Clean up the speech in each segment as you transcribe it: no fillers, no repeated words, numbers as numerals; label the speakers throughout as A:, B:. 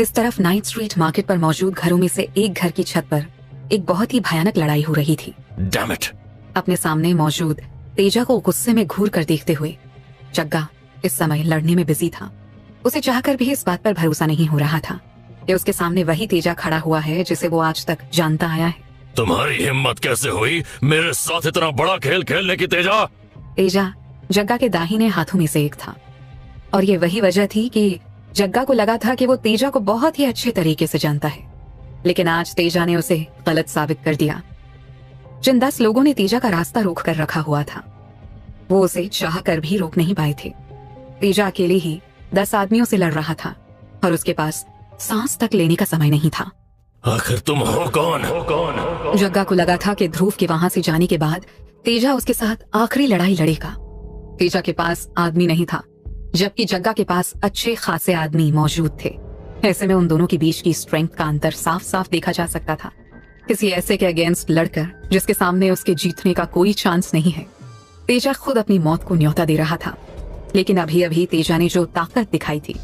A: इस तरफ night street market पर मौजूद घरों में से एक घर की छत पर एक बहुत ही भयानक लड़ाई हो रही थी।
B: Damn it!
A: अपने सामने मौजूद तेजा को गुस्से में घूर कर देखते हुए जग्गा इस समय लड़ने में बिजी था। उसे चाहकर भी इस बात पर भरोसा नहीं हो रहा था कि उसके सामने वही तेजा खड़ा हुआ है जिसे वो आज तक जानता आया है।
B: तुम्हारी हिम्मत कैसे हुई मेरे साथ इतना बड़ा खेल खेलने की तेजा?
A: तेजा जग्गा के दाहिने हाथों में से एक था और ये वही वजह थी कि जग्गा को लगा था कि वो तेजा को बहुत ही अच्छे तरीके से जानता है, लेकिन आज तेजा ने उसे गलत साबित कर दिया। जिन 10 लोगों ने तेजा का रास्ता रोक कर रखा हुआ था वो उसे चाह कर भी रोक नहीं पाए थे। तेजा अकेले ही 10 आदमियों से लड़ रहा था और उसके पास सांस तक लेने का समय नहीं था।
B: आखिर तुम हो कौन?
A: जग्गा को लगा था कि ध्रुव के वहां से जाने के बाद तेजा उसके साथ आखिरी लड़ाई लड़ेगा। तेजा के पास आदमी नहीं था, जबकि जग्गा के पास अच्छे खासे आदमी मौजूद थे। ऐसे में उन दोनों के बीच की स्ट्रेंथ का अंतर साफ साफ देखा जा सकता था। किसी ऐसे के अगेंस्ट लड़कर जिसके सामने उसके जीतने का कोई चांस नहीं है, तेजा खुद अपनी मौत को न्योता दे रहा था। लेकिन अभी अभी तेजा ने जो ताकत दिखाई थी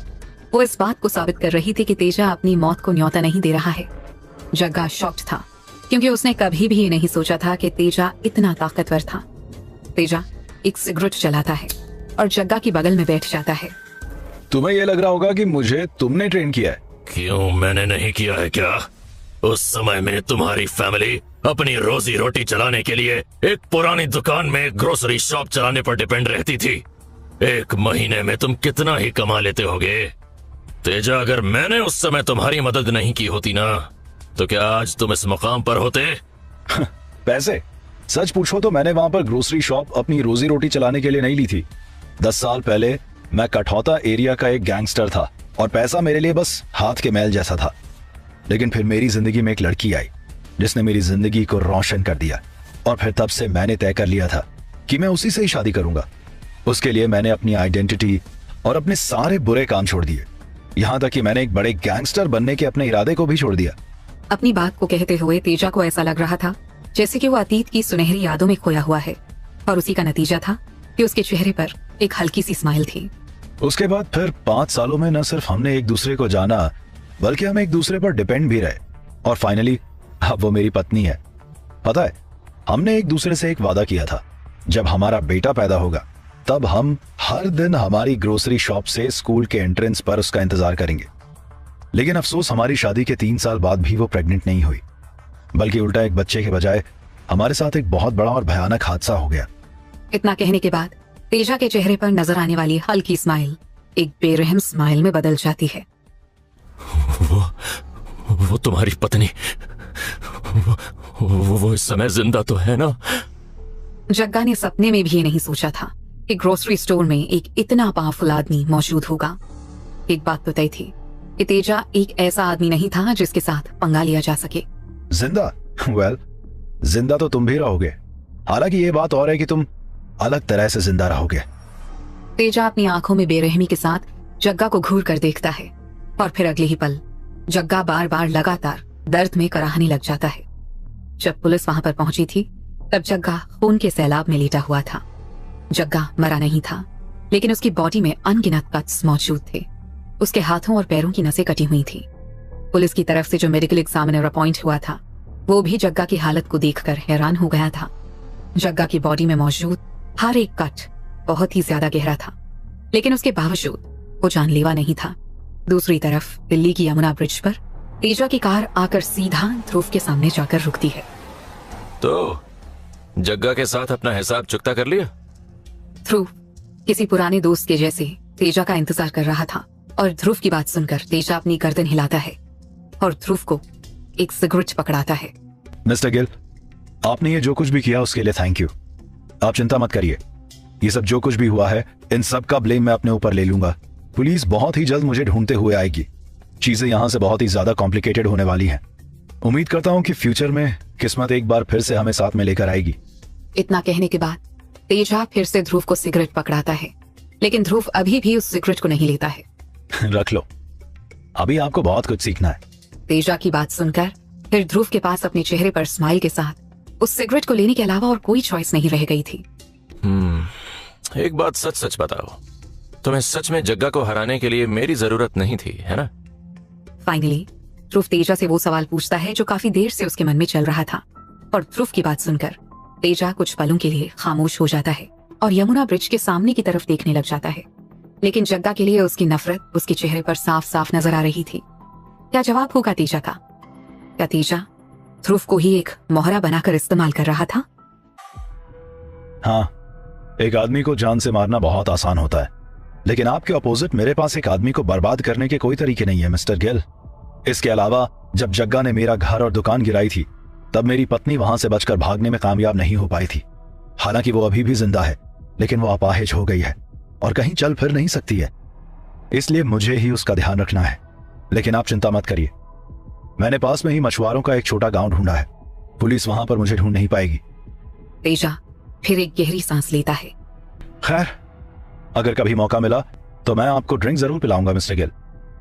A: वो इस बात को साबित कर रही थी कि तेजा अपनी मौत को न्योता नहीं दे रहा है। जग्गा शॉक्ड था क्योंकि उसने कभी भी ये नहीं सोचा था कि तेजा इतना ताकतवर था। तेजा एक सिगरेट चलाता है और जग्गा की बगल में बैठ जाता है।
C: तुम्हें ये लग रहा होगा कि मुझे तुमने ट्रेन किया है।
B: क्यों, मैंने नहीं किया है क्या? उस समय में तुम्हारी फैमिली अपनी रोजी रोटी चलाने के लिए एक पुरानी दुकान में ग्रोसरी शॉप चलाने पर डिपेंड रहती थी। एक महीने में तुम कितना ही कमा लेते होगे? तेजा, अगर मैंने उस समय तुम्हारी मदद नहीं की होती ना, तो क्या आज तुम इस मुकाम पर होते?
C: पैसे? सच पूछो तो मैंने वहां पर ग्रोसरी शॉप अपनी रोजी रोटी चलाने के लिए नहीं ली थी। 10 साल पहले मैं कठौता एरिया का एक गैंगस्टर था और पैसा मेरे लिए बस हाथ के मैल जैसा था। लेकिन फिर मेरी जिंदगी में एक लड़की आई जिसने मेरी जिंदगी को रोशन कर दिया और फिर तब से मैंने तय कर लिया था कि मैं उसी से ही शादी करूंगा। उसके लिए मैंने अपनी आइडेंटिटी और अपने सारे बुरे काम छोड़ दिए, यहाँ तक कि मैंने एक बड़े गैंगस्टर बनने के अपने इरादे को भी छोड़ दिया।
A: अपनी बात को कहते हुए तेजा को ऐसा लग रहा था जैसे कि वो अतीत की सुनहरी यादों में खोया हुआ है और उसी का नतीजा था कि उसके चेहरे पर एक हल्की सी स्माइल थी।
C: उसके बाद फिर 5 सालों में न सिर्फ हमने एक दूसरे को जाना बल्कि हम एक दूसरे पर डिपेंड भी रहे और फाइनली अब वो मेरी पत्नी है। पता है, हमने एक दूसरे से एक वादा किया था, जब हमारा बेटा पैदा होगा तब हम हर दिन हमारी ग्रोसरी शॉप से स्कूल के एंट्रेंस पर उसका इंतजार करेंगे। लेकिन अफसोस हमारी शादी के 3 साल बाद भी वो प्रेग्नेंट नहीं हुई, बल्कि उल्टा एक बच्चे के बजाय हमारे साथ एक बहुत बड़ा और भयानक हादसा हो गया।
A: इतना कहने के बाद तेजा के चेहरे पर नजर आने वाली हल्की स्माइल एक बेरहम स्माइल में बदल जाती है।
B: वो तुम्हारी पत्नी, वो इस समय जिंदा तो है ना?
A: जग्गा ने सपने में भी ये नहीं सोचा था कि ग्रोसरी स्टोर में एक इतना पावरफुल आदमी मौजूद होगा। एक बात तो तय थी कि तेजा एक ऐसा आदमी नहीं था जिसके साथ पंगा लिया जा सके।
C: जिंदा? वेल, जिंदा तो तुम भी रहोगे, हालांकि ये बात और है कि तुम अलग तरह से जिंदा रहोगे।
A: तेजा अपनी आंखों में बेरहमी के साथ जग्गा को घूर कर देखता है और फिर अगले ही पल जग्गा बार बार लगातार दर्द में कराहने लग जाता है। जब पुलिस वहां पर पहुंची थी तब जग्गा खून के सैलाब में लेटा हुआ था। जग्गा मरा नहीं था, लेकिन उसकी बॉडी में अनगिनत कट्स मौजूद थे। उसके हाथों और पैरों की नसें कटी हुई थी। पुलिस की तरफ से जो मेडिकल एग्जामिनर अपॉइंट हुआ था वो भी जग्गा की हालत को देखकर हैरान हो गया था। जग्गा की बॉडी में मौजूद हर एक कट बहुत ही ज्यादा गहरा था, लेकिन उसके बावजूद वो जानलेवा नहीं था। दूसरी तरफ दिल्ली की यमुना ब्रिज पर तेजा की कार आकर सीधा ध्रुव के सामने जाकर रुकती है।
B: तो जग्गा के साथ अपना हिसाब चुकता कर लिया?
A: ध्रुव किसी पुराने दोस्त के जैसे तेजा का इंतजार कर रहा था और ध्रुव की बात सुनकर तेजा अपनी गर्दन हिलाता है और ध्रुव को एक सिगरेट पकड़ाता है।
C: मिस्टर गिल, आपने ये जो कुछ भी किया उसके लिए थैंक यू। आप चिंता मत करिए, ये सब जो कुछ भी हुआ है इन सब का ब्लेम मैं अपने ऊपर ले लूंगा। पुलिस बहुत ही जल्द मुझे ढूंढते हुए आएगी। चीजें यहाँ से बहुत ही ज्यादा कॉम्प्लिकेटेड होने वाली हैं। उम्मीद करता हूँ कि फ्यूचर में किस्मत एक बार फिर से हमें साथ में लेकर आएगी।
A: इतना कहने के बाद तेजा फिर से ध्रुव को सिगरेट पकड़ाता है, लेकिन ध्रुव अभी भी उस सिगरेट को नहीं लेता है।
C: रख लो, अभी आपको बहुत कुछ सीखना है।
A: तेजा की बात सुनकर फिर ध्रुव के पास अपने चेहरे पर स्माइल के साथ उस सिगरेट को लेने के अलावा और कोई चॉइस नहीं रह गई थी।
B: एक बात सच सच बताओ, तुम्हें सच में जग्गा को हराने के लिए मेरी जरूरत नहीं थी, है ना?
A: फाइनली ध्रुव तेजा से वो सवाल पूछता है जो काफी देर से उसके मन में चल रहा था, और ध्रुव की बात सुनकर तेजा कुछ पलों के लिए खामोश हो जाता है और यमुना ब्रिज के सामने की तरफ देखने लग जाता है। लेकिन जग्गा के लिए उसकी नफरत उसके चेहरे पर साफ साफ नजर आ रही थी। क्या जवाब होगा तेजा का? क्या तेजा ध्रुव को ही एक मोहरा बनाकर इस्तेमाल कर रहा था?
C: हाँ, एक आदमी को जान से मारना बहुत आसान होता है, लेकिन आपके अपोजिट मेरे पास एक आदमी को बर्बाद करने के कोई तरीके नहीं है मिस्टर गिल। इसके अलावा जब जग्गा ने मेरा घर और दुकान गिराई थी तब मेरी पत्नी वहां से बचकर भागने में कामयाब नहीं हो पाई थी। हालांकि वो अभी भी जिंदा है, लेकिन वो अपाहिज हो गई है और कहीं चल फिर नहीं सकती है, इसलिए मुझे ही उसका ध्यान रखना है। लेकिन आप चिंता मत करिए, मैंने पास में ही मछुआरों का एक छोटा गांव ढूंढा है, पुलिस वहां पर मुझे ढूंढ नहीं पाएगी।
A: तेजा फिर एक गहरी सांस लेता है।
C: खैर, अगर कभी मौका मिला तो मैं आपको ड्रिंक जरूर पिलाऊंगा मिस्टर गिल।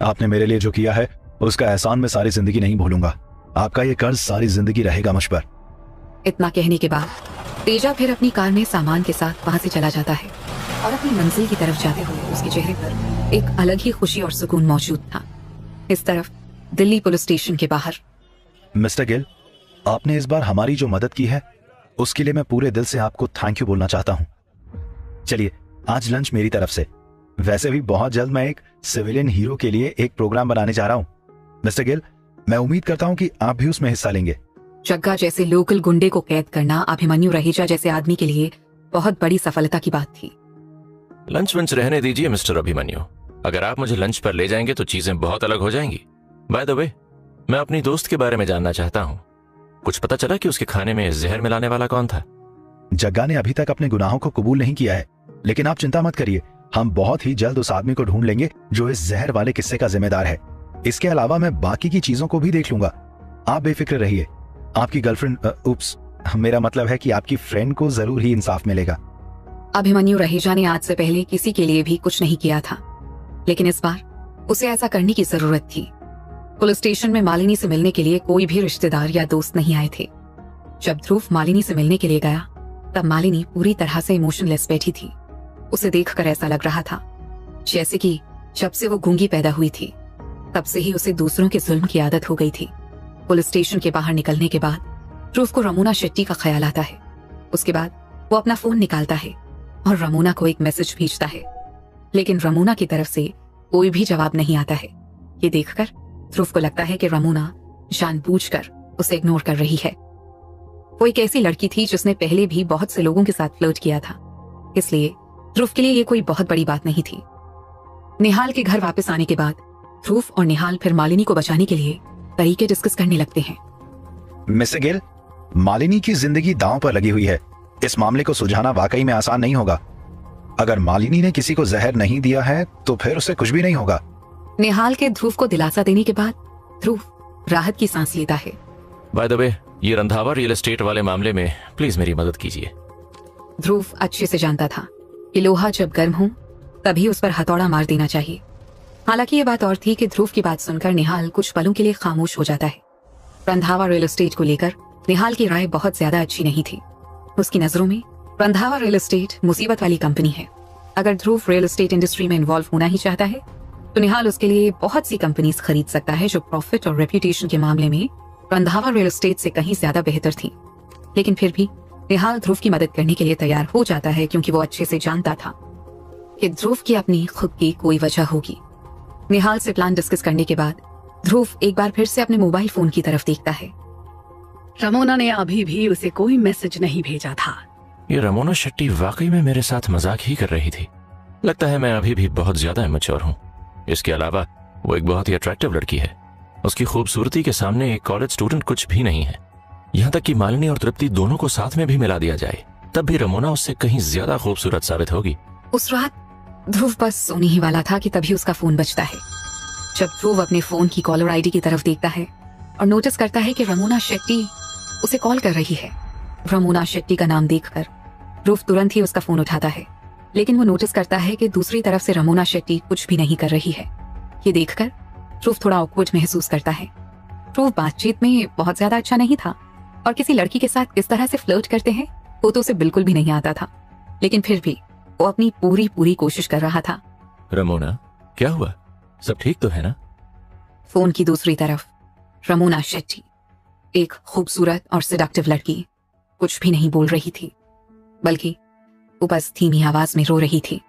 C: आपने मेरे लिए जो किया है उसका एहसान मैं सारी जिंदगी नहीं भूलूंगा। आपका ये कर्ज सारी जिंदगी रहेगा मुझ पर।
A: इतना कहने के बाद तेजा फिर अपनी कार में सामान के साथ वहां से चला जाता है और अपनी मंजिल की तरफ जाते हुए उसके चेहरे पर एक अलग ही खुशी और सुकून मौजूद था। इस तरफ दिल्ली पुलिस स्टेशन के बाहर।
C: मिस्टर गिल, आपने इस बार हमारी जो मदद की है उसके लिए मैं पूरे दिल से आपको थैंक यू बोलना चाहता हूँ। चलिए, आज लंच मेरी तरफ से। वैसे भी बहुत जल्द मैं एक सिविलियन हीरो के लिए एक प्रोग्राम बनाने जा रहा हूँ। मिस्टर गिल, मैं उम्मीद करता हूँ कि आप भी उसमें हिस्सा लेंगे।
A: जग्गा जैसे लोकल गुंडे को कैद करना अभिमन्यु रहेजा जैसे आदमी के लिए बहुत बड़ी सफलता की बात थी।
B: लंच वंच रहने दीजिए मिस्टर अभिमन्यु। अगर आप मुझे लंच पर ले जाएंगे तो चीजें बहुत अलग हो जाएंगी। बाय द वे, मैं अपनी दोस्त के बारे में जानना चाहता हूँ। कुछ पता चला कि उसके खाने में जहर मिलाने वाला कौन था?
C: जग्गा ने अभी तक अपने गुनाहों को कबूल नहीं किया है, लेकिन आप चिंता मत करिए, हम बहुत ही जल्द उस आदमी को ढूंढ लेंगे जो इस जहर वाले किस्से का जिम्मेदार है। इसके अलावा मैं बाकी की चीजों को भी देख लूंगा। आप बेफिक्र रहिए। आपकी गर्लफ्रेंड, उप्स, मेरा मतलब है कि आपकी फ्रेंड को जरूर ही इंसाफ मिलेगा।
A: अभिमन्यु रहेजा ने आज से पहले किसी के लिए भी कुछ नहीं किया था, लेकिन इस बार उसे ऐसा करने की जरूरत थी। पुलिस स्टेशन में मालिनी से मिलने के लिए कोई भी रिश्तेदार या दोस्त नहीं आए थे। जब ध्रुव मालिनी से मिलने के लिए गया तब मालिनी पूरी तरह से इमोशनलेस बैठी थी। उसे देखकर ऐसा लग रहा था जैसे कि जब से वो गूंगी पैदा हुई थी तब से ही उसे दूसरों के जुल्म की आदत हो गई थी। पुलिस स्टेशन के बाहर निकलने के बाद ध्रुव को रमोना शेट्टी का ख्याल आता है। उसके बाद वो अपना फोन निकालता है और रमोना को एक मैसेज भेजता है, लेकिन रमोना की तरफ से कोई भी जवाब नहीं आता है। ये देखकर ध्रुव को लगता है कि रमोना जानबूझकर उसे इग्नोर कर रही है। वो एक ऐसी लड़की थी जिसने पहले भी बहुत से लोगों के साथ फ्लर्ट किया था, इसलिए ध्रुव के लिए ये कोई बहुत बड़ी बात नहीं थी। निहाल के घर वापस आने के बाद ध्रुव और निहाल फिर मालिनी को बचाने के लिए तरीके डिस्कस करने लगते हैं।
C: मिस्टर गिल, मालिनी की जिंदगी दांव पर लगी हुई है। इस मामले को सुलझाना वाकई में आसान नहीं होगा। अगर मालिनी ने किसी को जहर नहीं दिया है तो फिर उसे कुछ भी नहीं होगा।
A: निहाल के ध्रुव को दिलासा देने के बाद ध्रुव राहत की सांस लेता है।
B: बाय द वे, ये रंधावा रियल एस्टेट वाले मामले में प्लीज मेरी मदद कीजिए।
A: ध्रुव अच्छे से जानता था कि लोहा जब गर्म हो तभी उस पर हथौड़ा मार देना चाहिए। हालांकि ये बात और थी कि ध्रुव की बात सुनकर निहाल कुछ पलों के लिए खामोश हो जाता है। रंधावा रियल एस्टेट को लेकर निहाल की राय बहुत ज्यादा अच्छी नहीं थी। उसकी नजरों में रंधावा रियल एस्टेट मुसीबत वाली कंपनी है। अगर ध्रुव रियल एस्टेट इंडस्ट्री में इन्वॉल्व होना ही चाहता है तो निहाल उसके लिए बहुत सी कंपनीज खरीद सकता है जो प्रॉफिट और रेप्यूटेशन के मामले में रंधावा रियल एस्टेट से कहीं ज्यादा बेहतर थी। लेकिन फिर भी निहाल ध्रुव की मदद करने के लिए तैयार हो जाता है, क्योंकि वो अच्छे से जानता था कि ध्रुव की अपनी खुद की कोई वजह होगी। निहाल से प्लान डिस्कस करने के बाद ध्रुव एक बार फिर से अपने मोबाइल फोन की तरफ देखता है।
D: रमोना ने अभी भी उसे कोई मैसेज नहीं भेजा था।
B: ये रमोना शेट्टी वाकई में मेरे साथ मजाक ही कर रही थी। लगता है मैं अभी भी बहुत ज्यादा इमैच्योर हूँ। इसके अलावा वो एक बहुत ही अट्रैक्टिव लड़की है। उसकी खूबसूरती के सामने एक कॉलेज स्टूडेंट कुछ भी नहीं है। यहाँ तक कि मालिनी और तृप्ति दोनों को साथ में भी मिला दिया जाए तब भी रमोना उससे कहीं ज्यादा खूबसूरत साबित होगी।
A: उस रात ध्रुव बस सोने ही वाला था कि तभी उसका फोन बजता है। जब ध्रुव अपने फोन की कॉलर आईडी की तरफ देखता है और नोटिस करता है कि रमोना शेट्टी उसे कॉल कर रही है। रमोना शेट्टी का नाम देखकर ध्रुव तुरंत ही उसका फोन उठाता है, लेकिन वो नोटिस करता है कि दूसरी तरफ से रमोना शेट्टी कुछ भी नहीं कर रही है। ये देखकर ध्रुव थोड़ा ऑकवर्ड महसूस करता है। ध्रुव बातचीत में बहुत ज्यादा अच्छा नहीं था और किसी लड़की के साथ किस तरह से फ्लर्ट करते हैं वो तो उसे बिल्कुल भी नहीं आता था, लेकिन फिर भी वो अपनी पूरी कोशिश कर रहा था।
B: रमोना, क्या हुआ? सब ठीक तो है ना?
A: फोन की दूसरी तरफ रमोना शेट्टी, एक खूबसूरत और सेडक्टिव लड़की, कुछ भी नहीं बोल रही थी, बल्कि वो बस धीमी आवाज में रो रही थी।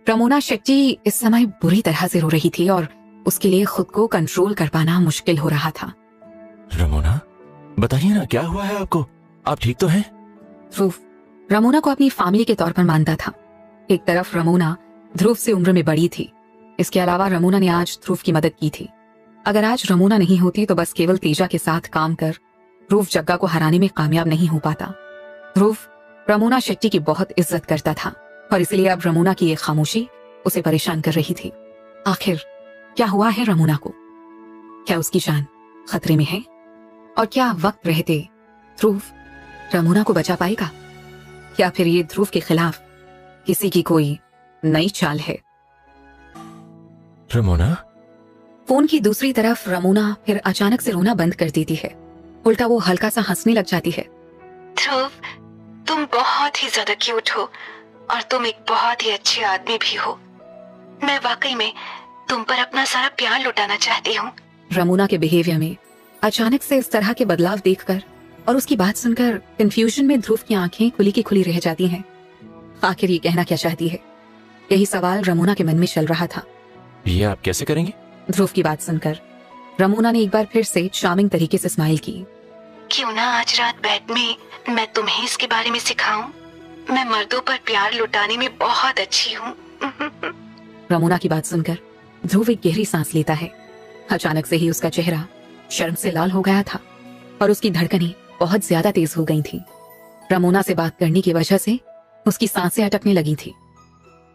A: रमोना शेट्टी इस समय बुरी तरह से रो रही थी और उसके लिए खुद को कंट्रोल कर पाना मुश्किल हो रहा था।
B: रमोना, बताइए ना, क्या हुआ है आपको? आप ठीक तो हैं?
A: ध्रुव रमोना को अपनी फैमिली के तौर पर मानता था। एक तरफ रमोना ध्रुव से उम्र में बड़ी थी, इसके अलावा रमोना ने आज ध्रुव की मदद की थी। अगर आज रमोना नहीं होती तो बस केवल तेजा के साथ काम कर ध्रुव जग्गा को हराने में कामयाब नहीं हो पाता। ध्रुव रमोना शेट्टी की बहुत इज्जत करता था और इसलिए अब रमोना की ये खामोशी उसे परेशान कर रही थी। आखिर क्या हुआ है रमोना को? क्या उसकी जान खतरे में है? और क्या वक्त रहते ध्रुव रमोना को बचा पाएगा, या फिर ये ध्रुव के खिलाफ किसी की कोई नई चाल है?
B: रमोना?
A: फोन की दूसरी तरफ रमोना फिर अचानक से रोना बंद कर देती है। उल्टा वो हल्का सा हंसने लग जाती है।
E: ध्रुव, तुम बहुत ही ज्यादा क्यूट हो और तुम एक बहुत ही अच्छे आदमी भी हो। मैं वाकई में तुम पर अपना सारा प्यार लुटाना चाहती हूँ।
A: रमोना के बिहेवियर में अचानक से इस तरह के बदलाव देखकर और उसकी बात सुनकर कंफ्यूजन में ध्रुव की आंखें खुली की खुली रह जाती हैं। आखिर ये कहना क्या चाहती है? यही सवाल रमोना के मन में चल रहा था।
B: ये आप कैसे करेंगे?
A: ध्रुव की बात सुनकर रमोना ने एक बार फिर से चार्मिंग तरीके से स्माइल की।
E: क्यों ना आज रात बेड में मैं तुम्हें इसके बारे में सिखाऊं। मैं मर्दों पर प्यार लुटाने में बहुत अच्छी हूँ।
A: रमोना की बात सुनकर ध्रुव एक गहरी सांस लेता है। अचानक से ही उसका चेहरा शर्म से लाल हो गया था और उसकी धड़कनें बहुत ज्यादा तेज हो गई थी। रमोना से बात करने की वजह से उसकी सांसें अटकने लगी थी।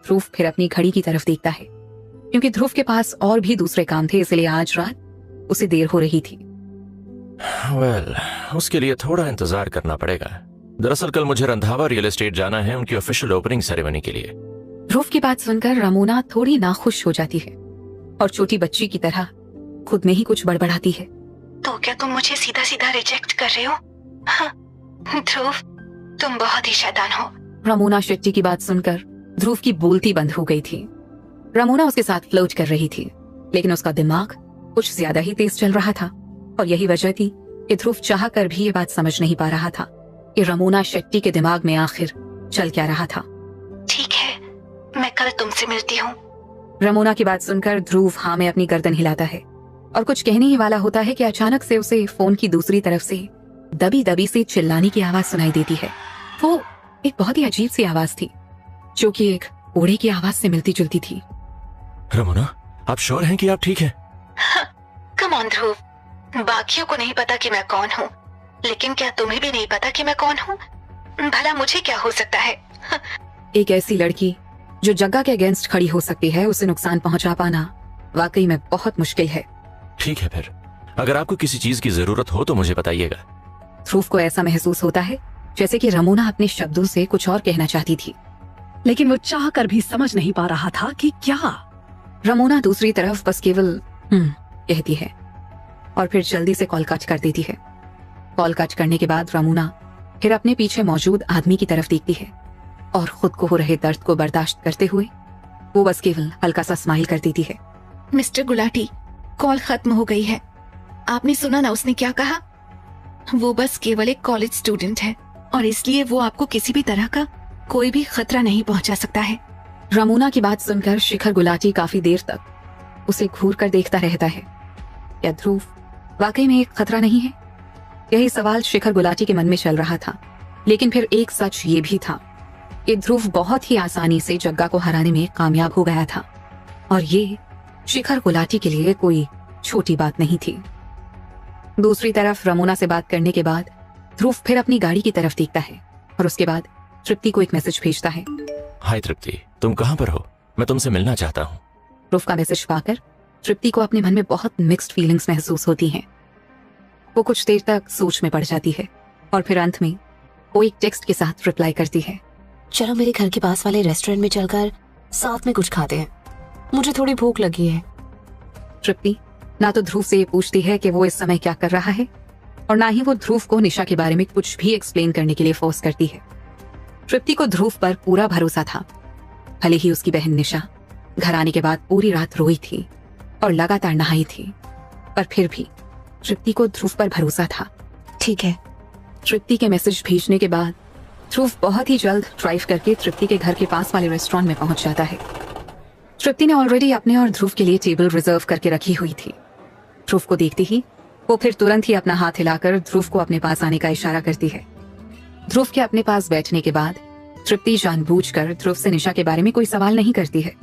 A: ध्रुव फिर अपनी घड़ी की तरफ देखता है, क्योंकि ध्रुव के पास और भी दूसरे काम थे, इसलिए आज रात उसे देर हो रही थी।
B: उसके लिए थोड़ा इंतजार करना पड़ेगा। दरअसल कल मुझे रंधावा रियल एस्टेट जाना है उनकी ऑफिशियल ओपनिंग सेरेमनी के लिए।
A: ध्रुव की बात सुनकर रमोना थोड़ी नाखुश हो जाती है और छोटी बच्ची की तरह खुद में ही कुछ बड़बड़ाती है।
E: तो क्या तुम मुझे सीधा सीधा रिजेक्ट कर रहे हो? हाँ, ध्रुव, तुम बहुत ही शैतान हो।
A: रमोना शेट्टी की बात सुनकर ध्रुव की बोलती बंद हो गई थी। रमोना उसके साथ फ्लर्ट कर रही थी, लेकिन उसका दिमाग कुछ ज्यादा ही तेज चल रहा था और यही वजह थी कि ध्रुव चाह कर भी ये बात समझ नहीं पा रहा था कि रमोना शेट्टी के दिमाग में आखिर चल क्या रहा था।
E: ठीक है, मैं कल तुमसे मिलती हूँ।
A: रमोना की बात सुनकर ध्रुव हाँ में अपनी गर्दन हिलाता है और कुछ कहने ही वाला होता है कि अचानक से उसे फोन की दूसरी तरफ से दबी दबी से चिल्लाने की आवाज सुनाई देती है। वो एक बहुत ही अजीब सी आवाज थी, जो कि एक ओड़े की आवाज से मिलती जुलती थी।
B: रमोना, आप श्योर हैं कि आप ठीक हैं?
E: कम ऑन ध्रुव, बाकियों को नहीं पता कि मैं कौन हूँ, लेकिन क्या तुम्हें भी नहीं पता कि मैं कौन हूँ? भला मुझे क्या हो सकता है?
A: एक ऐसी लड़की जो जग्गा के अगेंस्ट खड़ी हो सकती है, उसे नुकसान पहुंचा पाना वाकई में बहुत मुश्किल है।
B: ठीक है, फिर अगर आपको किसी चीज की जरूरत हो तो मुझे बताइएगा।
A: ध्रुव को ऐसा महसूस होता है जैसे कि रमोना अपने शब्दों से कुछ और कहना चाहती थी,
D: लेकिन वो चाह कर भी समझ नहीं पा रहा था कि क्या।
A: रमोना दूसरी तरफ बस केवल कहती है और फिर जल्दी से कॉल कट कर देती है। कॉल कट करने के बाद रमोना फिर अपने पीछे मौजूद आदमी की तरफ देखती है और खुद को हो रहे दर्द को बर्दाश्त करते हुए वो बस केवल हल्का सा स्माइल कर देती है।
E: मिस्टर गुलाटी, कॉल खत्म हो गई है। आपने सुना ना उसने क्या कहा? वो बस केवल एक कॉलेज स्टूडेंट है और इसलिए वो आपको किसी भी तरह का कोई भी खतरा नहीं पहुंचा सकता है।
A: रमोना की बात सुनकर शिखर गुलाटी काफी देर तक उसे घूर कर देखता रहता है। क्या ध्रुव वाकई में एक खतरा नहीं है? यही सवाल शिखर गुलाटी के मन में चल रहा था, लेकिन फिर एक सच ये भी था कि ध्रुव बहुत ही आसानी से जग्गा को हराने में कामयाब हो गया था और ये शिखर गुलाटी के लिए कोई छोटी बात नहीं थी। दूसरी तरफ रमोना से बात करने के बाद ध्रुव फिर अपनी गाड़ी की तरफ देखता है और उसके बाद तृप्ति को एक मैसेज भेजता है।
B: हाय तृप्ति, तुम कहाँ पर हो? मैं तुमसे मिलना चाहता हूँ।
A: ध्रुव का मैसेज पाकर तृप्ति को अपने मन में बहुत मिक्स्ड फीलिंग्स महसूस होती हैं। वो कुछ देर तक सोच में पड़ जाती है और फिर अंत में वो एक टेक्स्ट के साथ रिप्लाई करती है।
F: चलो मेरे घर के पास वाले रेस्टोरेंट में चलकर साथ में कुछ खाते हैं, मुझे थोड़ी भूख लगी है।
A: तृप्ति ना तो ध्रुव से ये पूछती है कि वो इस समय क्या कर रहा है और ना ही वो ध्रुव को निशा के बारे में कुछ भी एक्सप्लेन करने के लिए फोर्स करती है। तृप्ति को ध्रुव पर पूरा भरोसा था। भले ही उसकी बहन निशा घर आने के बाद पूरी रात रोई थी और लगातार नहाई थी, पर फिर भी तृप्ति को ध्रुव पर भरोसा था।
F: ठीक है।
A: तृप्ति के मैसेज भेजने के बाद ध्रुव बहुत ही जल्द ड्राइव करके तृप्ति के घर के पास वाले रेस्टोरेंट में पहुंच जाता है। तृप्ति ने ऑलरेडी अपने और ध्रुव के लिए टेबल रिजर्व करके रखी हुई थी। ध्रुव को देखते ही वो फिर तुरंत ही अपना हाथ हिलाकर ध्रुव को अपने पास आने का इशारा करती है। ध्रुव के अपने पास बैठने के बाद तृप्ति जानबूझकर ध्रुव से निशा के बारे में कोई सवाल नहीं करती है,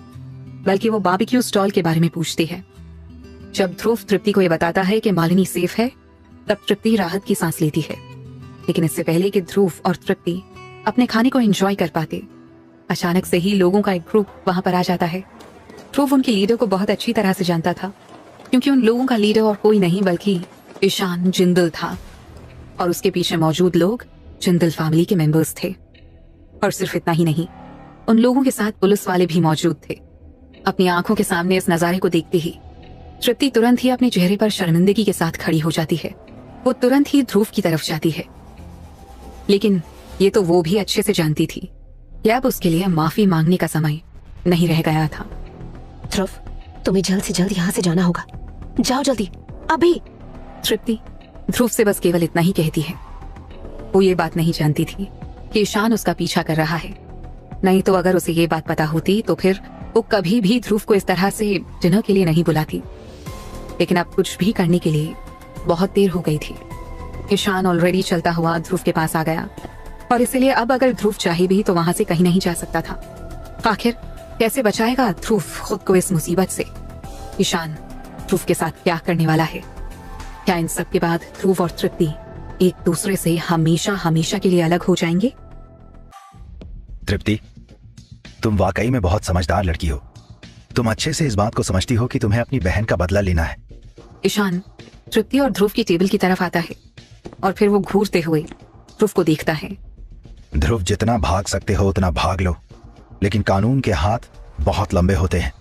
A: बल्कि वो बारबेक्यू स्टॉल के बारे में पूछती है। जब ध्रुव तृप्ति को यह बताता है कि मालिनी सेफ है, तब तृप्ति राहत की सांस लेती है। लेकिन इससे पहले कि ध्रुव और तृप्ति अपने खाने को एंजॉय कर पाते, अचानक से ही लोगों का एक ग्रुप वहां पर आ जाता है। ध्रुव उनके लीडर को बहुत अच्छी तरह से जानता था, क्योंकि उन लोगों का लीडर और कोई नहीं बल्कि ईशान जिंदल था, और उसके पीछे मौजूद लोग जिंदल फैमिली के मेंबर्स थे। और सिर्फ इतना ही नहीं, उन लोगों के साथ पुलिस वाले भी मौजूद थे। अपनी आंखों के सामने इस नजारे को देखते ही तृप्ति तुरंत ही अपने चेहरे पर शर्मिंदगी के साथ खड़ी हो जाती है। वो तुरंत ही ध्रुव की तरफ जाती है, लेकिन ये तो वो भी अच्छे से जानती थी कि अब उसके लिए माफी मांगने का समय नहीं रह गया था।
F: ध्रुव, तुम्हें जल्द से जल्द यहाँ से जाना होगा। जाओ जल्दी, अभी।
A: तृप्ति ध्रुव से बस केवल इतना ही कहती है। वो ये बात नहीं जानती थी कि ईशान उसका पीछा कर रहा है। नहीं तो अगर उसे ये बात पता होती तो फिर वो कभी भी ध्रुव को इस तरह से डिनर के लिए नहीं बुलाती। लेकिन अब कुछ भी करने के लिए बहुत देर हो गई थी। ईशान ऑलरेडी चलता हुआ ध्रुव के पास आ गया, और इसलिए अब अगर ध्रुव चाहे भी तो वहां से कहीं नहीं जा सकता था। आखिर कैसे बचाएगा ध्रुव खुद को इस मुसीबत से? ईशान ध्रुव के साथ क्या करने वाला है? क्या इन सब के बाद ध्रुव और तृप्ति एक दूसरे से हमेशा हमेशा के लिए अलग हो जाएंगे?
C: तृप्ति, तुम वाकई में बहुत समझदार लड़की हो। तुम अच्छे से इस बात को समझती हो कि तुम्हें अपनी बहन का बदला लेना है।
A: ईशान तृप्ति और ध्रुव की टेबल की तरफ आता है, और फिर वो घूरते हुए ध्रुव को देखता है।
C: ध्रुव, जितना भाग सकते हो उतना भाग लो, लेकिन कानून के हाथ बहुत लंबे होते हैं।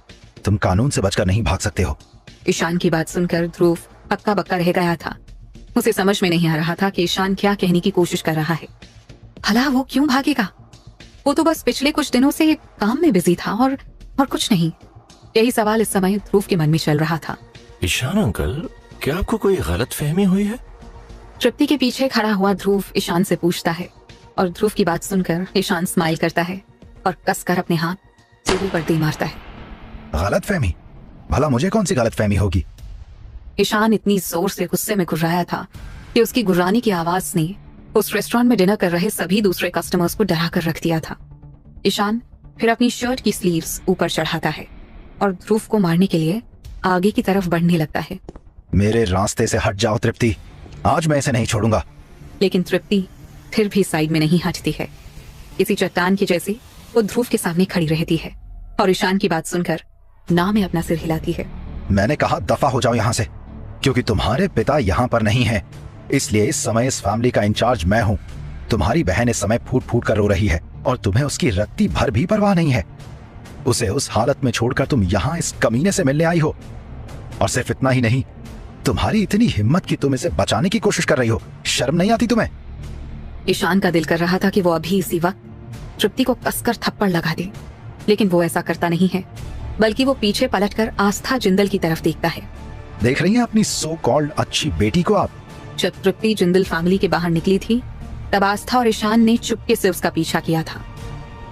C: तुम कानून से बचकर नहीं भाग सकते हो।
A: ईशान की बात सुनकर ध्रुव हक्का बक्का रह गया था। उसे समझ में नहीं आ रहा था कि ईशान क्या कहने की कोशिश कर रहा है। भला वो क्यों भागेगा? वो तो बस पिछले कुछ दिनों से काम में बिजी था और कुछ नहीं। यही सवाल इस समय ध्रुव के मन में चल रहा था।
B: ईशान अंकल, क्या आपको कोई गलत फहमी हुई है?
A: तृप्ति के पीछे खड़ा हुआ ध्रुव ईशान से पूछता है, और ध्रुव की बात सुनकर ईशान स्माइल करता है और कसकर अपने हाथ टेबल पर दे मारता है।
C: गलतफहमी? भला मुझे कौन सी गलतफहमी होगी?
A: ईशान इतनी जोर से गुस्से में गुर्राया था कि उसकी गुर्राने की आवाज ने उस रेस्टोरेंट में डिनर कर रहे सभी दूसरे कस्टमर्स को डरा कर रख दिया था। ईशान फिर अपनी शर्ट की स्लीव्स ऊपर चढ़ाता है और ध्रुव को मारने के लिए आगे की तरफ बढ़ने लगता है।
C: मेरे रास्ते से हट जाओ तृप्ति, आज मैं इसे नहीं छोड़ूंगा।
A: लेकिन तृप्ति फिर भी साइड में नहीं हटती है। किसी चट्टान की जैसी वो ध्रुव के सामने खड़ी रहती है और ईशान की बात सुनकर ना में अपना सिर हिलाती है।
C: मैंने कहा दफा हो जाओ यहाँ से, क्योंकि तुम्हारे पिता यहाँ पर नहीं हैं। इसलिए इस समय इस फैमिली का इंचार्ज मैं हूँ। तुम्हारी बहन इस समय फूट फूट कर रो रही है और तुम्हें उसकी रत्ती भर भी परवाह नहीं है। उसे उस हालत में छोड़कर तुम यहाँ इस कमीने से मिलने आई हो। और सिर्फ इतना ही नहीं, तुम्हारी इतनी हिम्मत कि तुम इसे बचाने की कोशिश कर रही हो। शर्म नहीं आती तुम्हें?
A: ईशान का दिल कर रहा था कि वो अभी इसी वक्त तृप्ति को कसकर थप्पड़ लगा दे, लेकिन वो ऐसा करता नहीं है, बल्कि वो पीछे पलटकर आस्था जिंदल की तरफ देखता है।
C: देख रही हैं अपनी सो कॉल्ड अच्छी बेटी को आप?
A: जब तृप्ति जिंदल फैमिली के बाहर निकली थी, तब आस्था और ईशान ने चुपके से उसका पीछा किया था।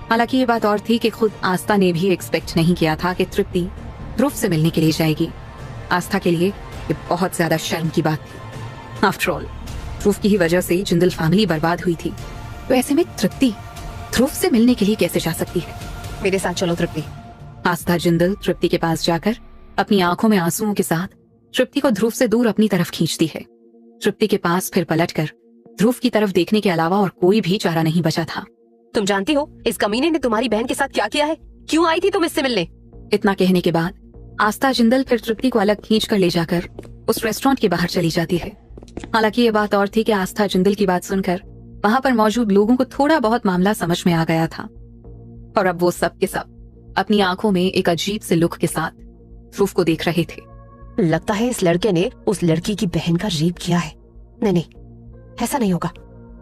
A: हालांकि ये बात और थी कि खुद आस्था ने भी एक्सपेक्ट नहीं किया था कि तृप्ति ध्रुव से मिलने के लिए जाएगी। आस्था के लिए ये बहुत ज्यादा शर्म की बात थी। आफ्टर ऑल ध्रुव की ही वजह से जिंदल फैमिली बर्बाद हुई थी, तो ऐसे में तृप्ति ध्रुव से मिलने के लिए कैसे जा सकती है?
F: मेरे साथ चलो तृप्ति।
A: आस्था जिंदल तृप्ति के पास जाकर अपनी आंखों में आंसुओं के साथ तृप्ति को ध्रुव से दूर अपनी तरफ खींचती है। तृप्ति के पास फिर पलटकर ध्रुव की तरफ देखने के अलावा और कोई भी चारा नहीं बचा था।
F: तुम जानती हो इस कमीने ने तुम्हारी बहन के साथ क्या किया है? क्यों आई थी तुम इससे मिलने?
A: इतना कहने के बाद आस्था जिंदल फिर तृप्ति को अलग खींच कर ले जाकर उस रेस्टोरेंट के बाहर चली जाती है। हालांकि ये बात और थी कि आस्था जिंदल की बात सुनकर वहां पर मौजूद लोगों को थोड़ा बहुत मामला समझ में आ गया था, और अब वो सब के सब अपनी आंखों में एक अजीब से लुक के साथ ध्रुव को देख रहे थे।
F: लगता है इस लड़के ने उस लड़की की बहन का रेप किया है। नहीं, ऐसा नहीं होगा।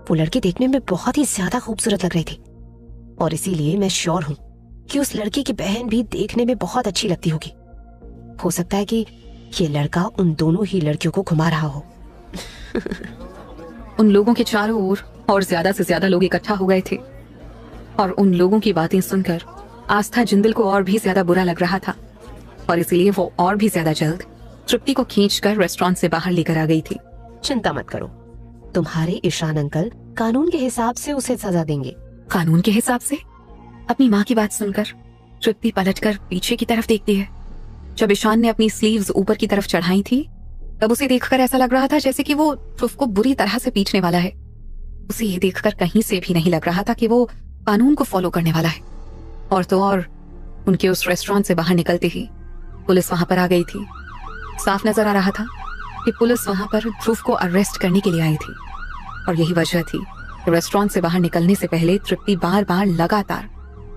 F: वो लड़की देखने में बहुत ही ज्यादा खूबसूरत लग रही थी, और इसीलिए मैं श्योर हूँ कि उस लड़की की बहन भी देखने में बहुत अच्छी लगती होगी। हो सकता है कि ये लड़का उन दोनों ही लड़कियों को घुमा रहा हो।
A: उन लोगों के चारों ओर और ज्यादा से ज्यादा लोग इकट्ठा हो गए थे और उन लोगों की बातें सुनकर आस्था जिंदल को और भी ज्यादा बुरा लग रहा था और इसीलिए वो और भी ज्यादा जल्द तृप्ति को खींचकर रेस्टोरेंट से बाहर लेकर आ गई थी।
F: चिंता मत करो, तुम्हारे ईशान अंकल कानून के हिसाब से उसे सजा देंगे।
A: कानून के हिसाब से? अपनी माँ की बात सुनकर तृप्ति पलटकर पीछे की तरफ देखती है। जब ईशान ने अपनी स्लीव्स ऊपर की तरफ चढ़ाई थी तब उसे देखकर ऐसा लग रहा था जैसे कि वो ध्रुव को बुरी तरह से पीटने वाला है। उसे ये देखकर कहीं से भी नहीं लग रहा था कि वो कानून को फॉलो करने वाला है। और तो और उनके उस रेस्टोरेंट से बाहर निकलते ही पुलिस वहां पर आ गई थी। साफ नजर आ रहा था कि पुलिस वहां पर ध्रुव को अरेस्ट करने के लिए आई थी और यही वजह थी कि रेस्टोरेंट से बाहर निकलने से पहले तृप्ति बार बार लगातार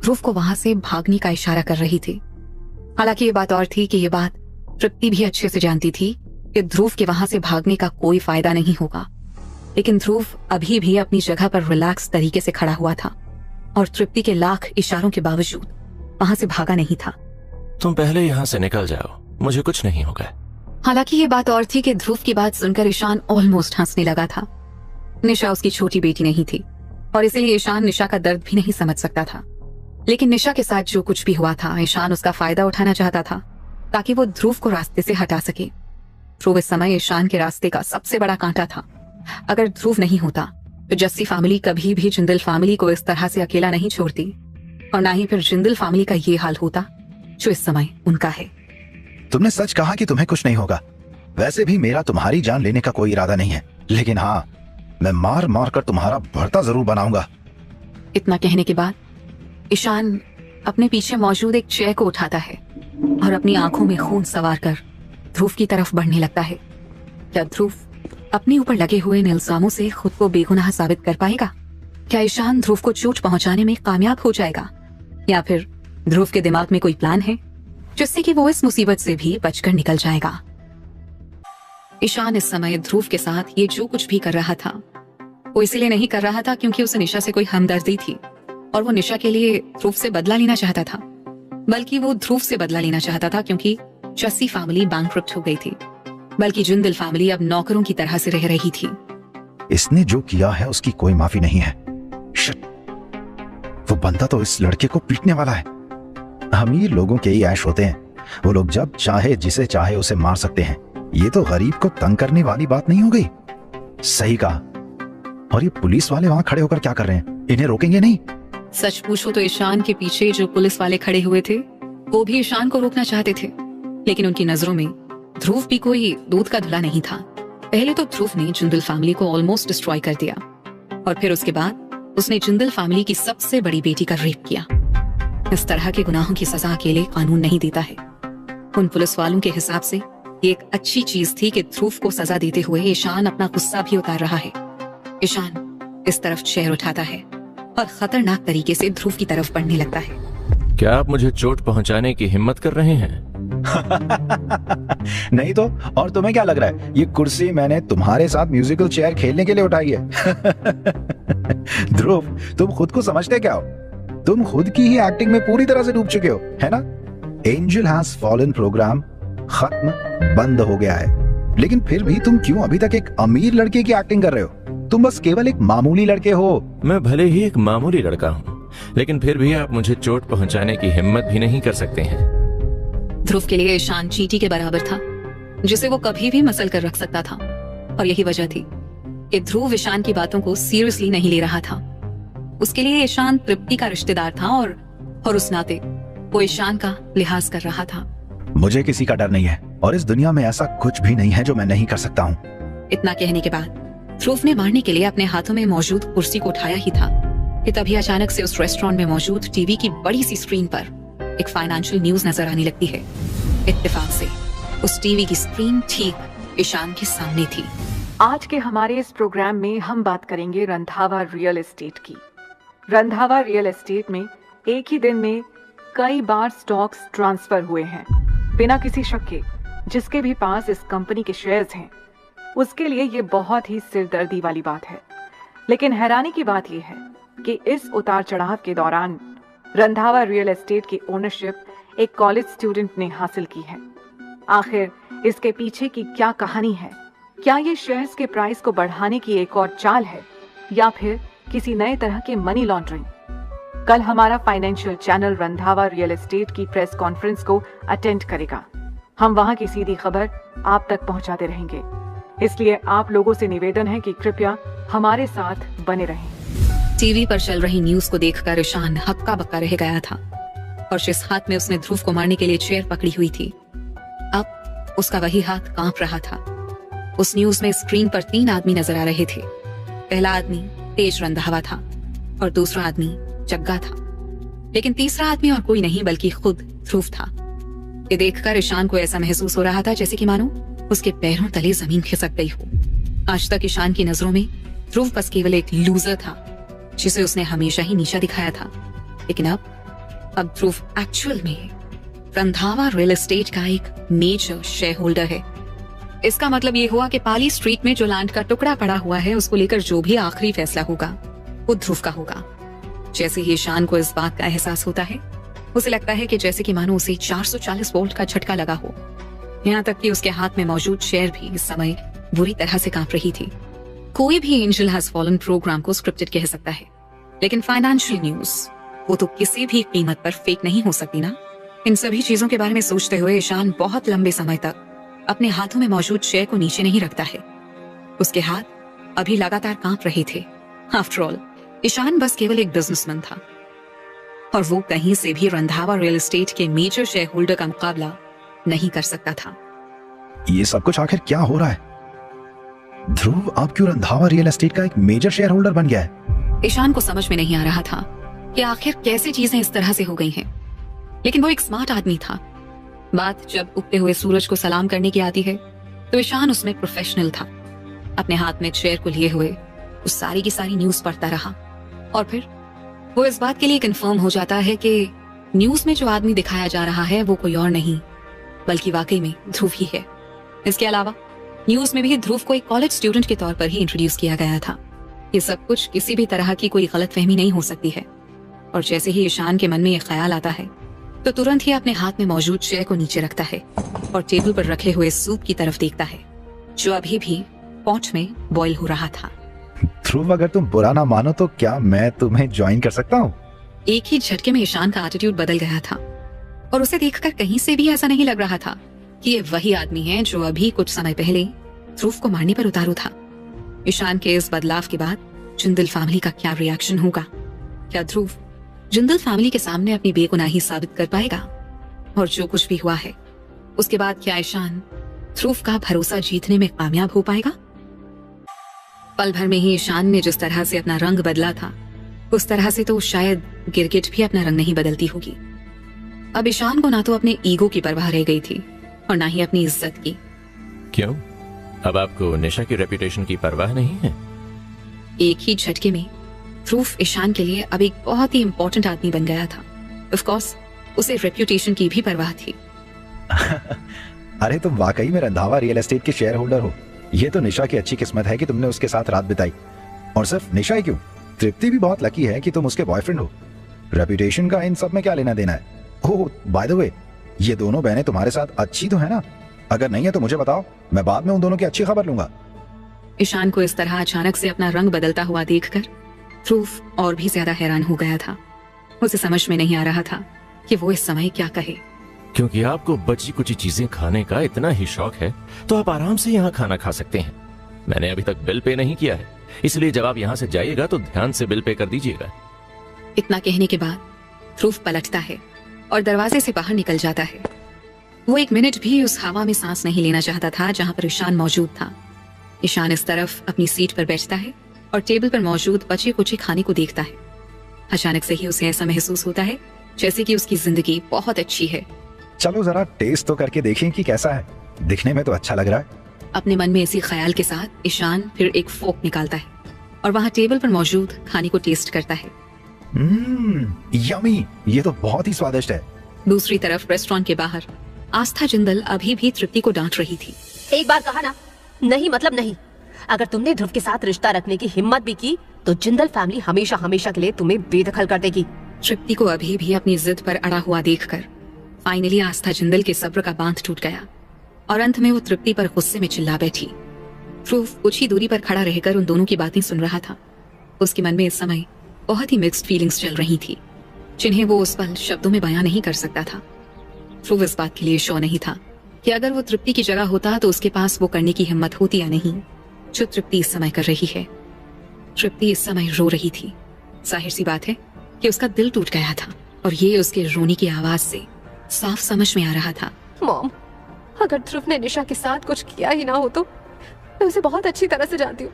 A: ध्रुव को वहां से भागने का इशारा कर रही थी। हालांकि ये बात और थी कि ये बात तृप्ति भी अच्छे से जानती थी कि ध्रुव के वहां से भागने का कोई फायदा नहीं होगा, लेकिन ध्रुव अभी भी अपनी जगह पर रिलैक्स तरीके से खड़ा हुआ था और तृप्ति के लाख इशारों के बावजूद वहां से भागा नहीं था।
B: तुम पहले यहाँ से निकल जाओ, मुझे कुछ नहीं होगा।
A: हालांकि ये बात और थी कि ध्रुव की बात सुनकर ईशान ऑलमोस्ट हंसने लगा था। निशा उसकी छोटी बेटी नहीं थी और इसीलिए ईशान निशा का दर्द भी नहीं समझ सकता था, लेकिन निशा के साथ जो कुछ भी हुआ था ईशान उसका फायदा उठाना चाहता था ताकि वो ध्रुव को रास्ते से हटा सके। ध्रुव इस समय ईशान के रास्ते का सबसे बड़ा कांटा था। अगर ध्रुव नहीं होता तो जस्सी फैमिली कभी भी जिंदल फैमिली को इस तरह से अकेला नहीं छोड़ती और ना ही फिर जिंदल फैमिली का ये हाल होता जो इस समय उनका है।
C: तुमने सच कहा कि तुम्हें कुछ नहीं होगा। वैसे भी मेरा तुम्हारी जान लेने का कोई इरादा नहीं है, लेकिन हाँ, मैं मार मार कर तुम्हारा भरता जरूर बनाऊंगा।
A: इतना कहने के बाद ईशान अपने पीछे मौजूद एक चेयर को उठाता है और अपनी आंखों में खून सवार कर ध्रुव की तरफ बढ़ने लगता है। क्या ध्रुव अपने ऊपर लगे हुए इन इल्जामों से खुद को बेगुनाह साबित कर पाएगा? क्या ईशान ध्रुव को चोट पहुंचाने में कामयाब हो जाएगा, या फिर ध्रुव के दिमाग में कोई प्लान है जिससे कि वो इस मुसीबत से भी बचकर निकल जाएगा? ईशान इस समय ध्रुव के साथ ये जो कुछ भी कर रहा था वो इसीलिए नहीं कर रहा था क्योंकि उसे निशा से कोई हमदर्दी थी और वो निशा के लिए ध्रुव से बदला लेना चाहता था, बल्कि वो ध्रुव से बदला लेना चाहता था क्योंकि जस्सी फैमिली बैंकरप्ट हो गई थी, बल्कि जिंदल फैमिली अब नौकरों की तरह से रह रही थी।
C: इसने जो किया है उसकी कोई माफी नहीं है। शिट, वो बंदा तो इस लड़के को पीटने वाला है। अमीर लोगों के ही ऐश होते हैं, वो लोग जब चाहे जिसे चाहे उसे मार सकते हैं। ये तो गरीब को तंग करने वाली बात नहीं हो गई। सही कहा। और ये पुलिस वाले वहां खड़े होकर क्या कर रहे हैं? इन्हें रोकेंगे नहीं?
A: सच पूछो तो ईशान के पीछे जो पुलिस वाले खड़े हुए थे वो भी ईशान को रोकना चाहते थे, लेकिन उनकी नजरों में ध्रुव भी कोई दूध का धुला नहीं था। पहले तो ध्रुव ने जिंदल फैमिली को ऑलमोस्ट डिस्ट्रॉय कर दिया और फिर उसके बाद उसने जिंदल फैमिली की सबसे बड़ी बेटी का रेप किया। इस तरह के गुनाहों की सजा अकेले कानून नहीं देता है। उन पुलिस वालों के हिसाब से ये एक अच्छी चीज थी कि ध्रुव को सजा देते हुए ईशान अपना गुस्सा भी उतार रहा है। ईशान इस तरफ चेयर उठाता है और खतरनाक तरीके से ध्रुव की तरफ बढ़ने लगता है।
B: क्या आप मुझे चोट पहुंचाने की हिम्मत कर रहे हैं?
C: नहीं तो और तुम्हें क्या लग रहा है? ये कुर्सी मैंने तुम्हारे साथ म्यूजिकल चेयर खेलने के लिए उठाई है। ध्रुव, तुम खुद को समझते क्या हो? तुम खुद की ही एक्टिंग में पूरी तरह से डूब चुके हो, है ना? एंजल हैज फॉलन प्रोग्राम खत्म, बंद हो गया है, लेकिन फिर भी तुम क्यों अभी तक एक अमीर लड़के की एक्टिंग कर रहे हो? तुम बस केवल एक मामूली लड़के हो।
B: मैं भले ही एक मामूली लड़का हूँ, लेकिन फिर भी आप मुझे चोट पहुंचाने की हिम्मत भी नहीं कर सकते हैं।
A: ध्रुव के लिए ईशान चींटी के बराबर था जिसे वो कभी भी मसल कर रख सकता था और यही वजह थी कि ध्रुव ईशान की बातों को सीरियसली नहीं ले रहा था। उसके लिए ईशान तृप्ति का रिश्तेदार था और उस नाते वो ईशान का लिहाज कर रहा था।
C: मुझे किसी का डर नहीं है और इस दुनिया में ऐसा कुछ भी नहीं है जो मैं नहीं कर सकता हूँ।
A: इतना कहने के बाद ध्रुव ने मारने के लिए अपने हाथों में मौजूद कुर्सी को उठाया ही था कि तभी अचानक से उस रेस्टोरेंट में मौजूद टीवी की बड़ी सी स्क्रीन पर एक फाइनेंशियल न्यूज नजर आने लगती है। इत्तेफाक से उस टीवी की स्क्रीन ठीक ईशान के सामने थी।
G: आज के हमारे इस प्रोग्राम में हम बात करेंगे रंधावा रियल एस्टेट की। रंधावा रियल एस्टेट में एक ही दिन में कई बार स्टॉक्स ट्रांसफर हुए हैं बिना किसी शक के। जिसके भी पास इस कंपनी के शेयर्स हैं उसके लिए ये बहुत ही सिरदर्दी वाली बात है। लेकिन हैरानी की बात यह है कि इस उतार चढ़ाव के दौरान रंधावा रियल एस्टेट की ओनरशिप एक कॉलेज स्टूडेंट ने हासिल की है। आखिर इसके पीछे की क्या कहानी है? क्या ये शेयर्स के प्राइस को बढ़ाने की एक और चाल है या फिर किसी नए तरह के मनी लॉन्ड्रिंग? कल हमारा financial channel Randhawa real estate की प्रेस कॉन्फ्रेंस को अटेंड करेगा। हम वहां की सीधी खबर आप तक पहुंचाते रहेंगे, इसलिए आप लोगों से निवेदन है कि कृपया हमारे साथ बने रहें।
A: टीवी पर चल रही न्यूज को देखकर ईशान हक्का बक्का रह गया था और जिस हाथ में उसने ध्रुव को मारने के लिए चेयर पकड़ी हुई थी, अब उसका वही हाथ कांप रहा था। उस न्यूज में स्क्रीन पर 3 आदमी नजर आ रहे थे। पहला आदमी तेज रंधावा था और दूसरा आदमी जग्गा था, लेकिन तीसरा आदमी और कोई नहीं बल्कि खुद ध्रुव था। ये देखकर ईशान को ऐसा महसूस हो रहा था जैसे कि मानो उसके पैरों तले जमीन खिसक गई हो। आज तक ईशान की नजरों में ध्रुव बस केवल एक लूजर था जिसे उसने हमेशा ही नीचा दिखाया था, लेकिन अब ध्रुव एक्चुअल में रंधावा रियल एस्टेट का एक मेजर शेयर होल्डर है। इसका मतलब ये हुआ कि पाली स्ट्रीट में जो लैंड का टुकड़ा पड़ा हुआ है उसको लेकर जो भी आखिरी फैसला होगा वो ध्रुव का होगा। जैसे ही ईशान को इस बात का एहसास होता है, उसे लगता है कि जैसे कि मानो उसे 440 वोल्ट का झटका लगा हो। यहाँ तक कि उसके हाथ में मौजूद शेयर भी इस समय बुरी तरह से कांप रही थी। कोई भी एंजल हैज फॉलन प्रोग्राम को स्क्रिप्टेड कह सकता है, लेकिन फाइनेंशियल न्यूज वो तो किसी भी कीमत पर फेक नहीं हो सकती ना। इन सभी चीजों के बारे में सोचते हुए ईशान बहुत लंबे समय तक अपने हाथों में मौजूद शेयर को नीचे नहीं रखता है। उसके हाथ अभी लगातार कांप रहे थे। आफ्टर ऑल ईशान बस केवल एक बिजनेसमैन था और वो कहीं से भी रंधावा रियल एस्टेट के मेजर शेयर होल्डर का मुकाबला नहीं कर सकता था।
C: ये सब कुछ आखिर क्या हो रहा है? ध्रुव अब क्यों रंधावा रियल एस्टेट का एक मेजर शेयर होल्डर बन गया है?
A: ईशान को समझ में नहीं आ रहा था कि आखिर कैसे चीजें इस तरह से हो गई हैं। लेकिन वो एक स्मार्ट आदमी था। बात जब उगते हुए सूरज को सलाम करने की आती है तो ईशान उसमें प्रोफेशनल था। अपने हाथ में चेयर को लिए हुए वो सारी की सारी न्यूज पढ़ता रहा और फिर वो इस बात के लिए कंफर्म हो जाता है कि न्यूज में जो आदमी दिखाया जा रहा है वो कोई और नहीं बल्कि वाकई में ध्रुव ही है। इसके अलावा न्यूज में भी ध्रुव को एक कॉलेज स्टूडेंट के तौर पर ही इंट्रोड्यूस किया गया था। ये सब कुछ किसी भी तरह की कोई गलतफहमी नहीं हो सकती है। और जैसे ही ईशान के मन में यह ख्याल आता है तो तुरंत ही अपने हाथ में मौजूद शेयर को नीचे रखता है और टेबल पर रखे हुए सूप की तरफ देखता है जो अभी भी पॉट में बॉईल हो रहा था।
C: ध्रुव, अगर तुम बुरा ना मानो तो क्या मैं तुम्हें ज्वाइन कर सकता हूँ?
A: एक ही झटके में ईशान का एटीट्यूड बदल गया था और उसे देखकर कहीं से भी ऐसा नहीं लग रहा था कि ये वही आदमी है जो अभी कुछ समय पहले ध्रुव को मारने पर उतारू था। ईशान के इस बदलाव के बाद जिंदल फैमिली का क्या रिएक्शन होगा? क्या ध्रुव जिंदल फैमिली के सामने अपनी बेगुनाही साबित कर पाएगा? और जो कुछ भी हुआ है उसके बाद क्या ईशान ध्रुव का भरोसा जीतने में कामयाब हो पाएगा? पल भर में ही ईशान ने जिस तरह से अपना रंग बदला था उस तरह से तो शायद गिरगिट भी अपना रंग नहीं बदलती होगी। अब ईशान को ना तो अपने ईगो की परवाह रह गई थी और ना ही अपनी इज्जत की।
B: क्यों? अब आपको निशा की रेपुटेशन की परवाह नहीं है?
A: एक ही झटके में ध्रुव ईशान के लिए अब एक बहुत ही इंपॉर्टेंट आदमी बन गया था। ऑफ कोर्स उसे रेपुटेशन की भी परवाह थी।
C: अरे तुम वाकई में रंधावा रियल एस्टेट के शेयर होल्डर हो। ये तो निशा की अच्छी किस्मत है कि तुमने उसके साथ रात बिताई। और सिर्फ निशा ही क्यों, तृप्ति भी बहुत लकी है कि तुम उसके बॉयफ्रेंड हो। रेपुटेशन का इन सब में क्या लेना देना है? ओह बाय द वे, ये दोनों बहनें तुम्हारे साथ अच्छी तो है ना? अगर नहीं है तो मुझे बताओ, मैं बाद में उन दोनों की अच्छी खबर लूंगा।
A: ईशान को इस तरह अचानक से अपना रंग बदलता हुआ देखकर ध्रुव और भी ज्यादा हैरान हो गया था। उसे समझ में नहीं आ रहा था कि वो इस समय क्या कहे।
B: क्योंकि आपको बची कुची चीजें खाने का इतना ही शौक है तो आप आराम से यहाँ खाना खा सकते हैं। मैंने अभी तक बिल पे नहीं किया है, इसलिए जब आप यहाँ से जाइएगा तो ध्यान से बिल पे कर दीजिएगा।
A: इतना कहने के बाद ध्रुव पलटता है और दरवाजे से बाहर निकल जाता है। वो एक मिनट भी उस हवा में सांस नहीं लेना चाहता था जहां पर ईशान मौजूद था। ईशान इस तरफ अपनी सीट पर बैठता है और टेबल पर मौजूद बचे कुचे खाने को देखता है। अचानक से ही उसे ऐसा महसूस होता है जैसे कि उसकी जिंदगी बहुत अच्छी है।
C: चलो जरा टेस्ट तो करके देखें कि कैसा है। दिखने में तो अच्छा लग रहा है।
A: अपने मन में इसी ख्याल के साथ ईशान फिर एक फोक निकालता है और वहाँ टेबल पर मौजूद खाने को टेस्ट करता है।
C: यमी, ये तो बहुत ही स्वादिष्ट है।
A: दूसरी तरफ रेस्टोरेंट के बाहर आस्था जिंदल अभी भी तृप्ति को डांट रही थी।
F: एक बार कहा ना, नहीं मतलब नहीं। अगर तुमने ध्रुव के साथ रिश्ता रखने की हिम्मत भी की तो जिंदल फैमिली हमेशा हमेशा के लिए तुम्हें बेदखल कर देगी।
A: तृप्ति को अभी भी अपनी जिद पर अड़ा हुआ देखकर फाइनली आस्था जिंदल के सब्र का बांध टूट गया और अंत में वो तृप्ति पर गुस्से में चिल्ला बैठी। ध्रुव कुछ ही दूरी पर खड़ा रहकर उन दोनों की बातें सुन रहा था। उसके मन में इस समय बहुत ही मिक्स्ड फीलिंग्स चल रही थी, जिन्हें वो उस पल शब्दों में बयां नहीं कर सकता था। ध्रुव इस बात के लिए श्योर नहीं था कि अगर वो तृप्ति की जगह होता तो उसके पास वो करने की हिम्मत होती या नहीं जो तृप्ति इस समय कर रही है। तृप्ति इस समय रो रही थी। जाहिर सी बात है कि उसका दिल टूट गया था और ये उसके रोने की आवाज से साफ समझ में आ रहा था।
F: मॉम, अगर ध्रुव ने निशा के साथ कुछ किया ही ना हो तो मैं उसे बहुत अच्छी तरह से जानती हूँ।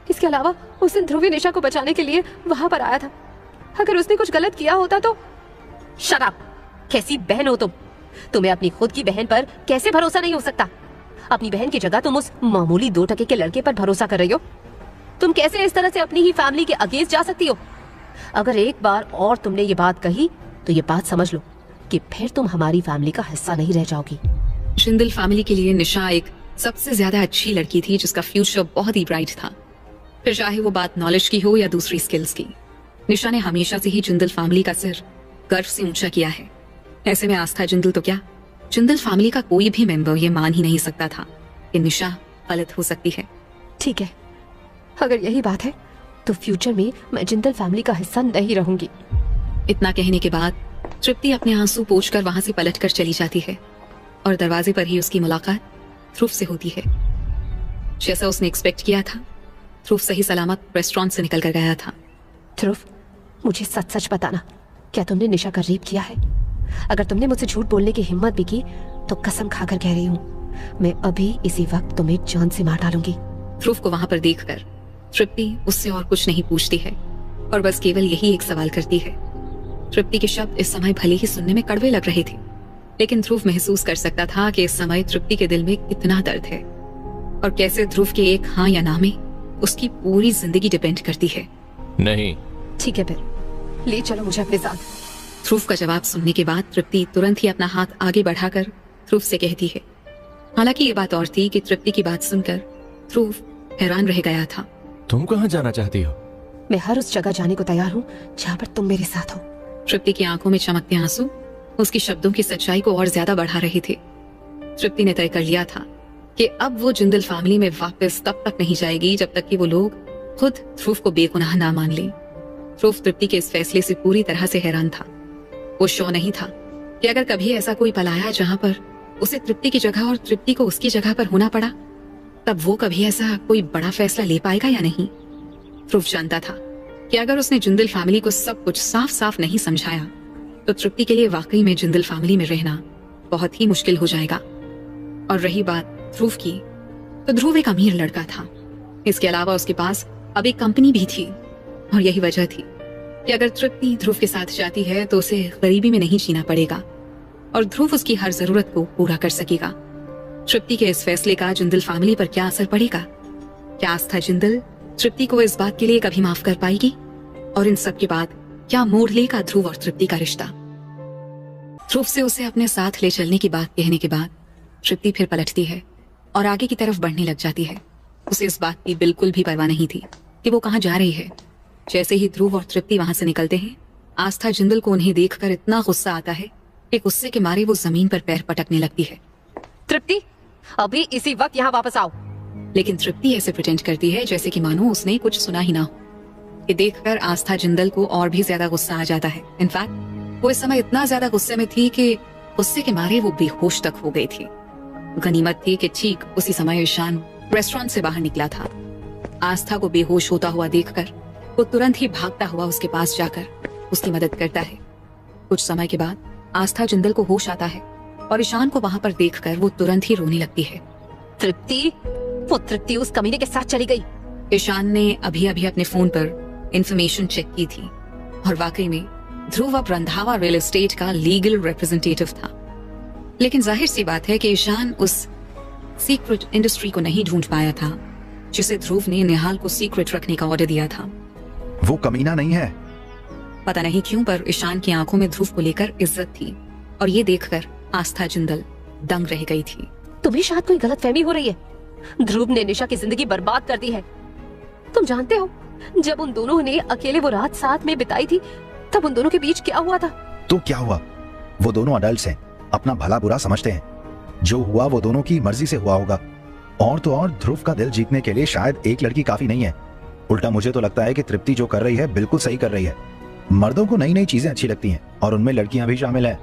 F: इसके अलावा उस दिन ध्रुव ही निशा को बचाने के लिए वहां पर आया था। अगर उसने कुछ गलत किया होता तो। Shut up! कैसी बहन हो तुम? तुम्हें अपनी खुद की बहन पर कैसे भरोसा नहीं हो सकता? अपनी बहन की जगह तुम उस मामूली 2 टके के लड़के पर भरोसा कर रही हो। तुम कैसे इस तरह से अपनी ही फैमिली के अगेंस्ट जा सकती हो? अगर एक बार और तुमने ये बात कही तो ये बात समझ लो कि फिर तुम हमारी फैमिली का हिस्सा नहीं रह जाओगी।
A: जिंदल फैमिली के लिए निशा एक सबसे ज्यादा अच्छी लड़की थी जिसका फ्यूचर बहुत ही ब्राइट था, फिर चाहे वो बात नॉलेज की हो या दूसरी स्किल्स की। निशा ने हमेशा से ही जिंदल फैमिली का सिर गर्व से ऊंचा किया है। ऐसे में आस्था जिंदल तो क्या, जिंदल फैमिली का कोई भी मेंबर ये मान ही नहीं सकता था कि निशा गलत हो सकती है।
F: ठीक है, अगर यही बात है तो फ्यूचर में मैं जिंदल फैमिली का हिस्सा नहीं रहूंगी।
A: इतना कहने के बाद तृप्ति अपने आंसू पोंछकर वहां से पलटकर चली जाती है और दरवाजे पर ही उसकी मुलाकात ध्रुव से होती है। जैसा उसने एक्सपेक्ट किया था, ध्रुव सही सलामत रेस्टोरेंट से निकल कर गया था।
F: ध्रुव, मुझे सच सच बताना, क्या तुमने निशा का रेप किया है? अगर तुमने मुझसे झूठ बोलने की हिम्मत भी की तो कसम खाकर कह रही हूँ, मैं अभी इसी वक्त तुम्हें जान से मार डालूंगी।
A: ध्रुव को वहां पर देखकर तृप्ति उससे और कुछ नहीं पूछती है और बस केवल यही एक सवाल करती है। तृप्ति के शब्द इस समय भले ही सुनने में कड़वे लग रहे थे, लेकिन ध्रुव महसूस कर सकता था कि इस समय तृप्ति के दिल में कितना दर्द है और कैसे ध्रुव के एक हाँ या ना में उसकी पूरी जिंदगी डिपेंड करती है।
B: नहीं।
F: ठीक है, फिर ले चलो मुझे अपने साथ।
A: ध्रुव का जवाब सुनने के बाद तृप्ति तुरंत ही अपना हाथ आगे बढ़ाकर ध्रुव से कहती है। हालांकि ये बात और थी कि तृप्ति की बात सुनकर ध्रुव हैरान रह गया था।
B: तुम कहाँ जाना चाहती हो?
F: मैं हर उस जगह जाने को तैयार हूँ जहाँ पर तुम मेरे साथ हो।
A: तृप्ति की आंखों में चमकते आंसू उसकी शब्दों की सच्चाई को और ज्यादा बढ़ा रहे थे। तृप्ति ने तय कर लिया था कि अब वो जिंदल फैमिली में वापस तब तक नहीं जाएगी जब तक कि वो लोग खुद ध्रुव को बेगुनाह ना मान लें। ध्रुव तृप्ति के इस फैसले से पूरी तरह से हैरान था। वो श्योर नहीं था कि अगर कभी ऐसा कोई पल आया जहां पर उसे तृप्ति की जगह और तृप्ति को उसकी जगह पर होना पड़ा, तब वो कभी ऐसा कोई बड़ा फैसला ले पाएगा या नहीं। ध्रुव जानता था कि अगर उसने जिंदल फैमिली को सब कुछ साफ साफ नहीं समझाया तो तृप्ति के लिए वाकई में जिंदल फैमिली में रहना बहुत ही मुश्किल हो जाएगा। और रही बात ध्रुव की, तो ध्रुव एक अमीर लड़का था। इसके अलावा उसके पास अब एक कंपनी भी थी और यही वजह थी कि अगर तृप्ति ध्रुव के साथ जाती है तो उसे गरीबी में नहीं जीना पड़ेगा और ध्रुव उसकी हर जरूरत को पूरा कर सकेगा। तृप्ति के इस फैसले का जिंदल फैमिली पर क्या असर पड़ेगा? क्या आस्था जिंदल तृप्ति को इस बात के लिए कभी माफ कर पाएगी? और इन सब के बाद क्या मोड़ लेगा ध्रुव और तृप्ति का रिश्ता? ध्रुव से उसे अपने साथ ले चलने की बात कहने के बाद तृप्ति फिर पलटती है और आगे की तरफ बढ़ने लग जाती है। उसे इस बात की बिल्कुल भी परवाह नहीं थी कि वो कहाँ जा रही है। जैसे ही ध्रुव और तृप्ति वहां से निकलते हैं, आस्था जिंदल को उन्हें देखकर इतना गुस्सा आता है कि गुस्से के मारे वो जमीन पर पैर पटकने लगती है।
F: तृप्ति, अभी इसी वक्त यहाँ वापस आओ।
A: लेकिन तृप्ति ऐसे प्रिटेंड करती है जैसे कि मानो उसने कुछ सुना ही ना हो। ये देखकर आस्था जिंदल को और भी ज्यादा गुस्सा आ जाता है। इनफैक्ट वो इस समय इतना ज्यादा गुस्से में थी कि गुस्से के मारे वो बेहोश तक हो गई थी। गनीमत थी कि ठीक उसी समय ईशान रेस्टोरेंट से बाहर निकला था। आस्था को बेहोश होता हुआ देखकर वो तुरंत ही भागता हुआ उसके पास जाकर उसकी मदद करता है। कुछ समय के बाद आस्था जिंदल को होश आता है और ईशान को वहां पर देखकर वो तुरंत ही रोने लगती है।
F: तृप्ति, वो तृप्ति उस कमीने के साथ चली गई।
A: ईशान ने अभी अभी अपने फोन पर इंफॉर्मेशन चेक की थी और वाकई में ध्रुव अब रंधावा रियल एस्टेट का लीगल रिप्रेजेंटेटिव था। लेकिन जाहिर सी बात है कि ईशान उस सीक्रेट इंडस्ट्री को नहीं ढूंढ पाया था जिसे ध्रुव ने निहाल को सीक्रेट रखने का ऑर्डर दिया था।
C: वो कमीना नहीं है।
A: पता नहीं क्यों पर ईशान की आंखों में ध्रुव को लेकर इज्जत थी और ये देखकर आस्था जिंदल दंग रह गई थी।
F: तुम्हें शायद कोई गलतफहमी हो रही है। ध्रुव ने निशा की जिंदगी बर्बाद कर दी है। तुम जानते हो, जब उन दोनों ने अकेले वो रात साथ में बिताई थी तब उन दोनों के बीच क्या हुआ था?
C: तो क्या हुआ? वो दोनों अडल्ट्स हैं, अपना भला बुरा समझते हैं। जो हुआ वो दोनों की मर्जी से हुआ होगा। और तो और ध्रुव का दिल जीतने के लिए शायद एक लड़की काफी नहीं है। उल्टा मुझे तो लगता है कि तृप्ति जो कर रही है बिल्कुल सही कर रही है। मर्दों को नई नई चीजें अच्छी लगती हैं और उनमें लड़कियां भी शामिल हैं।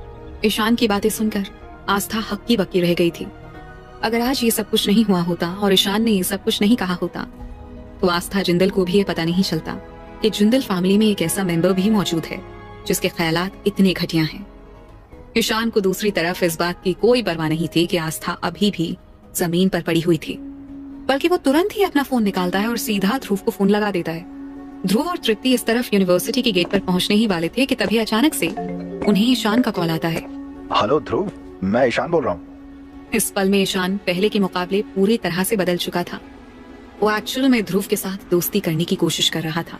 A: ईशान की बातें सुनकर आस्था हक्की बक्की रह गई थी। अगर आज ये सब कुछ नहीं हुआ होता और ईशान ने ये सब कुछ नहीं कहा होता तो आस्था जिंदल को भी ये पता नहीं चलता कि जिंदल फैमिली में एक ऐसा मेंबर भी मौजूद है जिसके ख्यालात इतने घटिया हैं। ईशान को दूसरी तरफ इस बात की कोई परवाह नहीं थी कि आस्था अभी भी जमीन पर पड़ी हुई थी, बल्कि वो तुरंत ही अपना फोन निकालता है और सीधा ध्रुव को फोन लगा देता है। ध्रुव और तृप्ति इस तरफ यूनिवर्सिटी के गेट पर पहुंचने ही वाले थे कि तभी अचानक से उन्हें ईशान का कॉल आता है।
C: हेलो ध्रुव, मैं ईशान बोल रहा हूँ।
A: इस पल में ईशान पहले के मुकाबले पूरी तरह से बदल चुका था। वो एक्चुअल में ध्रुव के साथ दोस्ती करने की कोशिश कर रहा था।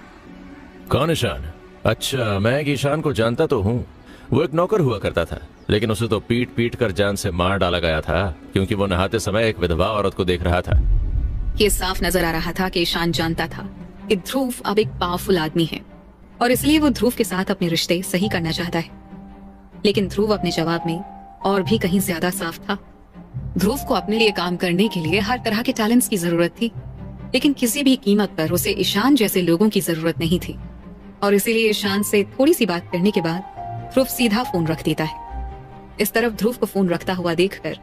B: कौन ईशान? अच्छा, मैं एक ईशान को जानता तो हूँ। वो एक नौकर हुआ करता था, लेकिन उसे तो पीट पीट कर जान से मार डाला गया था क्योंकि वो नहाते समय एक विधवा औरत को देख रहा था।
A: ये साफ नजर आ रहा था कि ईशान जानता था कि ध्रुव अब एक पावरफुल आदमी है और इसलिए वो ध्रुव के साथ अपने रिश्ते सही करना चाहता है। लेकिन ध्रुव अपने जवाब में और भी कहीं ज्यादा साफ था। ध्रुव को अपने लिए काम करने के लिए हर तरह के टैलेंट्स की जरूरत थी, लेकिन किसी भी कीमत पर उसे ईशान जैसे लोगों की जरूरत नहीं थी। और इसीलिए ईशान से थोड़ी सी बात करने के बाद ध्रुव सीधा फोन रख देता है। इस तरफ ध्रुव को फोन रखता हुआ देखकर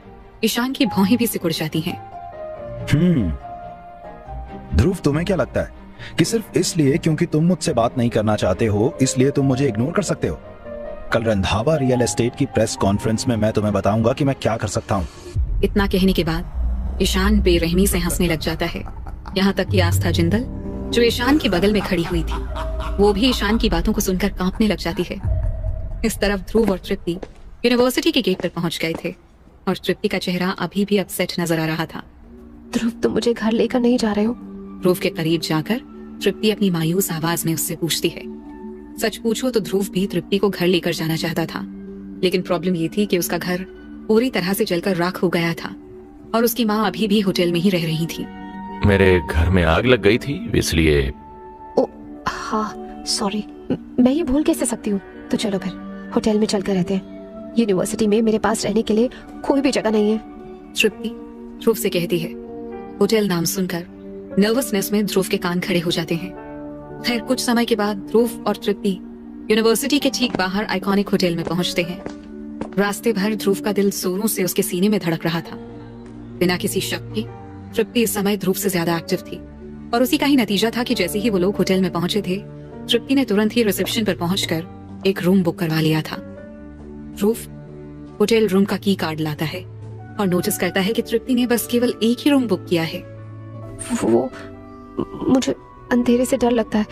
A: ईशान की भौहें भी सिकुड़ जाती हैं।
C: ध्रुव, तुम्हें क्या लगता है कि सिर्फ इसलिए क्योंकि तुम मुझसे बात नहीं करना चाहते हो इसलिए तुम मुझे इग्नोर कर सकते हो? कल रंधावा रियल एस्टेट की प्रेस कॉन्फ्रेंस में मैं तुम्हें बताऊंगा कि मैं क्या कर सकता हूँ।
A: इतना कहने के बाद ईशान बेरहमी से हंसने लग जाता है। यहाँ तक कि आस्था जिंदल जो ईशान के बगल में खड़ी हुई थी वो भी ईशान की बातों को सुनकर कांपने लग जाती है। इस तरफ ध्रुव और तृप्ति यूनिवर्सिटी के गेट पर पहुंच गए थे और तृप्ति का चेहरा अभी भी अपसेट नजर आ रहा था।
F: ध्रुव, तुम मुझे घर लेकर नहीं जा रहे हो?
A: ध्रुव के करीब जाकर तृप्ति अपनी मायूस आवाज में उससे पूछती है। सच पूछो तो ध्रुव भी तृप्ति को घर लेकर जाना चाहता था, लेकिन प्रॉब्लम ये थी कि उसका घर पूरी तरह से जलकर राख हो गया था और उसकी माँ अभी भी होटल में ही रह रही थी।
B: मेरे घर में आग लग गई थी इसलिए।
F: ओ हाँ, सॉरी, मैं ये भूल कैसे सकती हूँ। तो चलो फिर होटल में चलकर रहते हैं। यूनिवर्सिटी में मेरे पास रहने के लिए कोई भी जगह नहीं है।
A: तृप्ति ध्रुव से कहती है। होटल नाम सुनकर नर्वसनेस में ध्रुव के कान खड़े हो जाते हैं। खैर कुछ समय के बाद ध्रुव और तृप्ति यूनिवर्सिटी के ठीक बाहर आइकॉनिक होटल में पहुंचते हैं। रास्ते भर ध्रुव का दिल जोरों से उसके सीने में धड़क रहा था। बिना किसी शक के तृप्ति इस समय ध्रुव से ज्यादा एक्टिव थी और उसी का ही नतीजा था कि जैसे ही वो लोग होटल में पहुंचे थे तृप्ति ने तुरंत ही रिसेप्शन पर पहुंचकर एक रूम बुक करवा लिया था। ध्रुव होटल रूम का की कार्ड लाता है और नोटिस करता है कि तृप्ति ने बस केवल एक ही रूम बुक किया है।
F: वो मुझे अंधेरे से डर लगता है,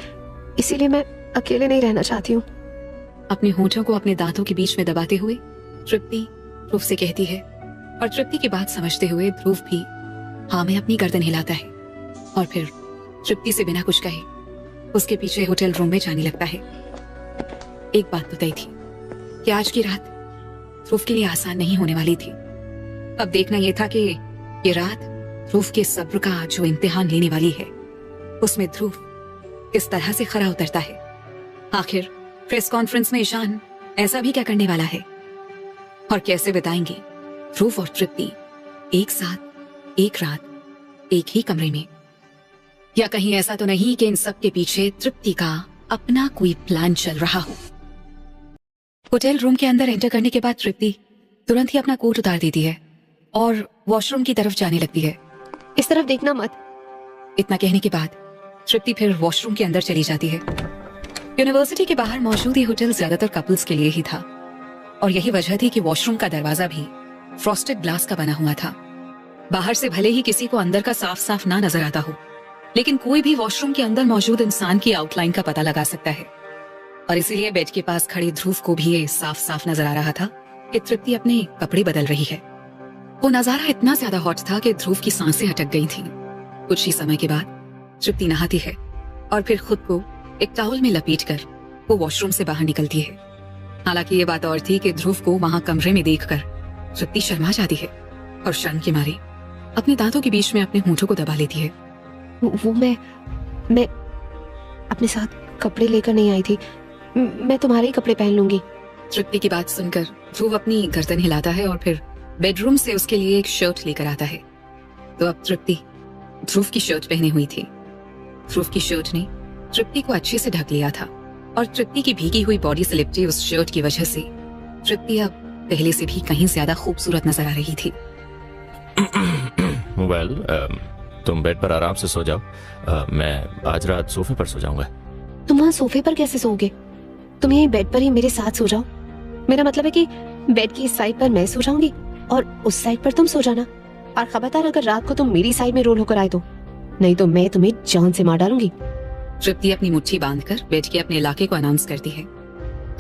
F: इसीलिए मैं अकेले नहीं रहना चाहती हूँ।
A: अपने होठों को अपने दांतों के बीच में दबाते हुए तृप्ति ध्रुव से कहती है और तृप्ति की बात समझते हुए ध्रुव भी हाँ में अपनी गर्दन हिलाता है और फिर तृप्ति से बिना कुछ कहे उसके पीछे होटल रूम में जाने लगता है। एक बात तो तय थी कि आज की रात ध्रुव के लिए आसान नहीं होने वाली थी। अब देखना यह था कि ये रात ध्रुव के सब्र का जो इम्तिहान लेने वाली है उसमें ध्रुव किस तरह से खरा उतरता है। आखिर प्रेस कॉन्फ्रेंस में ईशान ऐसा भी क्या करने वाला है और कैसे बिताएंगे ध्रुव और तृप्ति एक साथ एक रात एक ही कमरे में। या कहीं ऐसा तो नहीं कि इन सब के पीछे तृप्ति का अपना कोई प्लान चल रहा हो। होटल रूम के अंदर एंटर करने के बाद तृप्ति तुरंत ही अपना कोट उतार देती है और वॉशरूम की तरफ जाने लगती है।
F: इस तरफ देखना मत।
A: इतना कहने के बाद तृप्ति फिर वॉशरूम के अंदर चली जाती है। यूनिवर्सिटी के बाहर मौजूद ये होटल ज्यादातर कपल्स के लिए ही था और यही वजह थी कि वॉशरूम का दरवाजा भी फ्रॉस्टेड ग्लास का बना हुआ था। बाहर से भले ही किसी को अंदर का साफ साफ ना नजर आता हो, लेकिन कोई भी वॉशरूम के अंदर मौजूद इंसान की आउटलाइन का पता लगा सकता है। और इसीलिए बेड के पास खड़े ध्रुव को भी ये साफ साफ नजर आ रहा था कि तृप्ति अपने कपड़े बदल रही है। वो नजारा इतना ज्यादा हॉट था कि ध्रुव की सांसें अटक गई थीं। कुछ ही समय के बाद तृप्ति नहाती है और फिर खुद को एक टॉवल में लपेटकर वो वॉशरूम से बाहर निकलती है। हालांकि ये बात और थी कि ध्रुव को वहां कमरे में देखकर तृप्ति शर्मा जाती है और शर्म के मारे अपने दांतों के बीच में अपने होठों को दबा लेती है।
F: वो मैं अपने साथ कपड़े लेकर नहीं आई थी, मैं तुम्हारे ही कपड़े पहन लूंगी।
A: तृप्ति की बात सुनकर ध्रुव अपनी गर्दन हिलाता है और फिर बेडरूम से उसके लिए एक शर्ट लेकर आता है। तो अब तृप्ति ध्रुव की शर्ट पहने हुई थी। ध्रुव की शर्ट ने तृप्ति को अच्छे से ढक लिया था और तृप्ति की भीगी हुई बॉडी से लिपटी उस शर्ट की वजह से तृप्ति अब पहले से भी कहीं ज्यादा खूबसूरत नजर आ रही थी।
B: वेल, तुम बेड पर आराम से सो जाओ। मैं आज रात सोफे पर सो जाऊंगा।
F: तुम वहाँ सोफे पर कैसे सोओगे? तुम यही बेड पर ही मेरे साथ सो जाओ। मेरा मतलब है कि बेड की इस साइड पर मैं सो जाऊंगी और उस साइड पर तुम सो जाना। और खबरदार अगर रात को तुम मेरी साइड में रोल होकर आए तो, नहीं तो मैं तुम्हें जान से मार डालूंगी।
A: तृप्ति अपनी मुट्ठी बांधकर बेड के अपने इलाके को अनाउंस करती है।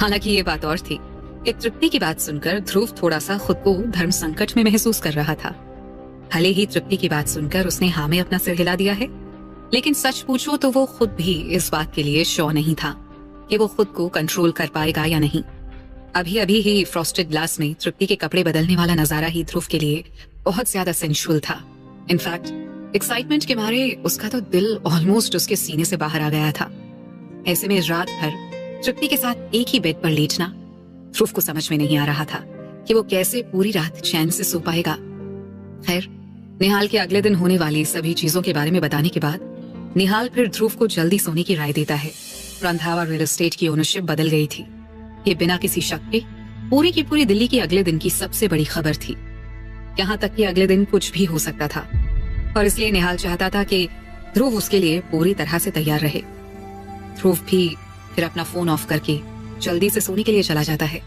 A: हालांकि ये बात और थी कि तृप्ति की बात सुनकर ध्रुव थोड़ा सा खुद को धर्म संकट में महसूस कर रहा था। भले ही तृप्ति की बात सुनकर उसने हाँ में अपना सिर हिला दिया है, लेकिन सच पूछो तो वो खुद भी इस बात के लिए श्योर नहीं था कि वो खुद को कंट्रोल कर पाएगा या नहीं। अभी अभी ही फ्रॉस्टेड ग्लास में तृप्ति के कपड़े बदलने वाला नजारा ही ध्रुव के लिए बहुत ज्यादा सेंसुअल था। इनफैक्ट एक्साइटमेंट के मारे उसका तो दिल ऑलमोस्ट उसके सीने से बाहर आ गया था। ऐसे में रात भर तृप्ति के साथ एक ही बेड पर लेटना ध्रुव को समझ में नहीं आ रहा था कि वो कैसे पूरी रात चैन से सो पाएगा। खैर, निहाल के अगले दिन होने वाली सभी चीजों के बारे में बताने के बाद निहाल फिर ध्रुव को जल्दी सोने की राय देता है। रंधावा रियल एस्टेट की ओनरशिप बदल गई थी। ये बिना किसी शक के पूरी की पूरी दिल्ली की अगले दिन की सबसे बड़ी खबर थी। यहाँ तक कि अगले दिन कुछ भी हो सकता था और इसलिए निहाल चाहता था कि ध्रुव उसके लिए पूरी तरह से तैयार रहे। ध्रुव भी फिर अपना फोन ऑफ करके जल्दी से सोने के लिए चला जाता है।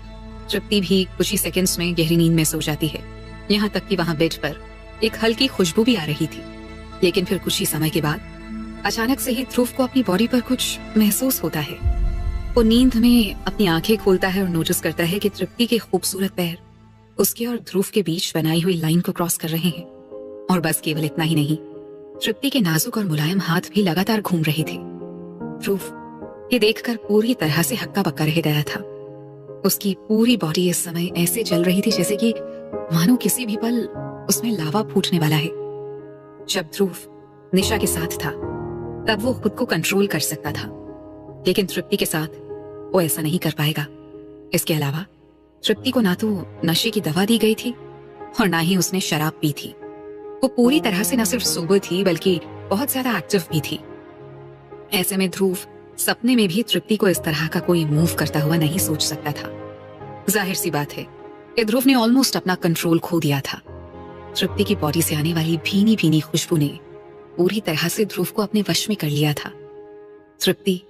A: तृप्ति भी कुछ ही सेकंड्स में गहरी नींद में सो जाती है। यहाँ तक कि वहाँ बेड पर एक हल्की खुशबू भी आ रही थी। लेकिन फिर कुछ ही समय के बाद अचानक से ही ध्रुव को अपनी बॉडी पर कुछ महसूस होता है। वो नींद में अपनी आंखें खोलता है और नोटिस करता है कि तृप्ति के खूबसूरत पैर उसके और ध्रुव के बीच बनाई हुई लाइन को क्रॉस कर रहे हैं। और बस केवल इतना ही नहीं, तृप्ति के नाजुक और मुलायम हाथ भी लगातार घूम रहे थे। ध्रुव ये देखकर पूरी तरह से हक्का बक्का रह गया था। उसकी पूरी बॉडी इस समय ऐसे जल रही थी जैसे कि मानो किसी भी पल उसमें लावा फूटने वाला है। जब ध्रुव निशा के साथ था तब वो खुद को कंट्रोल कर सकता था, लेकिन तृप्ति के साथ वो ऐसा नहीं कर पाएगा। इसके अलावा तृप्ति को ना तो नशे की दवा दी गई थी और ना ही उसने शराब पी थी। वो पूरी तरह से न सिर्फ सोबर थी बल्कि बहुत ज्यादा एक्टिव भी थी। ऐसे में ध्रुव सपने में भी तृप्ति को इस तरह का कोई मूव करता हुआ नहीं सोच सकता था। जाहिर सी बात है कि ध्रुव ने ऑलमोस्ट अपना कंट्रोल खो दिया था। तृप्ति की बॉडी से आने वाली भीनी भीनी खुशबू ने पूरी तरह से ध्रुव को अपने वश में कर लिया था। तृप्ति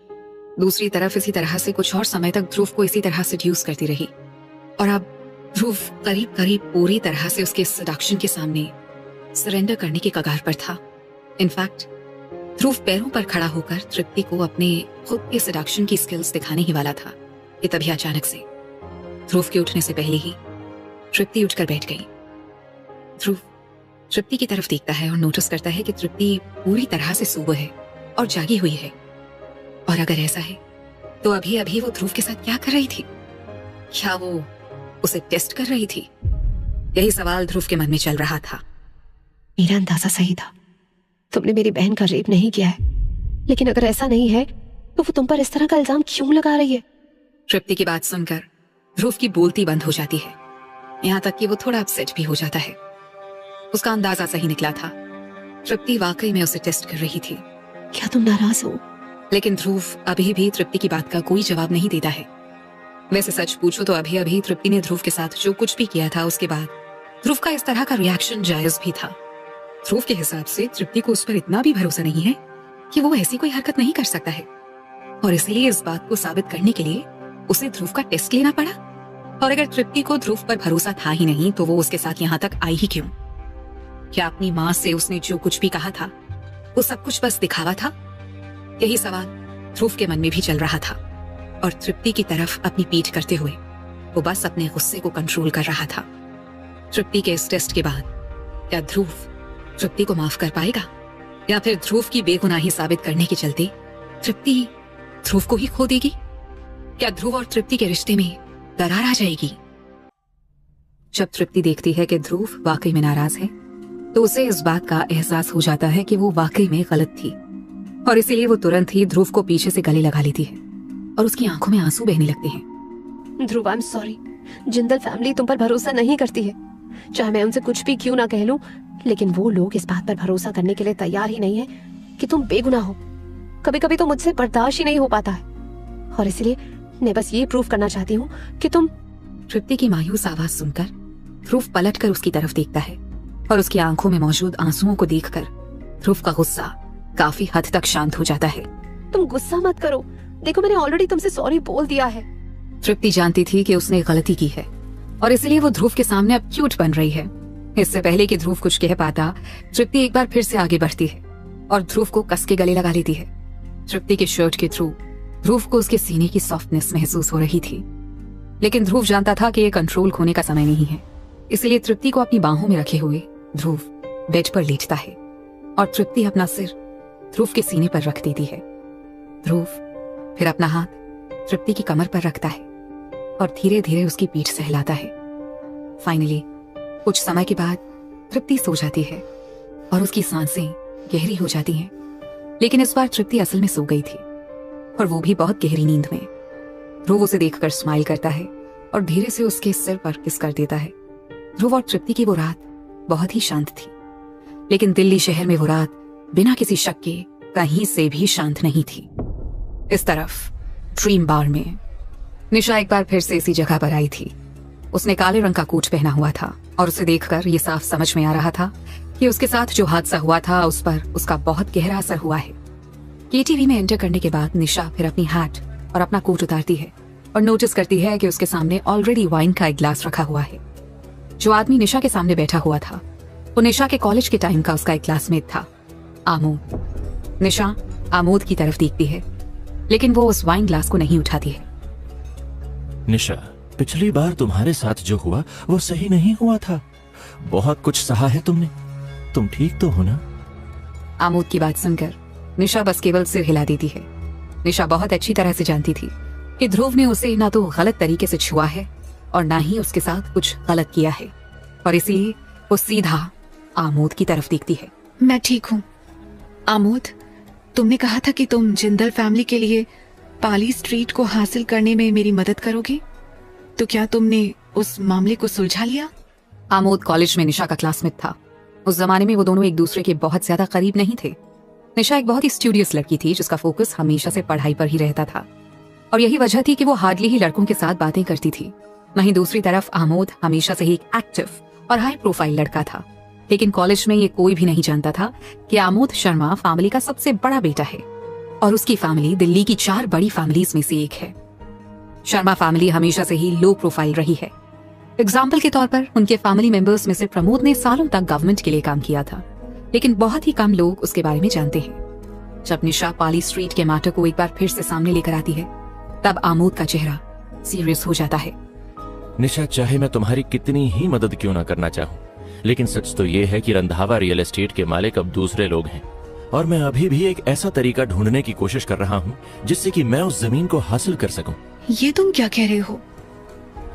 A: दूसरी तरफ इसी तरह से कुछ और समय तक ध्रुव को इसी तरह सेड्यूस करती रही और अब ध्रुव करीब करीब पूरी तरह से उसके सडक्शन के सामने सरेंडर करने के कगार पर था। इनफैक्ट ध्रुव पैरों पर खड़ा होकर तृप्ति को अपने खुद के सडक्शन की स्किल्स दिखाने ही वाला था कि तभी अचानक से ध्रुव के उठने से पहले ही तृप्ति उठकर बैठ गई। ध्रुव तृप्ति की तरफ देखता है और नोटिस करता है कि तृप्ति पूरी तरह से सोबर है और जागी हुई है। और अगर ऐसा है तो अभी अभी वो ध्रुव के साथ क्या कर रही थी? क्या वो उसे टेस्ट कर रही थी? यही सवाल ध्रुव के मन में चल रहा था।
F: मेरा अंदाजा सही था, तुमने मेरी बहन का रेप नहीं किया है, लेकिन अगर ऐसा नहीं है तो वो तुम पर इस तरह का इल्जाम क्यों लगा रही है?
A: तृप्ति की बात सुनकर ध्रुव की बोलती बंद हो जाती है। यहाँ तक कि वो थोड़ा अपसेट भी हो जाता है। उसका अंदाजा सही निकला था, तृप्ति वाकई में उसे टेस्ट कर रही थी।
F: क्या तुम नाराज हो?
A: लेकिन ध्रुव अभी भी तृप्ति की बात का कोई जवाब नहीं देता है। वैसे सच पूछो तो अभी अभी तृप्ति ने ध्रुव के साथ जो कुछ भी किया था उसके बाद ध्रुव का इस तरह का रिएक्शन जायज भी था। ध्रुव के हिसाब से तृप्ति को उस पर इतना भी भरोसा नहीं है कि वो ऐसी कोई हरकत नहीं कर सकता है और इसलिए इस बात को साबित करने के लिए उसे ध्रुव का टेस्ट लेना पड़ा। और अगर तृप्ति को ध्रुव पर भरोसा था ही नहीं तो वो उसके साथ यहाँ तक आई ही क्यों? क्या अपनी माँ से उसने जो कुछ भी कहा था वो सब कुछ बस दिखावा था? यही सवाल ध्रुव के मन में भी चल रहा था और तृप्ति की तरफ अपनी पीठ करते हुए वो बस अपने गुस्से को कंट्रोल कर रहा था। तृप्ति के इस टेस्ट के बाद क्या ध्रुव तृप्ति को माफ कर पाएगा या फिर ध्रुव की बेगुनाही साबित करने के चलते तृप्ति ध्रुव को ही खो देगी? क्या ध्रुव और तृप्ति के रिश्ते में दरार आ जाएगी? जब तृप्ति देखती है कि ध्रुव वाकई में नाराज है तो उसे इस बात का एहसास हो जाता है कि वो वाकई में गलत थी और इसीलिए वो तुरंत ही ध्रुव को पीछे से गले लगा लेती है और उसकी आंखों में आंसू बहने लगते हैं।
F: Dhruv, I am sorry, Jindal family तुम पर भरोसा नहीं करती है। चाहे मैं उनसे कुछ भी क्यों ना कह लूं, लेकिन वो लोग इस बात पर भरोसा करने के लिए तैयार ही नहीं है कि तुम बेगुनाह हो। कभी कभी तो मुझसे बर्दाश्त ही नहीं हो पाता है, और इसलिए मैं बस ये प्रूफ करना चाहती हूँ कि तुम।
A: तृप्ति की मायूस आवाज सुनकर ध्रुव पलटकर उसकी तरफ देखता है और उसकी आंखों में मौजूद आंसुओं को देखकर ध्रुव का गुस्सा काफी हद तक शांत हो जाता है।
F: तुम गुस्सा मत करो, देखो मैंने ऑलरेडी तुमसे सॉरी बोल दिया है।
A: तृप्ति जानती थी कि उसने गलती की है और इसलिए वो ध्रुव के सामने अब क्यूट बन रही है। इससे पहले कि ध्रुव कुछ कह पाता, तृप्ति एक बार फिर से आगे बढ़ती है और ध्रुव को कस के गले लगा लेती है। तृप्ति के शर्ट के थ्रू ध्रुव को उसके सीने की सॉफ्टनेस महसूस हो रही थी, लेकिन ध्रुव जानता था कि यह कंट्रोल खोने का समय नहीं है। इसलिए तृप्ति को अपनी बाहों में रखे हुए ध्रुव बेड पर लेटता है और तृप्ति अपना सिर ध्रुव के सीने पर रख देती है। ध्रुव फिर अपना हाथ तृप्ति की कमर पर रखता है और धीरे धीरे उसकी पीठ सहलाता है। फाइनली कुछ समय के बाद तृप्ति सो जाती है और उसकी सांसें गहरी हो जाती हैं। लेकिन इस बार तृप्ति असल में सो गई थी और वो भी बहुत गहरी नींद में। ध्रुव उसे देखकर स्माइल करता है और धीरे से उसके सिर पर किस कर देता है। ध्रुव और तृप्ति की वो रात बहुत ही शांत थी, लेकिन दिल्ली शहर में वो रात बिना किसी शक के कहीं से भी शांत नहीं थी। इस तरफ ड्रीम बार में निशा एक बार फिर से इसी जगह पर आई थी। उसने काले रंग का कोट पहना हुआ था और उसे देखकर ये साफ समझ में आ रहा था कि उसके साथ जो हादसा हुआ था उस पर उसका बहुत गहरा असर हुआ है। केटीवी में एंटर करने के बाद निशा फिर अपनी हैट और अपना कोट उतारती है और नोटिस करती है कि उसके सामने ऑलरेडी वाइन का एक ग्लास रखा हुआ है। जो आदमी निशा के सामने बैठा हुआ था वो निशा के कॉलेज के टाइम का उसका एक क्लासमेट था, आमोद। निशा आमोद की तरफ देखती है, लेकिन वो उस वाइन ग्लास को नहीं उठाती है।
H: निशा, पिछली बार तुम्हारे साथ जो हुआ वो सही नहीं हुआ था। बहुत कुछ सहा है तुमने, तुम ठीक तो हो ना?
A: आमोद की बात सुनकर निशा बस केवल सिर हिला देती है। निशा बहुत अच्छी तरह से जानती थी कि ध्रुव ने उसे ना तो गलत तरीके से छुआ है और ना ही उसके साथ कुछ गलत किया है, और इसीलिए वो सीधा आमोद की तरफ देखती है।
E: मैं ठीक हूँ। आमोद, तुमने कहा था कि तुम जिंदल फैमिली के लिए पाली स्ट्रीट को हासिल करने में मेरी मदद करोगे, तो क्या तुमने उस मामले को सुलझा लिया?
A: आमोद कॉलेज में निशा का क्लासमेट था। उस जमाने में वो दोनों एक दूसरे के बहुत ज्यादा करीब नहीं थे। निशा एक बहुत ही स्टूडियस लड़की थी जिसका फोकस हमेशा से पढ़ाई पर ही रहता था, और यही वजह थी कि वो हार्डली ही लड़कों के साथ बातें करती थी। वहीं दूसरी तरफ आमोद हमेशा से ही एक एक्टिव और हाई प्रोफाइल लड़का था, लेकिन कॉलेज में ये कोई भी नहीं जानता था कि आमोद शर्मा फैमिली का सबसे बड़ा बेटा है और उसकी फैमिली दिल्ली की 4 बड़ी फैमिलीज में से एक है। शर्मा फैमिली हमेशा से ही लो प्रोफाइल रही है। एग्जाम्पल के तौर पर उनके फैमिली मेंबर्स में से प्रमोद ने सालों तक गवर्नमेंट के लिए काम किया था, लेकिन बहुत ही कम लोग उसके बारे में जानते हैं। जब निशा पाली स्ट्रीट के मैटर को एक बार फिर से सामने लेकर आती है, तब आमोद का चेहरा सीरियस हो जाता है।
H: निशा, चाहे मैं तुम्हारी कितनी ही मदद क्यों ना करना चाहूँ, लेकिन सच तो ये है कि रंधावा रियल एस्टेट के मालिक अब दूसरे लोग हैं, और मैं अभी भी एक ऐसा तरीका ढूंढने की कोशिश कर रहा हूँ जिससे कि मैं उस जमीन को हासिल कर सकूं।
E: ये तुम क्या कह रहे हो?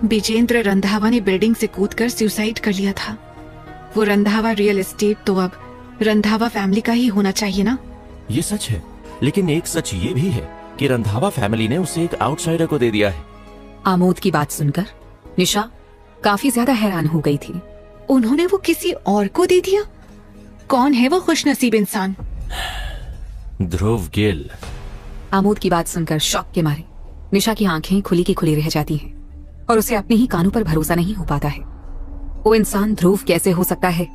E: विजेंद्र रंधावा ने बिल्डिंग से कूदकर सुसाइड कर लिया था। वो रंधावा रियल एस्टेट तो अब रंधावा फैमिली का ही होना चाहिए ना?
H: ये सच है, लेकिन एक सच ये भी है कि रंधावा फैमिली ने उसे एक आउटसाइडर को दे दिया है।
A: आमोद की बात सुनकर निशा काफी ज्यादा हैरान हो गई थी।
E: उन्होंने वो किसी और को दे दिया? कौन है वो खुशनसीब इंसान?
H: ध्रुव गिल।
A: आमोद की बात सुनकर शॉक के मारे निशा की आंखें खुली की खुली रह जाती हैं और उसे अपने ही कानों पर भरोसा नहीं हो पाता है। वो इंसान ध्रुव कैसे हो सकता है?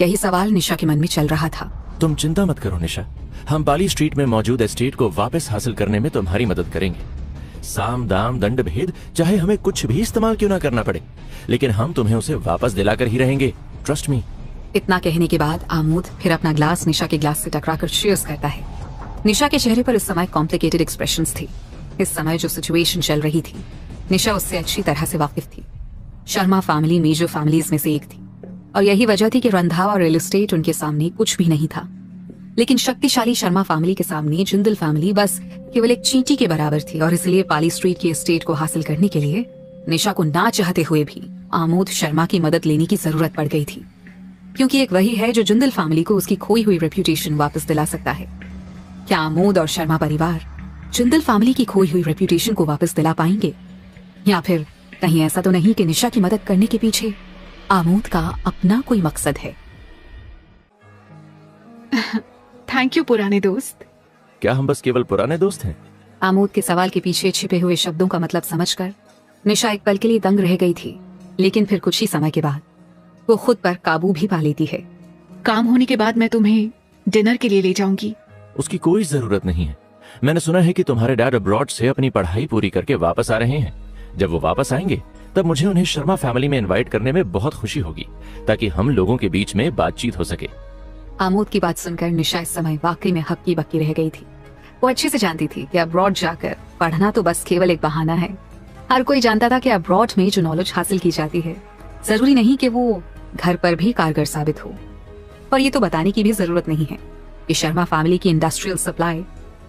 A: यही सवाल निशा के मन में चल रहा था।
H: तुम चिंता मत करो निशा, हम पाली स्ट्रीट में मौजूद एस्टेट को वापस हासिल करने में तुम्हारी मदद करेंगे। साम दाम दंड भेद, चाहे हमें कुछ भी इस्तेमाल क्यों ना करना पड़े, लेकिन हम तुम्हें उसे वापस दिलाकर ही रहेंगे, ट्रस्ट मी।
A: इतना कहने के बाद आमोद फिर अपना ग्लास निशा के ग्लास से टकराकर चीयर्स करता है। निशा के चेहरे पर इस समय कॉम्प्लिकेटेड एक्सप्रेशंस थे। इस समय जो सिचुएशन चल रही थी, निशा उससे अच्छी तरह से वाकिफ थी। शर्मा फैमिली मेजर फैमिलीज में से एक थी, और यही वजह थी कि रंधावा रियल एस्टेट उनके सामने कुछ भी नहीं था। लेकिन शक्तिशाली शर्मा फैमिली के सामने जिंदल फैमिली बस केवल एक चींटी के बराबर थी, और इसलिए पाली स्ट्रीट की एस्टेट को हासिल करने के लिए निशा को ना चाहते हुए भी आमोद शर्मा की मदद लेने की जरूरत पड़ गई थी, क्योंकि एक वही है जो जिंदल फैमिली को उसकी खोई हुई रेप्यूटेशन वापस दिला सकता है। क्या आमोद और शर्मा परिवार जिंदल फैमिली की खोई हुई रेप्यूटेशन को वापस दिला पाएंगे? या फिर कहीं ऐसा तो नहीं कि निशा की मदद करने के पीछे आमोद का अपना कोई मकसद है।
G: थैंक यू पुराने दोस्त।
H: क्या हम बस केवल पुराने दोस्त हैं?
A: आमोद के सवाल के पीछे छिपे हुए शब्दों का मतलब समझकर निशा एक पल के लिए दंग रह गई थी, लेकिन फिर कुछ ही समय के बाद वो खुद पर काबू भी पा लेती है।
E: काम होने के बाद मैं तुम्हें डिनर के लिए ले जाऊंगी।
H: उसकी कोई जरूरत नहीं है। मैंने सुना है कि तुम्हारे डैड अब्रॉड से अपनी पढ़ाई पूरी करके वापस आ रहे हैं। जब वो वापस आएंगे तब मुझे उन्हें शर्मा फैमिली में इनवाइट करने में बहुत खुशी होगी, ताकि हम लोगों के बीच में बातचीत हो सके।
A: आमोद की बात सुनकर निशा इस समय वाकई में हक्की बक्की रह गई थी। वो अच्छे से जानती थी कि अब्रॉड जाकर पढ़ना तो बस केवल एक बहाना है। हर कोई जानता था कि अब्रॉड में जो नॉलेज हासिल की जाती है जरूरी नहीं कि वो घर पर भी कारगर साबित हो। और ये तो बताने की भी जरूरत नहीं है कि शर्मा फैमिली की इंडस्ट्रियल सप्लाई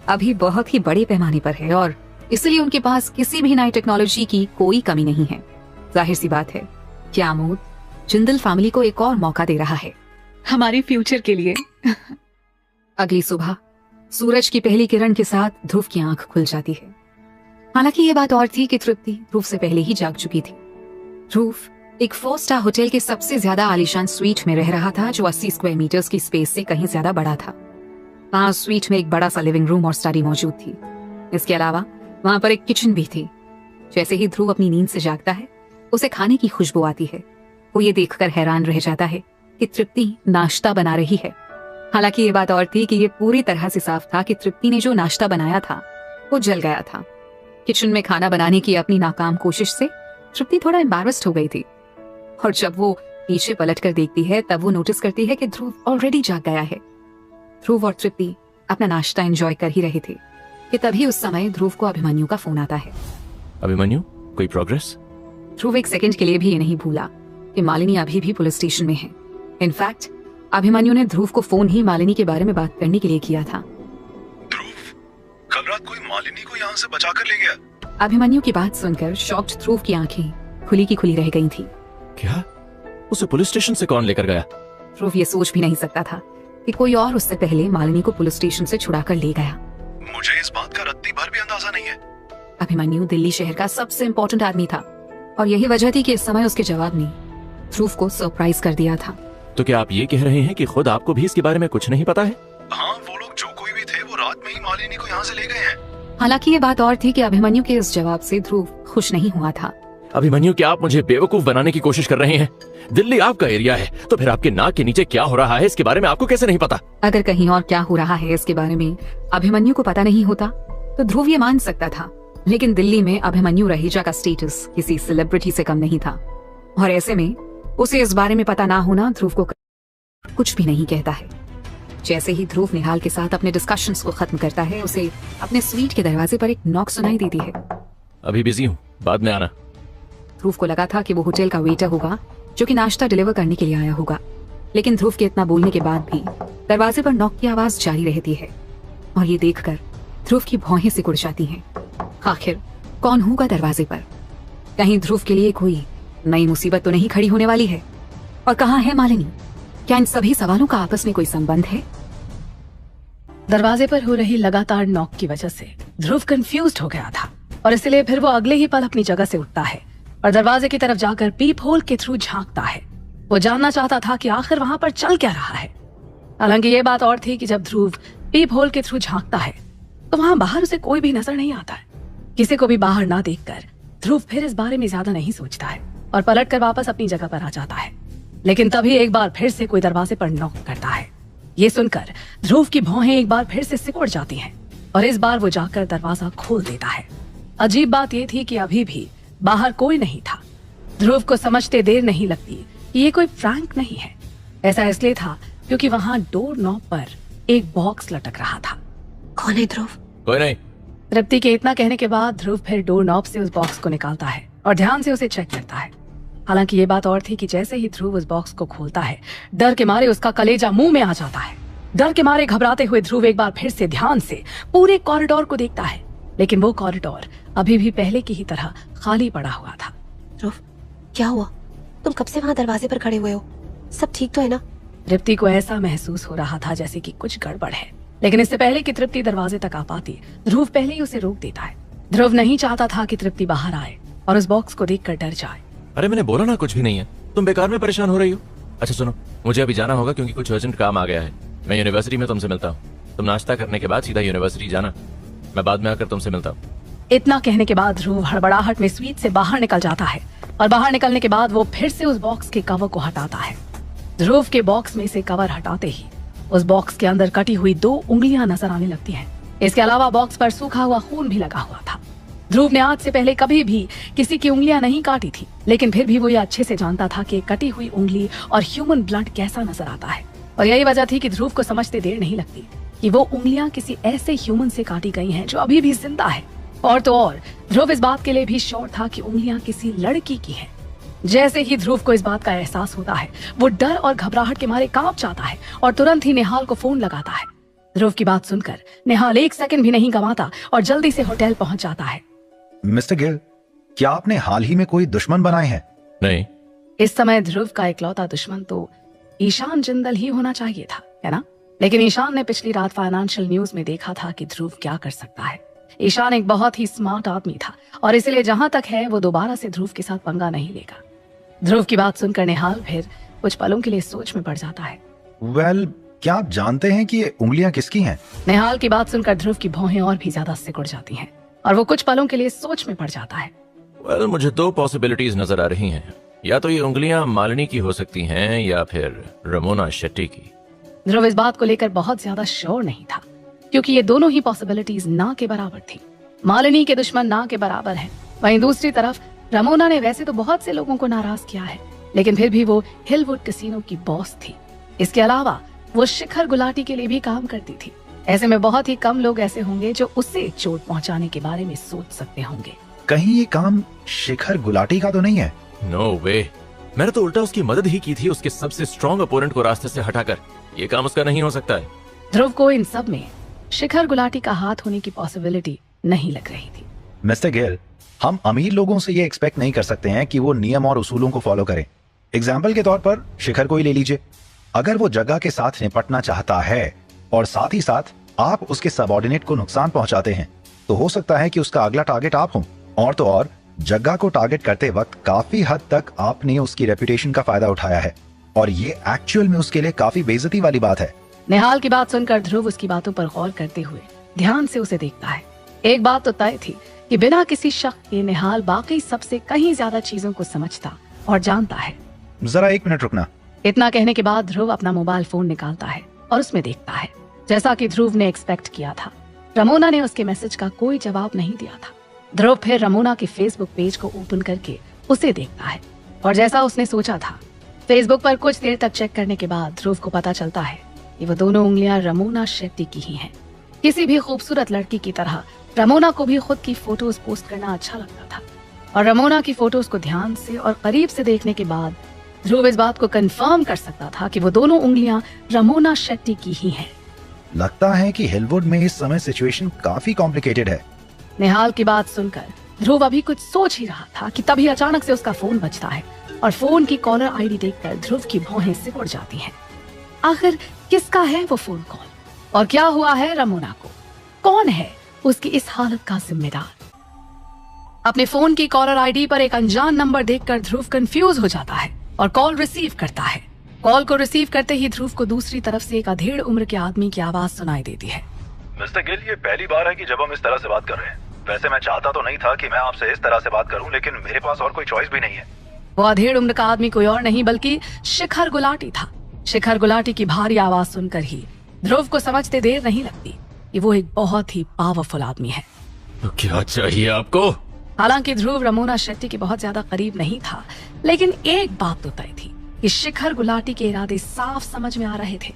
A: अभी बहुत ही बड़े पैमाने पर है और इसलिए उनके पास किसी भी नई टेक्नोलॉजी की कोई कमी नहीं है। जाहिर सी बात है कि आमोद जिंदल फैमिली को एक और मौका दे रहा है
G: हमारे फ्यूचर के लिए।
A: अगली सुबह सूरज की पहली किरण के साथ ध्रुव की आंख खुल जाती है। हालांकि ये बात और थी कि तृप्ति ध्रुव से पहले ही जाग चुकी थी। ध्रुव एक 4 स्टार होटल के सबसे ज्यादा आलीशान स्वीट में रह रहा था, जो 80 स्क्वायर मीटर्स की स्पेस से कहीं ज्यादा बड़ा था। वहाँ स्वीट में एक बड़ा सा लिविंग रूम और स्टडी मौजूद थी। इसके अलावा वहां पर एक किचन भी थी। जैसे ही ध्रुव अपनी नींद से जागता है उसे खाने की खुशबू आती है। वो ये देखकर हैरान रह जाता है कि तृप्ति नाश्ता बना रही है। हालांकि ये बात और थी कि ये पूरी तरह से साफ था कि तृप्ति ने जो नाश्ता बनाया था वो जल गया था। किचन में खाना बनाने की अपनी नाकाम कोशिश से तृप्ति थोड़ा एम्बैरेस्ड हो गई थी और जब वो पीछे पलट कर देखती है तब वो नोटिस करती है कि ध्रुव ऑलरेडी जाग गया है। ध्रुव और तृप्ति अपना नाश्ता एंजॉय कर ही रहे थे कि तभी उस समय ध्रुव को अभिमन्यु का फोन आता है।
H: अभिमन्यु, कोई प्रोग्रेस?
A: ध्रुव एक सेकंड के लिए भी ये नहीं भूला कि मालिनी अभी भी पुलिस स्टेशन में है। इनफैक्ट अभिमन्यु ने ध्रुव को फोन ही मालिनी के बारे में बात करने के लिए किया था।
C: ध्रुव, कल रात कोई मालिनी को यहाँ से बचा कर ले गया।
A: अभिमन्यु की बात सुनकर शॉक्ड ध्रुव की आंखें खुली की खुली रह गई थी।
H: क्या? उसे पुलिस स्टेशन से कौन लेकर गया?
A: ध्रुव ये सोच भी नहीं सकता था कि कोई और उससे पहले मालिनी को पुलिस स्टेशन से छुड़ा कर ले गया।
C: मुझे इस बात का रत्ती भर भी अंदाजा नहीं है।
A: अभिमन्यु दिल्ली शहर का सबसे इम्पोर्टेंट आदमी था और यही वजह थी कि इस समय उसके जवाब ने ध्रुव को सरप्राइज कर दिया था।
H: तो क्या आप ये कह रहे हैं कि खुद आपको भी इसके बारे में कुछ नहीं पता है?
C: हाँ, वो लोग जो कोई भी थे वो रात में ही मालिनी को यहाँ से ले गए हैं।
A: हालांकि ये बात और थी कि अभिमन्यु के इस जवाब से ध्रुव खुश नहीं हुआ था।
H: अभिमन्यु, क्या आप मुझे बेवकूफ बनाने की कोशिश कर रहे हैं? दिल्ली आपका एरिया है, तो फिर आपके नाक के नीचे क्या हो रहा है इसके बारे में आपको कैसे नहीं पता?
A: अगर कहीं और क्या हो रहा है इसके बारे में अभिमन्यु को पता नहीं होता तो ध्रुव ये मान सकता था, लेकिन दिल्ली में अभिमन्यु रहेजा का स्टेटस किसी सेलिब्रिटी से कम नहीं था और ऐसे में उसे इस बारे में पता ना होना ध्रुव को कुछ भी नहीं कहता है। जैसे ही ध्रुव निहाल के साथ अपने डिस्कशंस को खत्म करता है उसे अपने स्वीट के दरवाजे पर एक नॉक सुनाई देती है।
H: अभी बिजी हूँ, बाद में आना।
A: ध्रुव को लगा था कि वो होटल का वेटर होगा जो कि नाश्ता डिलीवर करने के लिए आया होगा, लेकिन ध्रुव के इतना बोलने के बाद भी दरवाजे पर नॉक की आवाज जारी रहती है और ये देखकर ध्रुव की भौहें सिकुड़ जाती हैं। आखिर कौन होगा दरवाजे पर? कहीं ध्रुव के लिए कोई नई मुसीबत तो नहीं खड़ी होने वाली है? और कहाँ है मालिनी? क्या इन सभी सवालों का आपस में कोई संबंध है?
D: दरवाजे पर हो रही लगातार नॉक की वजह से ध्रुव कंफ्यूज्ड हो गया था और इसलिए फिर वो अगले ही पल अपनी जगह से उठता है और दरवाजे की तरफ जाकर पीप होल के थ्रू झांकता है। वो जानना चाहता था कि आखिर वहां पर चल क्या रहा है। हालांकि ये बात और थी कि जब ध्रुव पीप होल के थ्रू झांकता है तो वहां बाहर उसे कोई भी नजर नहीं आता है। किसी को भी बाहर ना देखकर ध्रुव फिर इस बारे में ज्यादा नहीं सोचता है और पलट कर वापस अपनी जगह पर आ जाता है। लेकिन तभी एक बार फिर से कोई दरवाजे पर नॉक करता है। ये सुनकर ध्रुव की भौहें एक बार फिर से सिकुड़ जाती हैं और इस बार वो जाकर दरवाजा खोल देता है। अजीब बात ये थी कि अभी भी बाहर कोई नहीं था। ध्रुव को समझते देर नहीं लगती कि ये कोई प्रैंक नहीं है। ऐसा इसलिए था क्योंकि वहां डोर नॉब पर एक बॉक्स लटक रहा था।
F: कौन है ध्रुव?
H: कोई नहीं।
D: तृप्ति के इतना कहने के बाद ध्रुव फिर डोर नॉब से उस बॉक्स को निकालता है और ध्यान से उसे चेक करता है। हालांकि ये बात और थी कि जैसे ही ध्रुव उस बॉक्स को खोलता है डर के मारे उसका कलेजा मुंह में आ जाता है। डर के मारे घबराते हुए ध्रुव एक बार फिर से ध्यान से पूरे कॉरिडोर को देखता है, लेकिन वो कॉरिडोर अभी भी पहले की ही तरह खाली पड़ा हुआ था।
F: ध्रुव, क्या हुआ? तुम कब से वहाँ दरवाजे पर खड़े हुए हो? सब ठीक तो है ना?
D: तृप्ति को ऐसा महसूस हो रहा था जैसे कि कुछ गड़बड़ है, लेकिन इससे पहले कि तृप्ति दरवाजे तक आ पाती ध्रुव पहले ही उसे रोक देता है। ध्रुव नहीं चाहता था कि तृप्ति बाहर आए और उस बॉक्स को देखकर डर जाए।
H: अरे मैंने बोला ना कुछ भी नहीं है। तुम बेकार में परेशान हो रही हो। अच्छा सुनो, मुझे अभी जाना होगा क्योंकि कुछ अर्जेंट काम आ गया है। मैं यूनिवर्सिटी में तुमसे मिलता हूँ। तुम नाश्ता करने के बाद सीधा यूनिवर्सिटी जाना, मैं बाद में आकर तुमसे मिलता हूँ।
D: इतना कहने के बाद ध्रुव हड़बड़ाहट में स्वीट से बाहर निकल जाता है और बाहर निकलने के बाद वो फिर से उस बॉक्स के कवर को हटाता है। ध्रुव के बॉक्स में से कवर हटाते ही उस बॉक्स के अंदर कटी हुई 2 उंगलियां नजर आने लगती हैं। इसके अलावा बॉक्स पर सूखा हुआ खून भी लगा हुआ था। ध्रुव ने आज से पहले कभी भी किसी की उंगलियां नहीं काटी थी, लेकिन फिर भी वो ये अच्छे से जानता था कि कटी हुई उंगली और ह्यूमन ब्लड कैसा नजर आता है। और यही वजह थी कि ध्रुव को समझते देर नहीं लगती कि वो उंगलियां किसी ऐसे ह्यूमन से काटी गई हैं जो अभी भी जिंदा है। और तो और ध्रुव इस बात के लिए भी श्योर था कि उंगलियां किसी लड़की की हैं। जैसे ही ध्रुव को इस बात का एहसास होता है, वो डर और घबराहट के मारे कांप जाता है और तुरंत ही निहाल को फोन लगाता है। ध्रुव की बात सुनकर निहाल 1 सेकंड भी नहीं गंवाता और जल्दी से होटल पहुंच जाता है।
C: मिस्टर गिल, क्या आपने हाल ही में कोई दुश्मन बनाए हैं?
H: नहीं।
D: इस समय ध्रुव का इकलौता दुश्मन तो ईशान जिंदल ही होना चाहिए था, है ना? लेकिन ईशान ने पिछली रात फाइनेंशियल न्यूज में देखा था कि ध्रुव क्या कर सकता है। ईशान एक बहुत ही स्मार्ट आदमी था और इसलिए जहां तक है वो दोबारा से ध्रुव के साथ पंगा नहीं लेगा। ध्रुव की बात सुनकर निहाल फिर कुछ पलों के लिए सोच में पड़ जाता है।
C: क्या आप जानते हैं कि ये उंगलियां किसकी हैं?
D: निहाल की बात सुनकर ध्रुव की भौहें और भी ज्यादा सिकुड़ जाती हैं और वो कुछ पलों के लिए सोच में पड़ जाता है।
H: मुझे 2 पॉसिबिलिटीज नजर आ रही हैं। या तो ये उंगलियां मालिनी की हो सकती हैं या फिर रमोना शेट्टी की।
D: ध्रुव इस बात को लेकर बहुत ज्यादा श्योर नहीं था क्योंकि ये दोनों ही पॉसिबिलिटीज ना के बराबर थी। मालिनी के दुश्मन ना के बराबर हैं। वहीं दूसरी तरफ रमोना ने वैसे तो बहुत से लोगों को नाराज किया है, लेकिन फिर भी वो हिलवुड कैसीनो की बॉस थी। इसके अलावा वो शिखर गुलाटी के लिए भी काम करती थी। ऐसे में बहुत ही कम लोग ऐसे होंगे जो उसे चोट पहुंचाने के बारे में सोच सकते होंगे।
C: कहीं ये काम शिखर गुलाटी का तो नहीं है?
H: नो वे, मैंने तो उल्टा उसकी मदद ही की थी, उसके सबसे स्ट्रॉन्ग अपोनेंट को रास्ते से हटाकर। ये काम उसका नहीं हो सकता है।
D: ध्रुव को इन सब में शिखर गुलाटी का हाथ होने की पॉसिबिलिटी नहीं लग रही थी।
C: मिस्टर गिल, हम अमीर लोगों से ये एक्सपेक्ट नहीं कर सकते हैं कि वो नियम और उसूलों को फॉलो करें। एग्जाम्पल के तौर पर शिखर को ही ले लीजिए। अगर वो जगह के साथ निपटना चाहता है और साथ ही साथ आप उसके सबऑर्डिनेट को नुकसान पहुंचाते हैं, तो हो सकता है कि उसका अगला टारगेट आप हो। और तो और जग्गा को टारगेट करते वक्त काफी हद तक आपने उसकी रेपुटेशन का फायदा उठाया है और ये एक्चुअल में उसके लिए काफी बेइज्जती वाली बात है।
D: निहाल की बात सुनकर ध्रुव उसकी बातों पर गौर करते हुए ध्यान से उसे देखता है। एक बात तो तय थी कि बिना किसी शक के निहाल बाकी सबसे कहीं ज्यादा चीजों को समझता और जानता है।
C: जरा 1 मिनट रुकना।
D: इतना कहने के बाद ध्रुव अपना मोबाइल फोन निकालता है और उसमें देखता है। जैसा कि ध्रुव ने एक्सपेक्ट किया था, रमोना ने उसके मैसेज का कोई जवाब नहीं दिया था। ध्रुव फिर रमोना के फेसबुक पेज को ओपन करके उसे देखता है और जैसा उसने सोचा था, फेसबुक पर कुछ देर तक चेक करने के बाद ध्रुव को पता चलता है कि वो दोनों उंगलियां रमोना शेट्टी की ही हैं। किसी भी खूबसूरत लड़की की तरह रमोना को भी खुद की फोटोज पोस्ट करना अच्छा लगता था और रमोना की फोटोज को ध्यान से और करीब से देखने के बाद ध्रुव इस बात को कंफर्म कर सकता था कि वो दोनों उंगलियां रमोना शेट्टी की ही हैं।
C: लगता है कि हिलवुड में इस समय सिचुएशन काफी कॉम्प्लिकेटेड है।
D: निहाल की बात सुनकर ध्रुव अभी कुछ सोच ही रहा था कि तभी अचानक से उसका फोन बजता है और फोन की कॉलर आईडी देखकर ध्रुव की भौहें सिकुड़ जाती हैं। आखिर किसका है वो फोन कॉल और क्या हुआ है रमोना को? कौन है उसकी इस हालत का जिम्मेदार? अपने फोन की कॉलर आईडी पर एक अनजान नंबर देखकर ध्रुव कंफ्यूज हो जाता है और कॉल रिसीव करता है। कॉल को रिसीव करते ही ध्रुव को दूसरी तरफ से एक अधेड़ उम्र के आदमी की आवाज सुनाई देती है।
C: मिस्टर गिल, ये पहली बार है कि जब हम इस तरह से बात कर रहे हैं। वैसे मैं चाहता तो नहीं था कि मैं आपसे इस तरह से बात करूं, लेकिन मेरे पास और कोई चॉइस भी नहीं है।
D: वो अधेड़ उम्र का आदमी कोई और नहीं बल्कि शिखर गुलाटी था। शिखर गुलाटी की भारी आवाज सुनकर ही ध्रुव को समझते देर नहीं लगती कि वो एक बहुत ही पावरफुल आदमी है।
B: तो क्या चाहिए आपको?
D: हालांकि ध्रुव रमोना शेट्टी के बहुत ज्यादा करीब नहीं था, लेकिन एक बात तो तय थी कि शिखर गुलाटी के इरादे साफ समझ में आ रहे थे,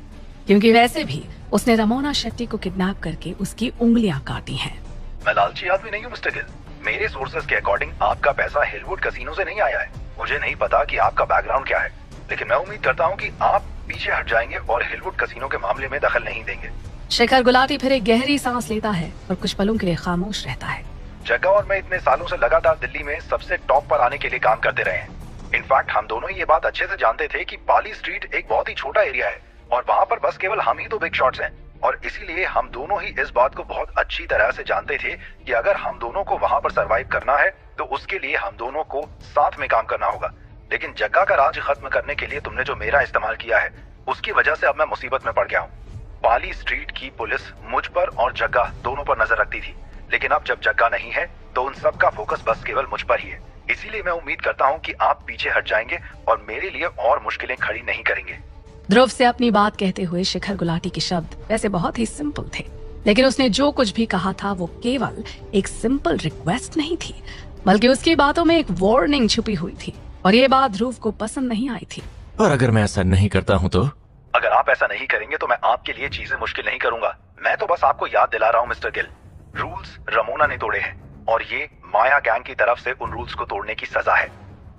D: क्योंकि वैसे भी उसने रमोना शेट्टी को किडनैप करके उसकी उंगलियां काटी हैं।
C: मैं लालची आदमी नहीं हूँ मिस्टर गिल। मेरे सोर्सेज के अकॉर्डिंग आपका पैसा हिलवुड कैसीनो से नहीं आया है। मुझे नहीं पता कि आपका बैकग्राउंड क्या है, लेकिन मैं उम्मीद करता हूँ कि आप पीछे हट जाएंगे और हिलवुड कैसीनो के मामले में दखल नहीं देंगे।
D: शिखर गुलाटी फिर एक गहरी सांस लेता है और कुछ पलों के लिए खामोश रहता है।
C: जग्गा और मैं इतने सालों से लगातार दिल्ली में सबसे टॉप पर आने के लिए काम करते रहे हैं। इनफैक्ट हम दोनों ही ये बात अच्छे से जानते थे कि पाली स्ट्रीट एक बहुत ही छोटा एरिया है और वहाँ पर बस केवल हम ही दो बिग शॉट्स हैं, और इसीलिए हम दोनों ही इस बात को बहुत अच्छी तरह से जानते थे कि अगर हम दोनों को वहाँ पर सरवाइव करना है तो उसके लिए हम दोनों को साथ में काम करना होगा। लेकिन जग्गा का राज खत्म करने के लिए तुमने जो मेरा इस्तेमाल किया है उसकी वजह से अब मैं मुसीबत में पड़ गया हूँ। पाली स्ट्रीट की पुलिस मुझ पर और जग्गा दोनों पर नजर रखती थी, लेकिन अब जब जग्गा नहीं है तो उन सब का फोकस बस केवल मुझ पर ही है। इसीलिए मैं उम्मीद करता हूँ कि आप पीछे हट जाएंगे और मेरे लिए और मुश्किलें खड़ी नहीं करेंगे।
D: ध्रुव से अपनी बात कहते हुए शिखर गुलाटी के शब्द वैसे बहुत ही सिंपल थे, लेकिन उसने जो कुछ भी कहा था वो केवल एक सिंपल रिक्वेस्ट नहीं थी, बल्कि उसकी बातों में एक वार्निंग छुपी हुई थी, और ये बात ध्रुव को पसंद नहीं आई थी।
H: और अगर मैं ऐसा नहीं करता हूँ तो?
C: अगर आप ऐसा नहीं करेंगे तो मैं आपके लिए चीजें मुश्किल नहीं करूंगा। मैं तो बस आपको याद दिला रहा हूँ मिस्टर गिल, रूल्स रमोना ने तोड़े हैं और ये माया गैंग की तरफ से उन रूल्स को तोड़ने की सजा है।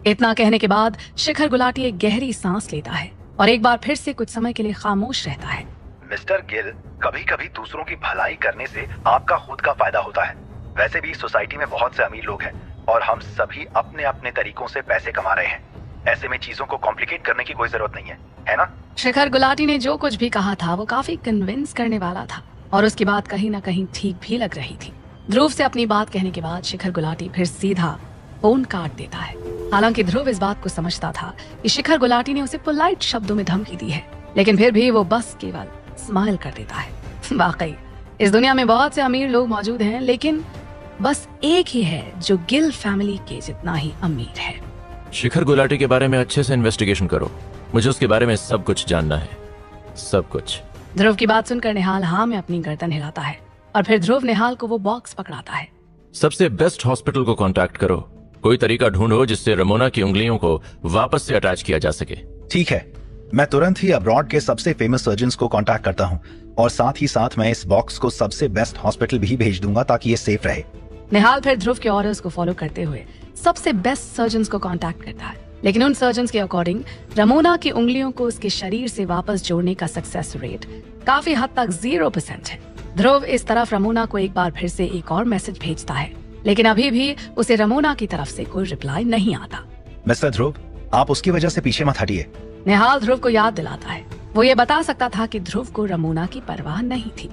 D: इतना कहने के बाद शिखर गुलाटी एक गहरी सांस लेता है और एक बार फिर से कुछ समय के लिए खामोश रहता है।
C: मिस्टर गिल, कभी कभी दूसरों की भलाई करने से आपका खुद का फायदा होता है। वैसे भी सोसाइटी में बहुत से अमीर लोग हैं और हम सभी अपने अपने तरीकों से पैसे कमा रहे हैं। ऐसे में चीजों को कॉम्प्लिकेट करने की कोई जरूरत नहीं है ना?
D: शिखर गुलाटी ने जो कुछ भी कहा था वो काफी कन्विंस करने वाला था और उसकी बात कहीं न कहीं ठीक भी लग रही थी। ध्रुव से अपनी बात कहने के बाद शिखर गुलाटी फिर सीधा फोन काट देता है। हालांकि ध्रुव इस बात को समझता था कि शिखर गुलाटी ने उसे पोलाइट शब्दों में धमकी दी है, लेकिन फिर भी वो बस केवल स्माइल कर देता है। वाकई इस दुनिया में बहुत से अमीर लोग मौजूद हैं, लेकिन बस एक ही है जो गिल फैमिली के जितना ही अमीर है।
H: शिखर गुलाटी के बारे में अच्छे से इन्वेस्टिगेशन करो, मुझे उसके बारे में सब कुछ जानना है, सब कुछ।
D: ध्रुव की बात सुनकर निहाल हाँ में अपनी गर्दन हिलाता है और फिर ध्रुव निहाल को वो बॉक्स पकड़ाता है।
H: सबसे बेस्ट हॉस्पिटल को कांटेक्ट करो, कोई तरीका ढूंढो जिससे रमोना की उंगलियों को वापस से अटैच किया जा सके।
C: ठीक है, मैं तुरंत ही अब्रॉड के सबसे फेमस सर्जन्स को कांटेक्ट करता हूँ और साथ ही साथ मैं इस बॉक्स को सबसे बेस्ट हॉस्पिटल भी भेज दूंगा ताकि ये सेफ रहे।
D: निहाल फिर ध्रुव के ऑर्डर्स को फॉलो करते हुए सबसे बेस्ट सर्जन्स को कांटेक्ट करता है, लेकिन उन सर्जन्स के अकॉर्डिंग रमोना की उंगलियों को उसके शरीर से वापस जोड़ने का सक्सेस रेट काफी हद तक 0% है। ध्रुव इस तरफ रमोना को एक बार फिर से एक और मैसेज भेजता है, लेकिन अभी भी उसे रमोना की तरफ से कोई रिप्लाई नहीं आता।
C: मिस्टर ध्रुव, आप उसकी वजह से पीछे मत हटिए।
D: निहाल ध्रुव को याद दिलाता है। वो ये बता सकता था कि ध्रुव को रमोना की परवाह नहीं थी।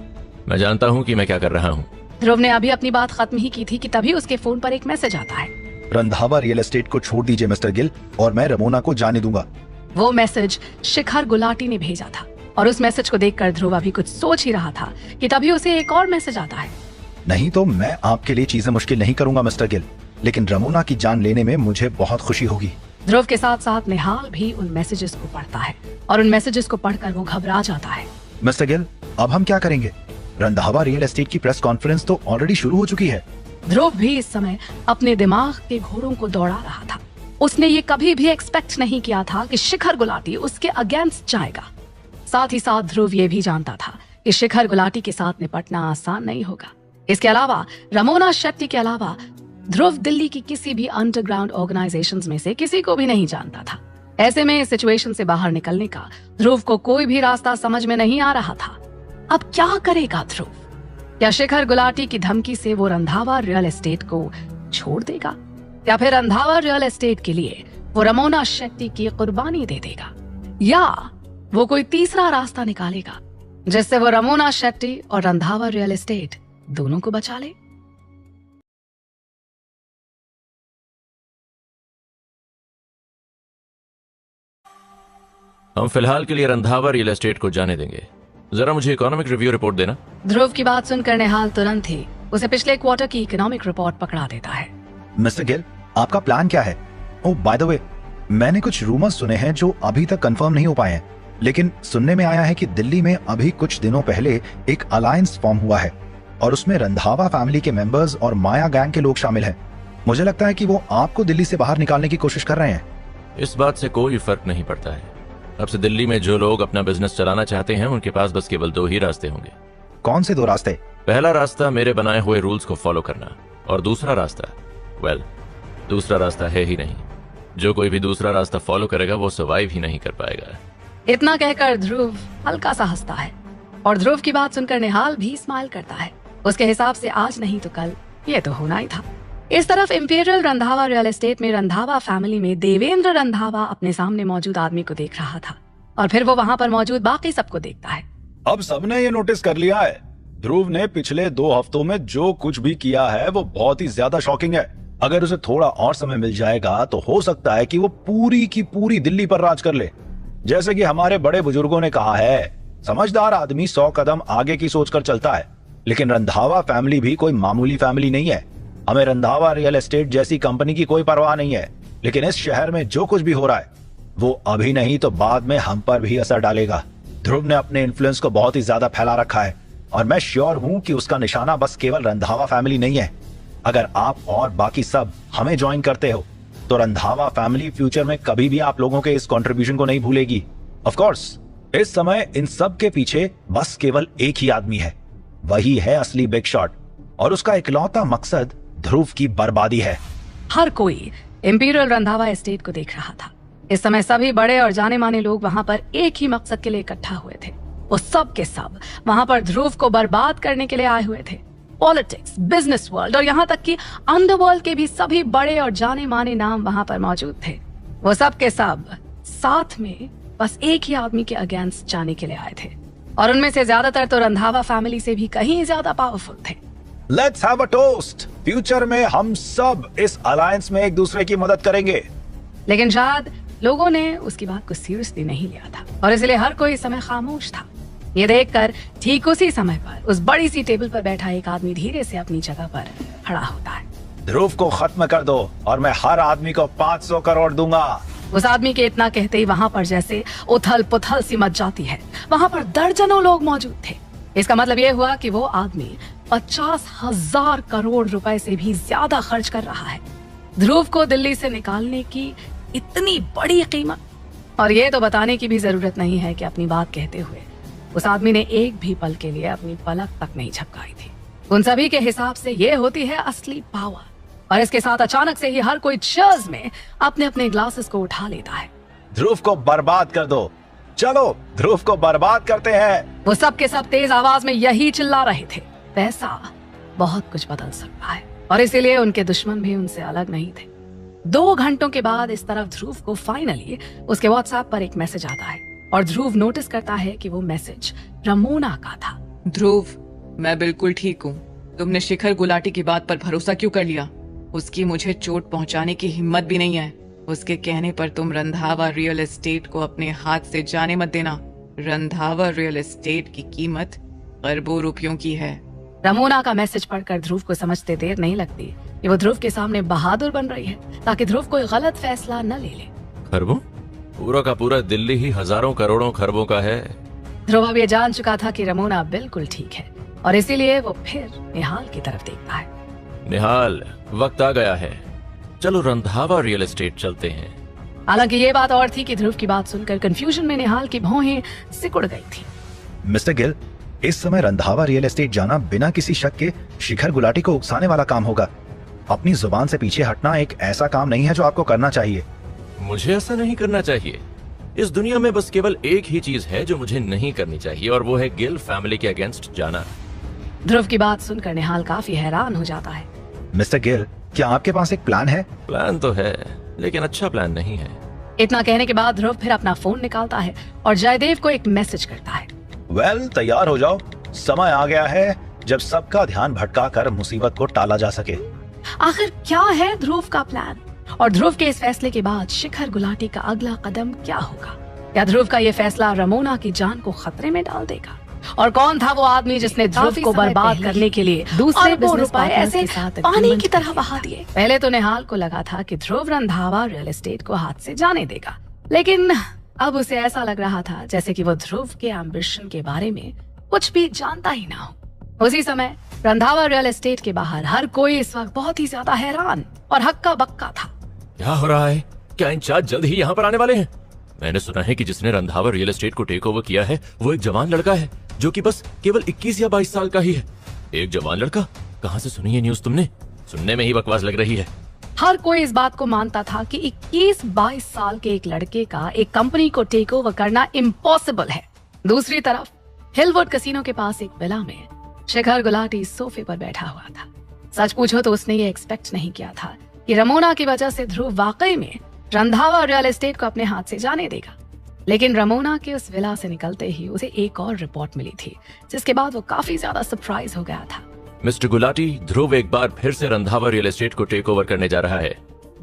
H: मैं जानता हूँ कि मैं क्या कर रहा हूँ।
D: ध्रुव ने अभी अपनी बात खत्म ही की थी कि तभी उसके फोन पर एक मैसेज आता है।
C: रंधावा रियल एस्टेट को छोड़ दीजिए मिस्टर गिल और मैं रमोना को जाने दूंगा।
D: वो मैसेज शिखर गुलाटी ने भेजा था और उस मैसेज को देखकर ध्रुव अभी कुछ सोच ही रहा था कि तभी उसे एक और मैसेज आता है।
C: नहीं तो मैं आपके लिए चीजें मुश्किल नहीं करूंगा मिस्टर गिल, लेकिन रमोना की जान लेने में मुझे बहुत खुशी होगी।
D: ध्रुव के साथ साथ निहाल भी उन मैसेजेस को पढ़ता है और उन मैसेजेस को पढ़कर वो घबरा जाता है।
C: मिस्टर गिल, अब हम क्या करेंगे? रंधावा रियल एस्टेट की प्रेस कॉन्फ्रेंस तो ऑलरेडी शुरू हो चुकी है।
D: ध्रुव भी इस समय अपने दिमाग के घोड़ों को दौड़ा रहा था। उसने ये कभी भी एक्सपेक्ट नहीं किया था कि शिखर गुलाटी उसके अगेंस्ट जाएगा। साथ ही साथ ध्रुव ये भी जानता था कि शिखर गुलाटी के साथ निपटना आसान नहीं होगा। इसके अलावा रमोना शेट्टी के अलावा ध्रुव दिल्ली की किसी भी अंडरग्राउंड ऑर्गेनाइजेशंस में से किसी को भी नहीं जानता था। ऐसे में इस सिचुएशन से बाहर निकलने का ध्रुव को कोई भी रास्ता समझ में नहीं आ रहा था। अब क्या करेगा ध्रुव? या शिखर गुलाटी की धमकी से वो रंधावा रियल एस्टेट को छोड़ देगा, या फिर रंधावा रियल एस्टेट के लिए वो रमोना शेट्टी की कुर्बानी दे देगा, या वो कोई तीसरा रास्ता निकालेगा जिससे वो रमोना शेट्टी और रंधावा रियल एस्टेट दोनों को बचा ले।
H: हम फिलहाल के लिए रंधावा रियल एस्टेट को जाने देंगे। जरा मुझे इकोनॉमिक रिव्यू रिपोर्ट देना।
D: ध्रुव की बात सुनकर निहाल तुरंत ही उसे पिछले क्वार्टर की इकोनॉमिक रिपोर्ट पकड़ा देता है।
C: मिस्टर गिल, आपका प्लान क्या है? ओह बाय द वे, मैंने कुछ रूमर्स सुने हैं जो अभी तक कंफर्म नहीं हो पाए हैं, लेकिन सुनने में आया है कि दिल्ली में अभी कुछ दिनों पहले एक अलायंस फॉर्म हुआ है और उसमें रंधावा फैमिली के मेंबर्स और माया गैंग के लोग शामिल हैं। मुझे लगता है कि वो आपको दिल्ली से बाहर निकालने की कोशिश कर रहे हैं।
H: इस बात से कोई फर्क नहीं पड़ता है। अब से दिल्ली में जो लोग अपना बिजनेस चलाना चाहते हैं उनके पास बस केवल 2 ही रास्ते होंगे।
C: कौन से 2 रास्ते?
H: पहला रास्ता मेरे बनाए हुए रूल्स को फॉलो करना, और दूसरा रास्ता दूसरा रास्ता है ही नहीं। जो कोई भी दूसरा रास्ता फॉलो करेगा वो सर्वाइव ही नहीं कर पाएगा।
D: इतना कहकर ध्रुव हल्का सा हंसता है और ध्रुव की बात सुनकर निहाल भी स्माइल करता है। उसके हिसाब से आज नहीं तो कल ये तो होना ही था। इस तरफ इंपीरियल रंधावा रियल एस्टेट में रंधावा फैमिली में देवेंद्र रंधावा अपने सामने मौजूद आदमी को देख रहा था और फिर वो वहाँ पर मौजूद बाकी सबको देखता है।
C: अब सबने ये नोटिस कर लिया है, ध्रुव ने पिछले 2 हफ्तों में जो कुछ भी किया है वो बहुत ही ज्यादा शॉकिंग है। अगर उसे थोड़ा और समय मिल जाएगा तो हो सकता है कि वो पूरी की पूरी दिल्ली पर राज कर ले। जैसे कि हमारे बड़े बुजुर्गों ने कहा है, समझदार आदमी 100 कदम आगे की सोचकर चलता है। लेकिन रंधावा फैमिली भी कोई मामूली फैमिली नहीं है। हमें रंधावा रियल एस्टेट जैसी कंपनी की कोई परवाह नहीं है, लेकिन इस शहर में जो कुछ भी हो रहा है वो अभी नहीं तो बाद में हम पर भी असर डालेगा। ध्रुव ने अपने इन्फ्लुएंस को बहुत ही ज्यादा फैला रखा है और मैं श्योर हूं कि उसका निशाना बस केवल रंधावा फैमिली नहीं है। अगर आप और बाकी सब हमें ज्वाइन करते हो तो रंधावा फैमिली फ्यूचर में कभी भी आप लोगों के इस कंट्रीब्यूशन को नहीं भूलेगी। ऑफ कोर्स इस समय इन सब के पीछे बस केवल एक ही आदमी है, वही है असली बिग शॉट और उसका इकलौता मकसद ध्रुव की बर्बादी है।
D: हर कोई इंपीरियल रंधावा एस्टेट को देख रहा था। इस समय सभी बड़े और जाने माने लोग वहां पर एक ही मकसद के लिए इकट्ठा हुए थे। वो सब के सब वहां पर ध्रुव को बर्बाद करने के लिए आए हुए थे। पॉलिटिक्स, बिजनेस वर्ल्ड और यहाँ तक कि अंडरवर्ल्ड के भी सभी बड़े और जाने माने नाम वहां पर मौजूद थे। वो सब के सब साथ में बस एक ही आदमी के अगेंस्ट जाने के लिए आए थे और उनमें से ज्यादातर तो रंधावा फैमिली से भी कहीं ज्यादा पावरफुल थे।
C: Let's have a toast. Future में हम सब इस अलायंस में एक दूसरे की मदद करेंगे।
D: लेकिन शायद लोगों ने उसकी बात को सीरियसली नहीं लिया था और इसलिए हर कोई इस समय खामोश था। ये देखकर ठीक उसी समय पर उस बड़ी सी टेबल पर बैठा एक आदमी धीरे से अपनी जगह पर खड़ा होता है।
C: ध्रुव को खत्म कर दो और मैं हर आदमी को 500 करोड़ दूंगा।
D: उस आदमी के इतना कहते ही वहां पर जैसे उथल पुथल सी मच जाती है। वहां पर दर्जनों लोग मौजूद थे। इसका मतलब यह हुआ कि वो आदमी 50,000 करोड़ रुपए से भी ज्यादा खर्च कर रहा है ध्रुव को दिल्ली से निकालने की इतनी बड़ी कीमत। और ये तो बताने की भी जरूरत नहीं है कि अपनी बात कहते हुए उस आदमी ने एक भी पल के लिए अपनी पलक तक नहीं झपकाई थी। उन सभी के हिसाब से ये होती है असली पावर। और इसके साथ अचानक से ही हर कोई चीयर्स में अपने अपने ग्लासेस को उठा लेता है।
C: ध्रुव को बर्बाद कर दो, चलो ध्रुव को बर्बाद करते हैं।
D: वो सब के सब तेज आवाज में यही चिल्ला रहे थे। पैसा बहुत कुछ बदल सकता है और इसीलिए उनके दुश्मन भी उनसे अलग नहीं थे। 2 घंटों के बाद इस तरफ ध्रुव को फाइनली उसके व्हाट्सएप पर एक मैसेज आता है और ध्रुव नोटिस करता है कि वो मैसेज रमोना का था।
I: ध्रुव, मैं बिल्कुल ठीक हूँ। तुमने शिखर गुलाटी की बात पर भरोसा क्यों कर लिया? उसकी मुझे चोट पहुंचाने की हिम्मत भी नहीं है। उसके कहने पर तुम रंधावा रियल एस्टेट को अपने हाथ से जाने मत देना। रंधावा रियल एस्टेट की कीमत अरबों रुपयों की है।
D: रमोना का मैसेज पढ़कर ध्रुव को समझते देर नहीं लगती कि वो ध्रुव के सामने बहादुर बन रही है ताकि ध्रुव कोई गलत फैसला न ले ले।
H: खरबों? पूरा का पूरा दिल्ली ही हजारों करोड़ों खरबों का है।
D: ध्रुव अब ये जान चुका था कि रमोना बिल्कुल ठीक है और इसीलिए वो फिर निहाल की तरफ देखता है।
H: निहाल, वक्त आ गया है, चलो रंधावा रियल एस्टेट चलते हैं।
D: हालांकि ये बात और थी कि ध्रुव की बात सुनकर कंफ्यूजन में निहाल की भौहें सिकुड़ गई थी।
C: मिस्टर गिल, इस समय रंधावा रियल एस्टेट जाना बिना किसी शक के शिखर गुलाटी को उकसाने वाला काम होगा। अपनी जुबान से पीछे हटना एक ऐसा काम नहीं है जो आपको करना चाहिए।
H: मुझे ऐसा नहीं करना चाहिए। इस दुनिया में बस केवल एक ही चीज है जो मुझे नहीं करनी चाहिए और वो है गिल फैमिली के अगेंस्ट जाना।
D: ध्रुव की बात सुनकर निहाल काफी हैरान हो जाता है।
C: मिस्टर गिल, क्या आपके पास एक प्लान है?
H: प्लान तो है, लेकिन अच्छा प्लान नहीं है।
D: इतना कहने के बाद ध्रुव फिर अपना फोन निकालता है और जयदेव को एक मैसेज करता है।
C: वेल, तैयार हो जाओ, समय आ गया है जब सबका ध्यान भटका कर मुसीबत को टाला जा सके।
D: आखिर क्या है ध्रुव का प्लान और ध्रुव के इस फैसले के बाद शिखर गुलाटी का अगला कदम क्या होगा? क्या ध्रुव का ये फैसला रमोना की जान को खतरे में डाल देगा? और कौन था वो आदमी जिसने ध्रुव को बर्बाद करने के लिए दूसरे बिजनेस पार्टनर्स के साथ पानी की तरह बहा दिए? पहले तो निहाल को लगा था कि ध्रुव रंधावा रियल एस्टेट को हाथ से जाने देगा, लेकिन अब उसे ऐसा लग रहा था जैसे कि वो ध्रुव के एम्बिशन के बारे में कुछ भी जानता ही ना हो। उसी समय रंधावा रियल एस्टेट के बाहर हर कोई इस वक्त बहुत ही ज्यादा हैरान और हक्का बक्का था।
H: क्या हो रहा है? क्या इंचार्ज जल्द ही यहाँ पर आने वाले हैं? मैंने सुना है कि जिसने रंधावा रियल एस्टेट को टेक ओवर किया है वो एक जवान लड़का है जो कि बस केवल 21 या 22 साल का ही है। एक जवान लड़का? कहाँ से सुनी है न्यूज तुमने? सुनने में ही बकवास लग रही है।
D: हर कोई इस बात को मानता था कि 21-22 साल के एक लड़के का एक कंपनी को टेक ओवर करना इम्पॉसिबल है। दूसरी तरफ हिलवुड कैसीनो के पास एक विला में शिखर गुलाटी सोफे पर बैठा हुआ था। सच पूछो तो उसने ये एक्सपेक्ट नहीं किया था कि रमोना की वजह से ध्रुव वाकई में रंधावा रियल एस्टेट को अपने हाथ से जाने देगा। लेकिन रमोना के उस विला से निकलते ही उसे एक और रिपोर्ट मिली थी जिसके बाद वो काफी ज्यादा सरप्राइज हो गया था।
H: मिस्टर गुलाटी, ध्रुव एक बार फिर से रंधावा रियल एस्टेट को टेक ओवर करने जा रहा है।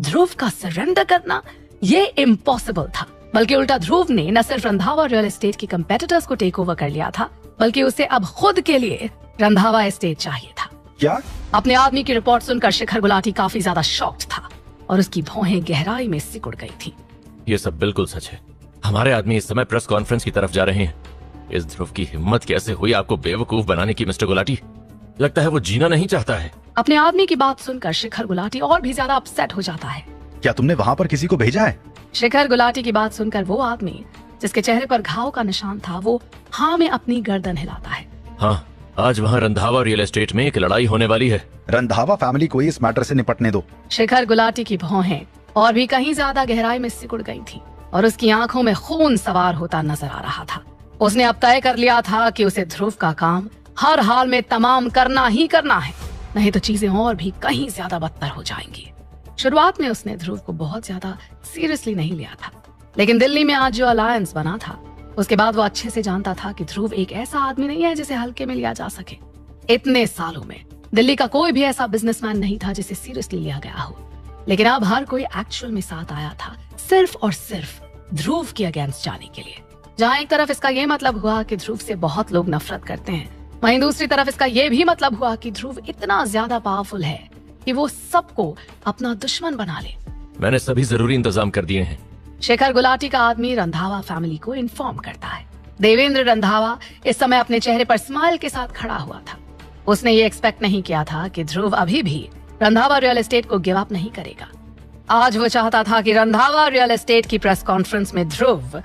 D: ध्रुव का सरेंडर करना ये इम्पॉसिबल था, बल्कि उल्टा ध्रुव ने न सिर्फ रंधावा रियल एस्टेट की कंपेटिटर्स को टेक ओवर कर लिया था, बल्कि उसे अब खुद के लिए रंधावा एस्टेट चाहिए था।
C: क्या?
D: अपने आदमी की रिपोर्ट सुनकर शिखर गुलाटी काफी ज्यादा शॉक्ड था और उसकी भौहें गहराई में सिकुड़ गई थी।
H: ये सब बिल्कुल सच है। हमारे आदमी इस समय प्रेस कॉन्फ्रेंस की तरफ जा रहे हैं। इस ध्रुव की हिम्मत कैसे हुई आपको बेवकूफ बनाने की मिस्टर गुलाटी? लगता है वो जीना नहीं चाहता है।
D: अपने आदमी की बात सुनकर शिखर गुलाटी और भी ज्यादा अपसेट हो जाता है।
C: क्या तुमने वहाँ पर किसी को भेजा है?
D: शिखर गुलाटी की बात सुनकर वो आदमी जिसके चेहरे पर घाव का निशान था, वो हाँ में अपनी गर्दन हिलाता है।
H: हाँ, आज वहाँ रंधावा रियल एस्टेट में एक लड़ाई होने वाली है।
C: रंधावा फैमिली को इस मैटर से निपटने दो।
D: शिखर गुलाटी की भौहें और भी कहीं ज्यादा गहराई में सिकुड़ गई थी और उसकी आंखों में खून सवार होता नजर आ रहा था। उसने अब तय कर लिया था कि उसे ध्रुव का काम हर हाल में तमाम करना ही करना है, नहीं तो चीजें और भी कहीं ज्यादा बदतर हो जाएंगी। शुरुआत में उसने ध्रुव को बहुत ज्यादा सीरियसली नहीं लिया था, लेकिन दिल्ली में आज जो अलायंस बना था उसके बाद वो अच्छे से जानता था कि ध्रुव एक ऐसा आदमी नहीं है जिसे हल्के में लिया जा सके। इतने सालों में दिल्ली का कोई भी ऐसा बिजनेसमैन नहीं था जिसे सीरियसली लिया गया हो, लेकिन अब हर कोई एक्चुअल में साथ आया था सिर्फ और सिर्फ ध्रुव के अगेंस्ट जाने के लिए। जहाँ एक तरफ इसका ये मतलब हुआ कि ध्रुव से बहुत लोग नफरत करते हैं, वहीं दूसरी तरफ इसका ये भी मतलब हुआ कि ध्रुव इतना ज्यादा पावरफुल है कि वो सबको अपना दुश्मन बना ले।
H: मैंने सभी जरूरी इंतजाम कर दिए हैं।
D: शेखर गुलाटी का आदमी रंधावा फैमिली को इन्फॉर्म करता है। देवेंद्र रंधावा इस समय अपने चेहरे पर स्माइल के साथ खड़ा हुआ था। उसने ये एक्सपेक्ट नहीं किया था कि ध्रुव अभी भी रंधावा रियल एस्टेट को गिव अप नहीं करेगा। आज वो चाहता था कि रंधावा रियल एस्टेट की प्रेस कॉन्फ्रेंस में ध्रुव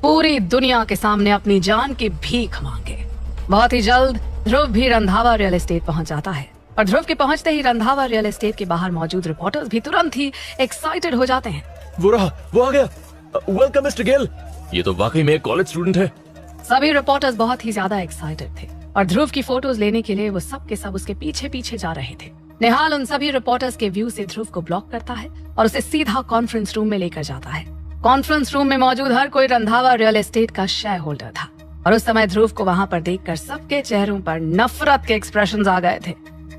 D: पूरी दुनिया के सामने अपनी जान की भीख मांगे। बहुत ही जल्द ध्रुव भी रंधावा रियल एस्टेट पहुंच जाता है और ध्रुव के पहुंचते ही रंधावा रियल एस्टेट के बाहर मौजूद रिपोर्टर्स भी तुरंत ही एक्साइटेड हो जाते हैं।
H: वो रहा, वो आ गया। Welcome mister Gill. ये तो वाकई में एक कॉलेज स्टूडेंट है।
D: सभी रिपोर्टर्स बहुत ही ज्यादा एक्साइटेड थे और ध्रुव की फोटोज लेने के लिए वो सब के सब उसके पीछे पीछे जा रहे थे। निहाल उन सभी रिपोर्टर्स के व्यू से ध्रुव को ब्लॉक करता है और उसे सीधा कॉन्फ्रेंस रूम में लेकर जाता है। कॉन्फ्रेंस रूम में मौजूद हर कोई रंधावा रियल एस्टेट का शेयर होल्डर था और उस समय ध्रुव को वहाँ पर देखकर सबके चेहरों पर नफरत के एक्सप्रेशंस आ गए थे।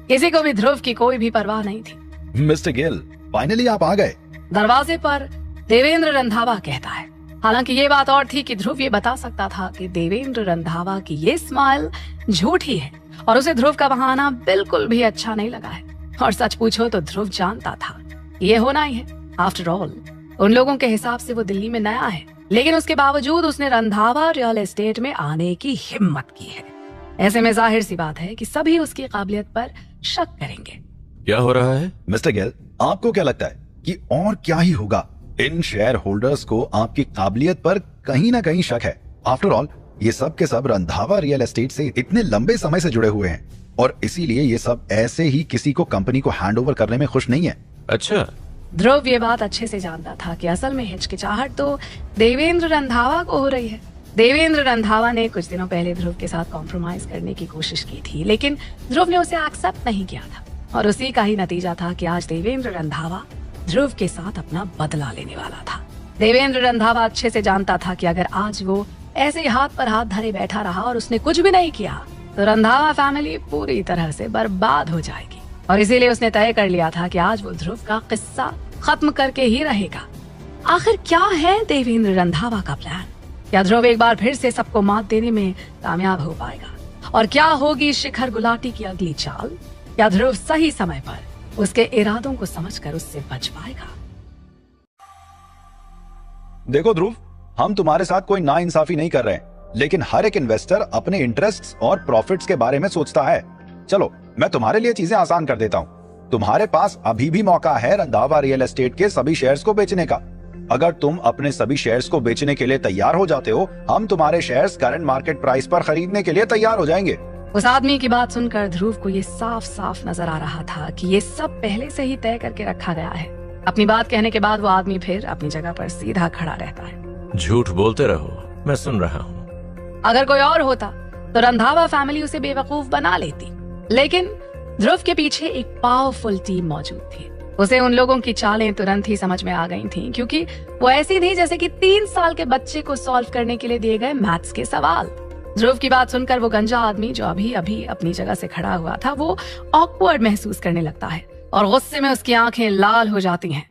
D: किसी को भी ध्रुव की कोई भी परवाह नहीं थी।
C: मिस्टर गिल, फाइनली आप आ गए।
D: दरवाजे पर देवेंद्र रंधावा कहता है। हालांकि ये बात और थी कि ध्रुव ये बता सकता था कि देवेंद्र रंधावा की ये स्माइल झूठी है और उसे ध्रुव का वहां आना बिल्कुल भी अच्छा नहीं लगा है। और सच पूछो तो ध्रुव जानता था ये होना ही है। आफ्टर ऑल उन लोगों के हिसाब से वो दिल्ली में नया है, लेकिन उसके बावजूद उसने रंधावा रियल एस्टेट में आने की हिम्मत की है। ऐसे में जाहिर सी बात है कि सभी उसकी काबिलियत पर शक करेंगे।
H: क्या हो रहा है
C: मिस्टर गिल? आपको क्या लगता है कि और क्या ही होगा? इन शेयर होल्डर्स को आपकी काबिलियत पर कहीं ना कहीं शक है। आफ्टर ऑल ये सब के सब रंधावा रियल एस्टेट से इतने लंबे समय से जुड़े हुए हैं और इसीलिए ये सब ऐसे ही किसी को कंपनी को हैंड ओवर करने में खुश नहीं है।
H: अच्छा,
D: ध्रुव ये बात अच्छे से जानता था कि असल में हिचकिचाहट तो देवेंद्र रंधावा को हो रही है। देवेंद्र रंधावा ने कुछ दिनों पहले ध्रुव के साथ कॉम्प्रोमाइज करने की कोशिश की थी, लेकिन ध्रुव ने उसे एक्सेप्ट नहीं किया था और उसी का ही नतीजा था कि आज देवेंद्र रंधावा ध्रुव के साथ अपना बदला लेने वाला था। देवेंद्र रंधावा अच्छे से जानता था कि अगर आज वो ऐसे ही हाथ पर हाथ धरे बैठा रहा और उसने कुछ भी नहीं किया तो रंधावा फैमिली पूरी तरह से बर्बाद हो जाएगी और इसीलिए उसने तय कर लिया था कि आज वो ध्रुव का किस्सा खत्म करके ही रहेगा। आखिर क्या है देवेंद्र रंधावा का प्लान? क्या ध्रुव एक बार फिर से सबको मात देने में कामयाब हो पाएगा? और क्या होगी शिखर गुलाटी की अगली चाल? क्या ध्रुव सही समय पर उसके इरादों को समझकर उससे बच पाएगा?
C: देखो ध्रुव, हम तुम्हारे साथ कोई नाइंसाफी नहीं कर रहे हैं, लेकिन हर एक इन्वेस्टर अपने इंटरेस्ट्स और प्रॉफिट्स के बारे में सोचता है। चलो मैं तुम्हारे लिए चीजें आसान कर देता हूँ। तुम्हारे पास अभी भी मौका है रंधावा रियल एस्टेट के सभी शेयर्स को बेचने का। अगर तुम अपने सभी शेयर्स को बेचने के लिए तैयार हो जाते हो, हम तुम्हारे शेयर्स करंट मार्केट प्राइस पर खरीदने के लिए तैयार हो जाएंगे।
D: उस आदमी की बात सुनकर ध्रुव को ये साफ साफ नजर आ रहा था कि ये सब पहले से ही तय करके रखा गया है। अपनी बात कहने के बाद वो आदमी फिर अपनी जगह पर सीधा खड़ा रहता है।
H: झूठ बोलते रहो, मैं सुन रहा हूँ।
D: अगर कोई और होता तो रंधावा फैमिली उसे बेवकूफ बना लेती, लेकिन ध्रुव के पीछे एक पावरफुल टीम मौजूद थी। उसे उन लोगों की चालें तुरंत ही समझ में आ गई थीं, क्योंकि वो ऐसी थी जैसे कि 3 साल के बच्चे को सॉल्व करने के लिए दिए गए मैथ्स के सवाल। ध्रुव की बात सुनकर वो गंजा आदमी जो अभी अभी अपनी जगह से खड़ा हुआ था वो ऑकवर्ड महसूस करने लगता है और गुस्से में उसकी आंखें लाल हो जाती हैं।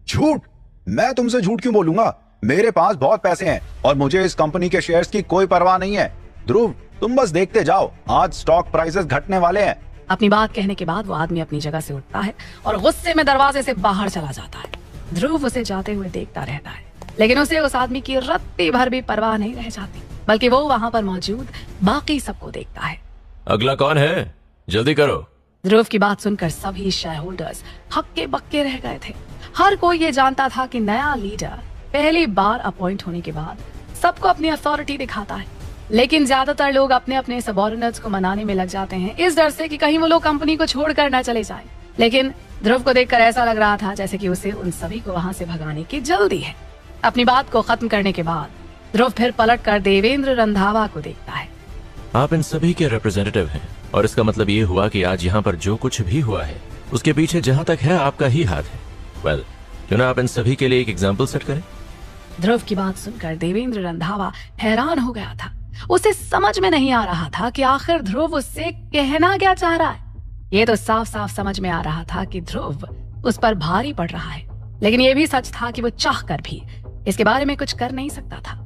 C: झूठ? मैं तुमसे झूठ क्यों बोलूंगा? मेरे पास बहुत पैसे हैं और मुझे इस कंपनी के शेयर्स की कोई परवाह नहीं है। ध्रुव, तुम बस देखते जाओ, आज स्टॉक प्राइसेस घटने वाले हैं।
D: अपनी बात कहने के बाद वो आदमी अपनी जगह से उठता है और गुस्से में दरवाजे से बाहर चला जाता है। ध्रुव उसे जाते हुए देखता रहता है, लेकिन उसे उस आदमी की रत्ती भर भी परवाह नहीं रह जाती, बल्कि वो वहाँ पर मौजूद बाकी सबको देखता है।
H: अगला कौन है? जल्दी करो।
D: ध्रुव की बात सुनकर सभी शेयर होल्डर्स हक्के बक्के रह गए थे। हर कोई ये जानता था कि नया लीडर पहली बार अपॉइंट होने के बाद सबको अपनी अथॉरिटी दिखाता है, लेकिन ज्यादातर लोग अपने अपने सबऑर्डिनेट्स को मनाने में लग जाते हैं इस डर से कि कहीं वो लोग कंपनी को छोड़कर न चले जाएं। लेकिन ध्रुव को देखकर ऐसा लग रहा था जैसे कि उसे उन सभी को वहां से भगाने की जल्दी है। अपनी बात को खत्म करने के बाद ध्रुव फिर पलटकर देवेंद्र रंधावा को देखता है।
H: आप इन सभी के रिप्रेजेंटेटिव हैं और इसका मतलब ये हुआ कि आज यहाँ पर जो कुछ भी हुआ है उसके पीछे जहाँ तक है आपका ही हाथ है। वेल, क्यों ना आप इन सभी के लिए एक एग्जाम्पल सेट करें।
D: ध्रुव की बात सुनकर देवेंद्र रंधावा हैरान हो गया था। उसे समझ में नहीं आ रहा था कि आखिर ध्रुव उससे कहना क्या चाह रहा है। ये तो साफ साफ समझ में आ रहा था कि ध्रुव उस पर भारी पड़ रहा है, लेकिन ये भी सच था कि वो चाहकर भी इसके बारे में कुछ कर नहीं सकता था।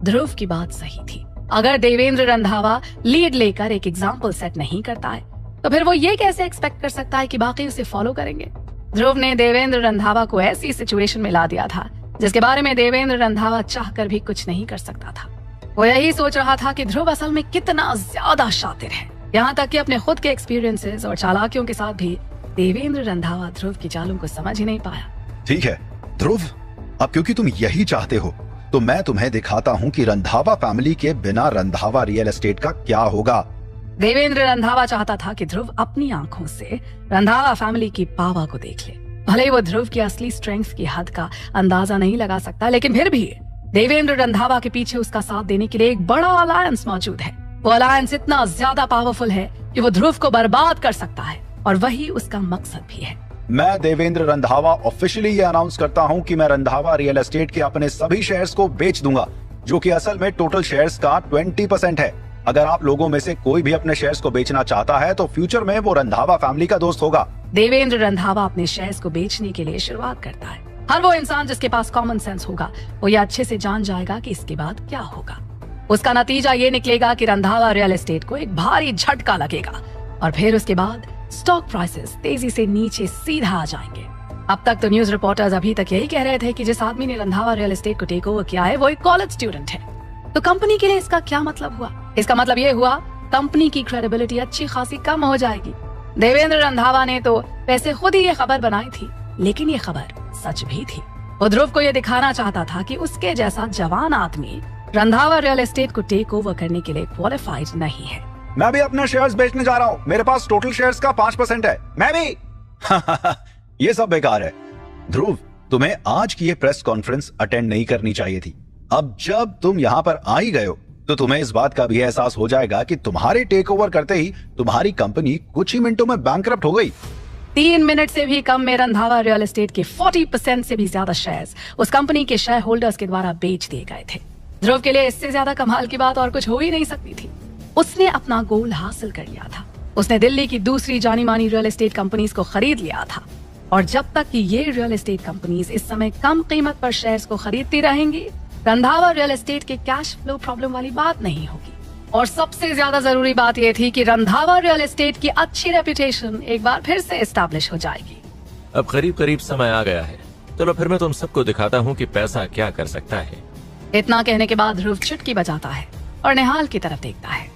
D: ध्रुव की बात सही थी। अगर देवेंद्र रंधावा लीड लेकर एक एग्जाम्पल सेट नहीं करता है तो फिर वो ये कैसे एक्सपेक्ट कर सकता है कि बाकी उसे फॉलो करेंगे। ध्रुव ने देवेंद्र रंधावा को ऐसी सिचुएशन में ला दिया था जिसके बारे में देवेंद्र रंधावा चाहकर भी कुछ नहीं कर सकता था। वो यही सोच रहा था कि ध्रुव असल में कितना ज्यादा शातिर है, यहाँ तक कि अपने खुद के एक्सपीरियंसेस और चालाकियों के साथ भी देवेंद्र रंधावा ध्रुव की चालों को समझ ही नहीं पाया।
C: ठीक है ध्रुव, अब क्योंकि तुम यही चाहते हो तो मैं तुम्हें दिखाता हूँ कि रंधावा फैमिली के बिना रंधावा रियल एस्टेट का क्या होगा।
D: देवेंद्र रंधावा चाहता था कि ध्रुव अपनी आंखों से रंधावा फैमिली की पावर को देख ले। भले ही वो ध्रुव की असली स्ट्रेंथ की हद का अंदाजा नहीं लगा सकता, लेकिन फिर भी देवेंद्र रंधावा के पीछे उसका साथ देने के लिए एक बड़ा अलायंस मौजूद है। वो अलायंस इतना ज्यादा पावरफुल है कि वो ध्रुव को बर्बाद कर सकता है और वही उसका मकसद भी है।
C: मैं देवेंद्र रंधावा ऑफिशियली ये अनाउंस करता हूँ कि मैं रंधावा रियल एस्टेट के अपने सभी शेयर्स को बेच दूंगा, जो कि असल में टोटल शेयर्स का 20% है। अगर आप लोगों में से कोई भी अपने शेयर्स को बेचना चाहता है तो फ्यूचर में वो रंधावा फैमिली का दोस्त होगा।
D: देवेंद्र रंधावा अपने शेयर्स को बेचने के लिए शुरुआत करता है। हर वो इंसान जिसके पास कॉमन सेंस होगा वो ये अच्छे से जान जाएगा कि इसके बाद क्या होगा। उसका नतीजा ये निकलेगा कि रंधावा रियल एस्टेट को एक भारी झटका लगेगा और फिर उसके बाद स्टॉक प्राइसेस तेजी से नीचे सीधा आ जाएंगे। अब तक तो न्यूज रिपोर्टर्स अभी तक यही कह रहे थे कि जिस आदमी ने रंधावा रियल एस्टेट को टेक ओवर किया है वो एक कॉलेज स्टूडेंट है। तो कंपनी के लिए इसका क्या मतलब हुआ? इसका मतलब ये हुआ कंपनी की क्रेडिबिलिटी अच्छी खासी कम हो जाएगी। देवेंद्र रंधावा ने तो वैसे खुद ही ये खबर बनाई थी, लेकिन ये खबर सच भी थी। वो ध्रुव को ये दिखाना चाहता था कि उसके जैसा जवान आदमी रंधावा रियल एस्टेट को टेक ओवर करने के लिए क्वालिफाइड नहीं है।
C: मैं भी अपने शेयर्स बेचने जा रहा हूँ। मेरे पास टोटल शेयर्स का 5% है। मैं भी ये सब बेकार है। ध्रुव, तुम्हें आज की ये प्रेस कॉन्फ्रेंस अटेंड नहीं करनी चाहिए थी। अब जब तुम यहाँ पर आ ही गए हो तो तुम्हें इस बात का भी एहसास हो जाएगा कि तुम्हारे टेक ओवर करते ही तुम्हारी कंपनी कुछ ही मिनटों में बैंकरप्ट हो गई।
D: 3 मिनट से भी कम में रंधावा रियल एस्टेट के 40% से भी ज्यादा शेयर्स उस कंपनी के शेयर होल्डर्स के द्वारा बेच दिए गए थे। ध्रुव के लिए इससे ज्यादा कमाल की बात और कुछ हो ही नहीं सकती थी। उसने अपना गोल हासिल कर लिया था। उसने दिल्ली की दूसरी जानी मानी रियल एस्टेट कंपनीज को खरीद लिया था और जब तक कि ये रियल एस्टेट कंपनीज इस समय कम कीमत पर शेयर्स को खरीदती रहेंगी, रंधावा रियल एस्टेट के कैश फ्लो प्रॉब्लम वाली बात नहीं होगी। और सबसे ज्यादा जरूरी बात यह थी कि रंधावा रियल एस्टेट की अच्छी रेपुटेशन एक बार फिर से एस्टैब्लिश हो जाएगी।
H: अब करीब करीब समय आ गया है। चलो फिर मैं तुम सबको दिखाता हूँ कि पैसा क्या कर सकता है।
D: इतना कहने के बाद ध्रुव चुटकी बजाता है और निहाल की तरफ देखता है।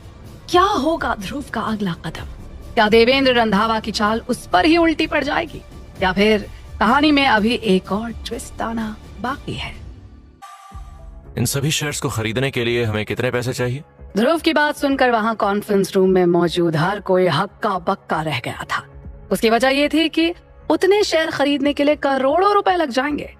D: क्या होगा ध्रुव का अगला कदम? क्या देवेंद्र रंधावा की चाल उस पर ही उल्टी पड़ जाएगी या फिर कहानी में अभी एक और ट्विस्ट आना बाकी है?
H: इन सभी शेयर्स को खरीदने के लिए हमें कितने पैसे चाहिए?
D: ध्रुव की बात सुनकर वहाँ कॉन्फ्रेंस रूम में मौजूद हर कोई हक्का बक्का रह गया था। उसकी वजह ये थी कि उतने शेयर खरीदने के लिए करोड़ों रुपए लग जाएंगे।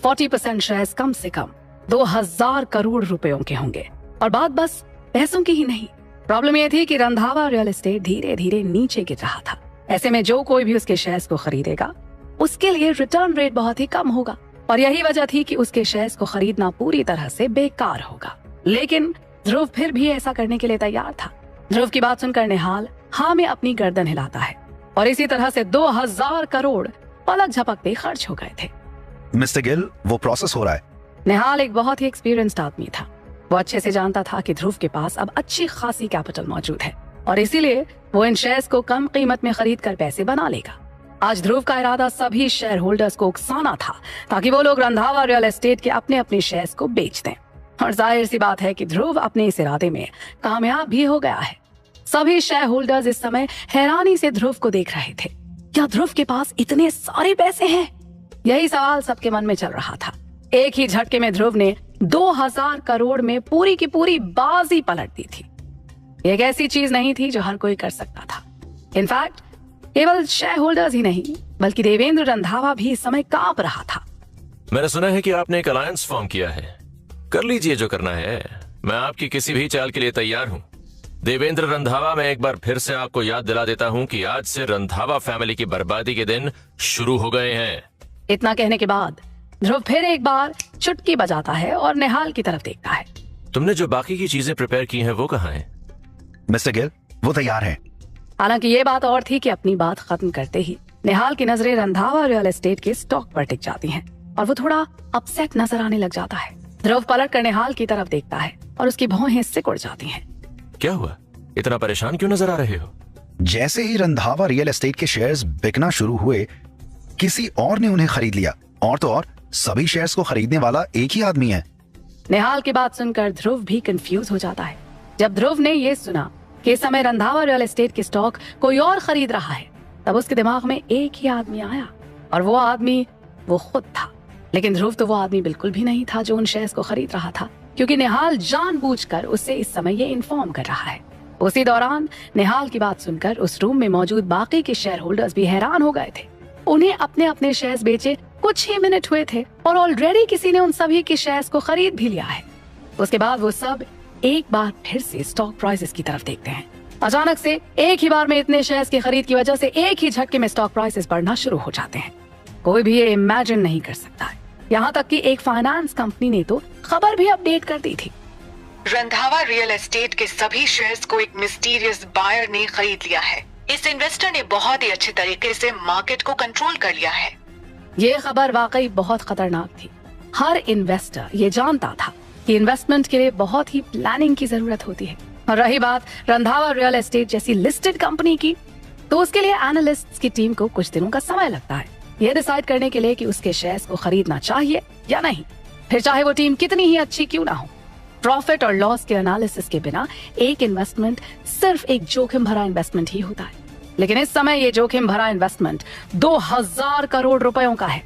D: 40% शेयर्स कम से कम 2000 करोड़ रुपयों के होंगे और बात बस पैसों की ही नहीं। प्रॉब्लम यह थी कि रंधावा रियल एस्टेट धीरे धीरे नीचे गिर रहा था। ऐसे में जो कोई भी उसके शेयर्स को खरीदेगा उसके लिए रिटर्न रेट बहुत ही कम होगा और यही वजह थी कि उसके शेयर्स को खरीदना पूरी तरह से बेकार होगा। लेकिन ध्रुव फिर भी ऐसा करने के लिए तैयार था। ध्रुव की बात सुनकर निहाल हाँ में अपनी गर्दन हिलाता है और इसी तरह से 2000 करोड़ पलक झपकते खर्च हो गए थे।
C: मिस्टर गिल, वो प्रोसेस हो रहा है।
D: निहाल एक बहुत ही एक्सपीरियंस्ड आदमी था। वो अच्छे से जानता था कि ध्रुव के पास अब अच्छी खासी कैपिटल मौजूद है और इसीलिए वो इन शेयर्स को कम कीमत में खरीद कर पैसे बना लेगा। आज ध्रुव का इरादा सभी शेयर होल्डर्स को उकसाना था ताकि वो लोग रंधावा रियल एस्टेट के अपने अपने शेयर्स को बेच दें। और जाहिर सी बात है कि ध्रुव अपने इस इरादे में कामयाब भी हो गया है। सभी शेयर होल्डर्स इस समय हैरानी से ध्रुव को देख रहे थे। क्या ध्रुव के पास इतने सारे पैसे हैं? यही सवाल सबके मन में चल रहा था। एक ही झटके में ध्रुव ने 2000 करोड़ में पूरी की पूरी बाजी पलट दी थी। एक ऐसी चीज नहीं थी जो हर कोई कर सकता था। इनफैक्ट केवल शेयर होल्डर्स ही नहीं बल्कि देवेंद्र रंधावा भी इस समय कांप रहा था।
H: मैंने सुना है कि आपने एक अलायंस फॉर्म किया है। कर लीजिए जो करना है, मैं आपकी किसी भी चाल के लिए तैयार हूँ। देवेंद्र रंधावा, मैं एक बार फिर से आपको याद दिला देता हूँ कि आज से रंधावा फैमिली की बर्बादी के दिन शुरू हो गए हैं।
D: इतना कहने के बाद ध्रुव फिर एक बार चुटकी बजाता है और निहाल की तरफ देखता है।
H: तुमने जो बाकी की चीजें प्रिपेयर की हैं वो कहाँ हैं?
C: मिस्टर गिल, वो तैयार है।
D: हालांकि ये बात और थी कि अपनी बात खत्म करते ही निहाल की नजरें रंधावा रियल एस्टेट के स्टॉक पर टिक जाती हैं और वो थोड़ा अपसेट नजर आने लग जाता है। ध्रुव पलट कर निहाल की तरफ देखता है और उसकी भौहें सिकुड़ जाती हैं।
H: क्या हुआ? इतना परेशान क्यों नजर आ रहे हो?
C: जैसे ही रंधावा रियल एस्टेट के शेयर्स बिकना शुरू हुए, किसी और ने उन्हें खरीद लिया। और तो और सभी शेयर्स को खरीदने वाला एक ही आदमी है।
D: निहाल की बात सुनकर ध्रुव भी कंफ्यूज हो जाता है। जब ध्रुव ने ये सुना कि इस समय रंधावा रियल एस्टेट के स्टॉक कोई और खरीद रहा है, तब उसके दिमाग में एक ही आदमी आया और वो आदमी वो खुद था। लेकिन ध्रुव तो वो आदमी बिल्कुल भी नहीं था जो उन शेयर्स को खरीद रहा था, क्योंकि निहाल जानबूझकर उससे इस समय ये इन्फॉर्म कर रहा है। उसी दौरान निहाल की बात सुनकर उस रूम में मौजूद बाकी के शेयर होल्डर्स भी हैरान हो गए थे। उन्हें अपने अपने शेयर्स बेचे कुछ ही मिनट हुए थे और ऑलरेडी किसी ने उन सभी के शेयर्स को खरीद भी लिया है। उसके बाद वो सब एक बार फिर से स्टॉक प्राइसेस की तरफ देखते हैं। अचानक से एक ही बार में इतने शेयर्स की खरीद की वजह से एक ही झटके में स्टॉक प्राइसेस बढ़ना शुरू हो जाते हैं। कोई भी ये इमेजिन नहीं कर सकता है। यहाँ तक कि एक फाइनेंस कंपनी ने तो खबर भी अपडेट कर दी थी।
G: रंधावा रियल एस्टेट के सभी शेयर्स को एक मिस्टीरियस बायर ने खरीद लिया है। इस इन्वेस्टर ने बहुत ही अच्छे तरीके से मार्केट को कंट्रोल कर लिया है।
D: ये खबर वाकई बहुत खतरनाक थी। हर इन्वेस्टर ये जानता था कि इन्वेस्टमेंट के लिए बहुत ही प्लानिंग की जरूरत होती है। और रही बात रंधावा रियल एस्टेट जैसी लिस्टेड कंपनी की, तो उसके लिए एनालिस्ट्स की टीम को कुछ दिनों का समय लगता है ये डिसाइड करने के लिए कि उसके शेयर्स को खरीदना चाहिए या नहीं, फिर चाहे वो टीम कितनी ही अच्छी क्यों ना हो। प्रॉफिट और लॉस के एनालिसिस के बिना एक इन्वेस्टमेंट सिर्फ एक जोखिम भरा इन्वेस्टमेंट ही होता है। लेकिन इस समय ये जोखिम भरा इन्वेस्टमेंट 2000 करोड़ रुपयों का है।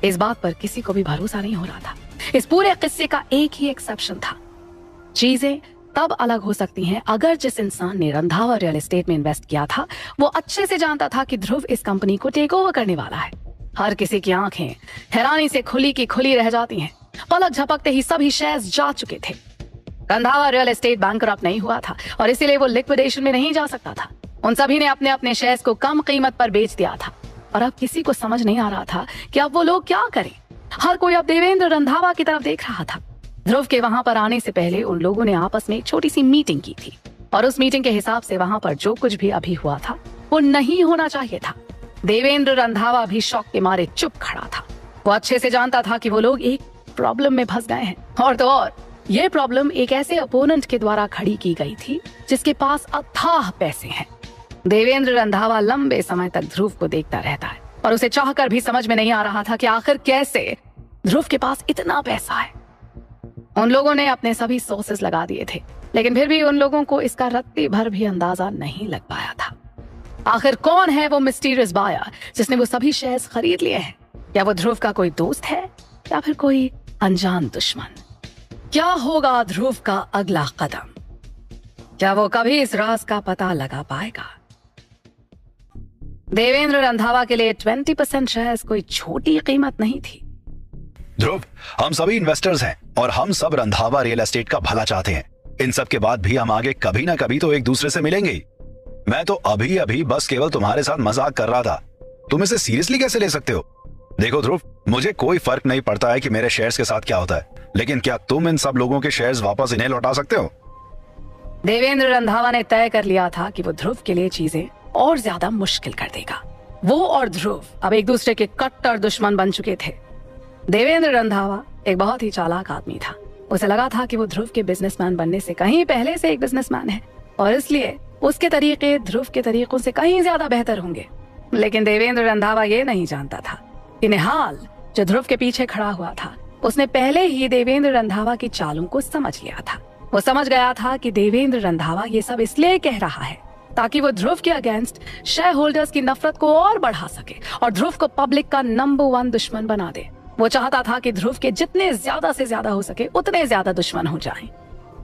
D: इस बात पर किसी को भी भरोसा नहीं हो रहा था। इस पूरे किस्से का एक ही एक्सेप्शन था। चीजें तब अलग हो सकती हैं अगर जिस इंसान ने रंधावा रियल एस्टेट में इन्वेस्ट किया था वो अच्छे से जानता था कि ध्रुव इस कंपनी को टेक ओवर करने वाला है। हर किसी की आंखें हैरानी से खुली की खुली रह जाती हैं। पलक झपकते ही सभी शेयर्स जा चुके थे। रंधावा रियल एस्टेट बैंकरप्ट नहीं हुआ था और इसीलिए वो लिक्विडेशन में नहीं जा सकता था। उन सभी ने अपने अपने शेयर्स को कम कीमत पर बेच दिया था और अब किसी को समझ नहीं आ रहा था कि अब वो लोग क्या करें। हर कोई अब देवेंद्र रंधावा की तरफ देख रहा था। ध्रुव के वहां पर आने से पहले उन लोगों ने आपस में एक छोटी सी मीटिंग की थी और उस मीटिंग के हिसाब से वहां पर जो कुछ भी अभी हुआ था वो नहीं होना चाहिए था। देवेंद्र रंधावा भी शौक के मारे चुप खड़ा था। वो अच्छे से जानता था कि वो लोग एक प्रॉब्लम में फंस गए हैं और तो और ये प्रॉब्लम एक ऐसे अपोनेंट के द्वारा खड़ी की गई थी जिसके पास अथाह पैसे हैं। देवेंद्र रंधावा लंबे समय तक ध्रुव को देखता रहता है और उसे चाहकर भी समझ में नहीं आ रहा था कि आखिर कैसे ध्रुव के पास इतना पैसा है। उन लोगों ने अपने सभी सोर्सेस लगा दिए थे, लेकिन फिर भी उन लोगों को इसका रत्ती भर भी अंदाजा नहीं लग पाया था। आखिर कौन है वो मिस्टीरियस बायर जिसने वो सभी शेयर्स खरीद लिए हैं? क्या वो ध्रुव का कोई दोस्त है या फिर कोई अनजान दुश्मन? क्या होगा ध्रुव का अगला कदम? क्या वो कभी इस राज का पता लगा पाएगा? देवेंद्र रंधावा के लिए 20% शेयर्स कोई छोटी कीमत नहीं थी।
C: ध्रुव, हम सभी इन्वेस्टर्स हैं और हम सब रंधावा रियल एस्टेट का भला चाहते हैं। इन सब के बाद भी हम आगे कभी ना कभी तो एक दूसरे से मिलेंगे ही। मैं तो अभी अभी बस केवल तुम्हारे साथ मजाक कर रहा था। तुम इसे सीरियसली कैसे ले सकते हो? देखो ध्रुव, मुझे कोई फर्क नहीं पड़ता है कि मेरे शेयर्स के साथ क्या होता है, लेकिन क्या तुम इन सब लोगों के शेयर्स वापस इन्हें लौटा सकते हो?
D: देवेंद्र रंधावा ने तय कर लिया था कि वो ध्रुव के लिए चीजें और ज्यादा मुश्किल कर देगा। वो और ध्रुव अब एक दूसरे के कट्टर दुश्मन बन चुके थे। देवेंद्र रंधावा एक बहुत ही चालाक आदमी था। उसे लगा था कि वो ध्रुव के बिजनेसमैन बनने से कहीं पहले से एक बिजनेसमैन है और इसलिए उसके तरीके ध्रुव के तरीकों से कहीं ज्यादा बेहतर होंगे। लेकिन देवेंद्र रंधावा ये नहीं जानता था कि निहाल, जो ध्रुव के पीछे खड़ा हुआ था, उसने पहले ही देवेंद्र रंधावा की चालों को समझ लिया था। वो समझ गया था कि देवेंद्र रंधावा ये सब इसलिए कह रहा है ताकि वो ध्रुव के अगेंस्ट शेयर होल्डर्स की नफरत को और बढ़ा सके और ध्रुव को पब्लिक का नंबर 1 दुश्मन बना दे। वो चाहता था कि ध्रुव के जितने ज्यादा से ज्यादा हो सके उतने ज्यादा दुश्मन हो जाएं।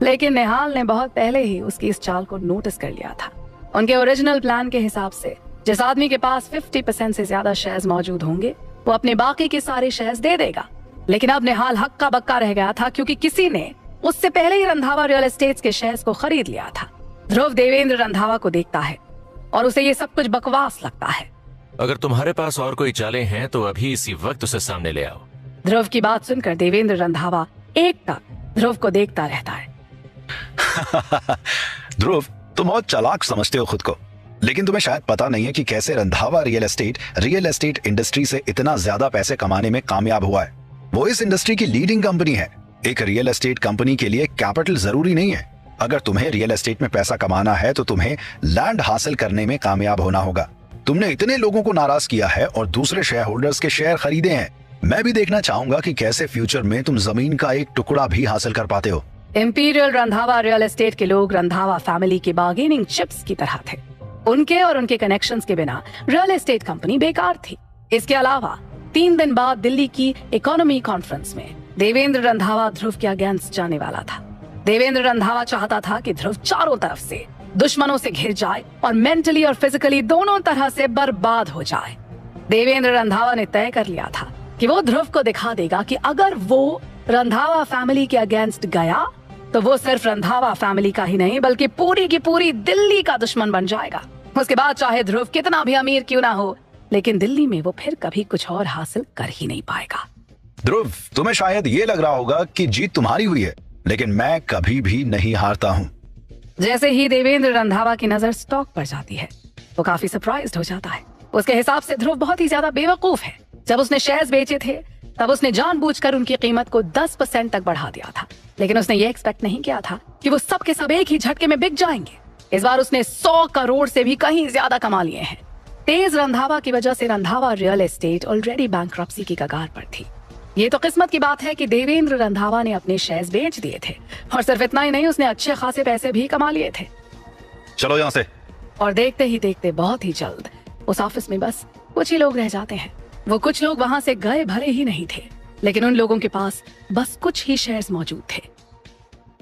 D: लेकिन निहाल ने बहुत पहले ही उसकी इस चाल को नोटिस कर लिया था। उनके ओरिजिनल प्लान के हिसाब से जिस आदमी के पास 50% से ज्यादा शेयर्स मौजूद होंगे वो अपने बाकी के सारे शेयर्स दे देगा। लेकिन अब निहाल हक्का बक्का रह गया था क्योंकि किसी ने उससे पहले ही रंधावा रियल एस्टेट्स के शेयर्स को खरीद लिया था। ध्रुव देवेंद्र रंधावा को देखता है और उसे ये सब कुछ बकवास लगता है।
H: अगर तुम्हारे पास और कोई चालें हैं तो अभी इसी वक्त उसे सामने ले आओ।
D: ध्रुव की बात सुनकर देवेंद्र रंधावा एकटक ध्रुव को देखता रहता है।
C: ध्रुव, तुम बहुत चालाक समझते हो खुद को, लेकिन तुम्हें शायद पता नहीं है कि कैसे रंधावा रियल एस्टेट इंडस्ट्री से इतना ज्यादा पैसे कमाने में कामयाब हुआ है। वो इस इंडस्ट्री की लीडिंग कंपनी है। एक रियल एस्टेट कंपनी के लिए कैपिटल जरूरी नहीं है। अगर तुम्हें रियल एस्टेट में पैसा कमाना है तो तुम्हें लैंड हासिल करने में कामयाब होना होगा। तुमने इतने लोगों को नाराज किया है और दूसरे शेयर होल्डर्स के शेयर खरीदे हैं। मैं भी देखना चाहूंगा कि कैसे फ्यूचर में तुम जमीन का एक टुकड़ा भी हासिल कर पाते हो।
D: इंपीरियल रंधावा रियल एस्टेट के लोग रंधावा फैमिली के बार्गेनिंग चिप्स की तरह थे। उनके और उनके कनेक्शंस के बिना रियल एस्टेट कंपनी बेकार थी। इसके अलावा 3 दिन बाद दिल्ली की इकोनॉमी कॉन्फ्रेंस में देवेंद्र रंधावा ध्रुव के अगेंस्ट जाने वाला था। देवेंद्र रंधावा चाहता था कि ध्रुव चारों तरफ से दुश्मनों से घिर जाए और मेंटली और फिजिकली दोनों तरह से बर्बाद हो जाए। देवेंद्र रंधावा ने तय कर लिया था कि वो ध्रुव को दिखा देगा कि अगर वो रंधावा फैमिली के अगेंस्ट गया तो वो सिर्फ रंधावा फैमिली का ही नहीं बल्कि पूरी की पूरी दिल्ली का दुश्मन बन जाएगा। उसके बाद चाहे ध्रुव कितना भी अमीर क्यों ना हो, लेकिन दिल्ली में वो फिर कभी कुछ और हासिल कर ही नहीं पाएगा।
C: ध्रुव, तुम्हें शायद ये लग रहा होगा कि जीत तुम्हारी हुई है, लेकिन मैं कभी भी नहीं हारता हूँ।
D: जैसे ही देवेंद्र रंधावा की नजर स्टॉक पर जाती है वो काफी सरप्राइज्ड हो जाता है। उसके हिसाब से ध्रुव बहुत ही ज्यादा बेवकूफ है। जब उसने शेयर्स बेचे थे तब उसने जानबूझकर उनकी कीमत को 10% तक बढ़ा दिया था, लेकिन उसने ये एक्सपेक्ट नहीं किया था कि वो सब के सब एक ही झटके में बिक जाएंगे। इस बार उसने 100 करोड़ से भी कहीं ज्यादा कमा लिए हैं। तेज रंधावा की वजह से Randhawa real estate already bankruptcy की कगार पर थी। ये तो किस्मत की बात है कि देवेंद्र रंधावा ने अपने शेयर्स बेच दिए थे और सिर्फ इतना ही नहीं, उसने अच्छे खासे पैसे भी कमा लिए थे।
C: चलो यहाँ से।
D: और देखते ही देखते बहुत ही जल्द उस ऑफिस में बस कुछ ही लोग रह जाते हैं। वो कुछ लोग वहां से गए भले ही नहीं थे, लेकिन उन लोगों के पास बस कुछ ही शेयर्स मौजूद थे।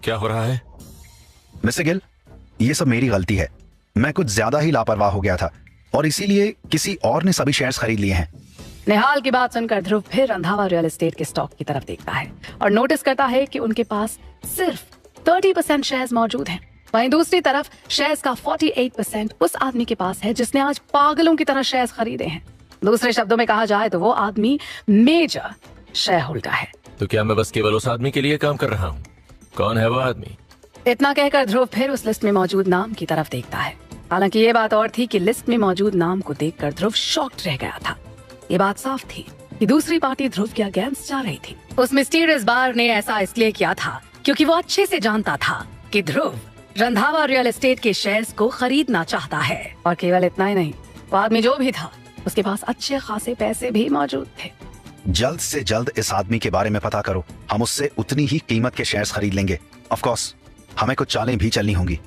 H: क्या हो रहा है?
C: मिस्टर गिल, ये सब मेरी गलती है। मैं कुछ ज्यादा ही लापरवाह हो गया था और इसीलिए किसी और ने सभी शेयर्स खरीद लिए हैं।
D: निहाल की बात सुनकर ध्रुव फिर रंधावा रियल एस्टेट के स्टॉक की तरफ देखता है और नोटिस करता है कि उनके पास सिर्फ 30% शेयर्स मौजूद हैं। वहीं दूसरी तरफ शेयर्स का 48% उस आदमी के पास है जिसने आज पागलों की तरह शेयर्स खरीदे हैं। दूसरे शब्दों में कहा जाए तो वो आदमी मेजर शेयर होल्डर है।
H: तो क्या मैं बस केवल उस आदमी के लिए काम कर रहा हूँ? कौन है वो आदमी?
D: इतना कहकर ध्रुव फिर उस लिस्ट में मौजूद नाम की तरफ देखता है। हालांकि ये बात और थी कि लिस्ट में मौजूद नाम को देखकर ध्रुव शॉक्ड रह गया था। ये बात साफ थी कि दूसरी पार्टी ध्रुव के अगेंस्ट जा रही थी। उस मिस्टीरियस बार ने ऐसा इसलिए किया था क्योंकि वो अच्छे से जानता था कि ध्रुव रंधावा रियल एस्टेट के शेयर्स को खरीदना चाहता है। और केवल इतना ही नहीं, वो आदमी जो भी था उसके पास अच्छे खासे पैसे भी मौजूद थे।
C: जल्द से जल्द इस आदमी के बारे में पता करो। हम उससे उतनी ही कीमत के शेयर्स खरीद लेंगे। ऑफ कोर्स हमें कुछ चालें भी चलनी होंगी।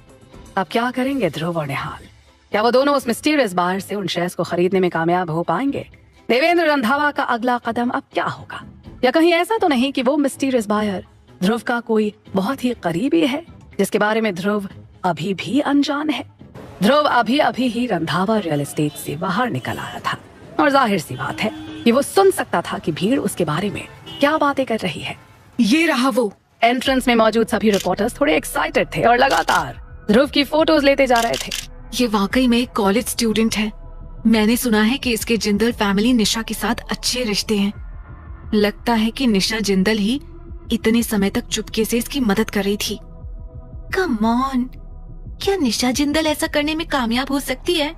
D: अब क्या करेंगे ध्रुव और निहाल? क्या वो दोनों उस मिस्टीरियस बार से उन शेयर्स को खरीदने में कामयाब हो पाएंगे? देवेंद्र रंधावा का अगला कदम अब क्या होगा? या कहीं ऐसा तो नहीं कि वो मिस्टीरियस बायर ध्रुव का कोई बहुत ही करीबी है जिसके बारे में ध्रुव अभी भी अनजान है? ध्रुव अभी अभी ही रंधावा रियल एस्टेट से बाहर निकल आया था और जाहिर सी बात है कि वो सुन सकता था कि भीड़ उसके बारे में क्या बातें कर रही है।
E: ये रहा वो।
D: एंट्रेंस में मौजूद सभी रिपोर्टर्स थोड़े एक्साइटेड थे और लगातार ध्रुव की फोटोज लेते जा रहे थे।
E: ये वाकई में एक कॉलेज स्टूडेंट है। मैंने सुना है कि इसके जिंदल फैमिली निशा के साथ अच्छे रिश्ते हैं। लगता है कि निशा जिंदल ही इतने समय तक चुपके से इसकी मदद कर रही थी। कम ऑन, क्या निशा जिंदल ऐसा करने में कामयाब हो सकती है?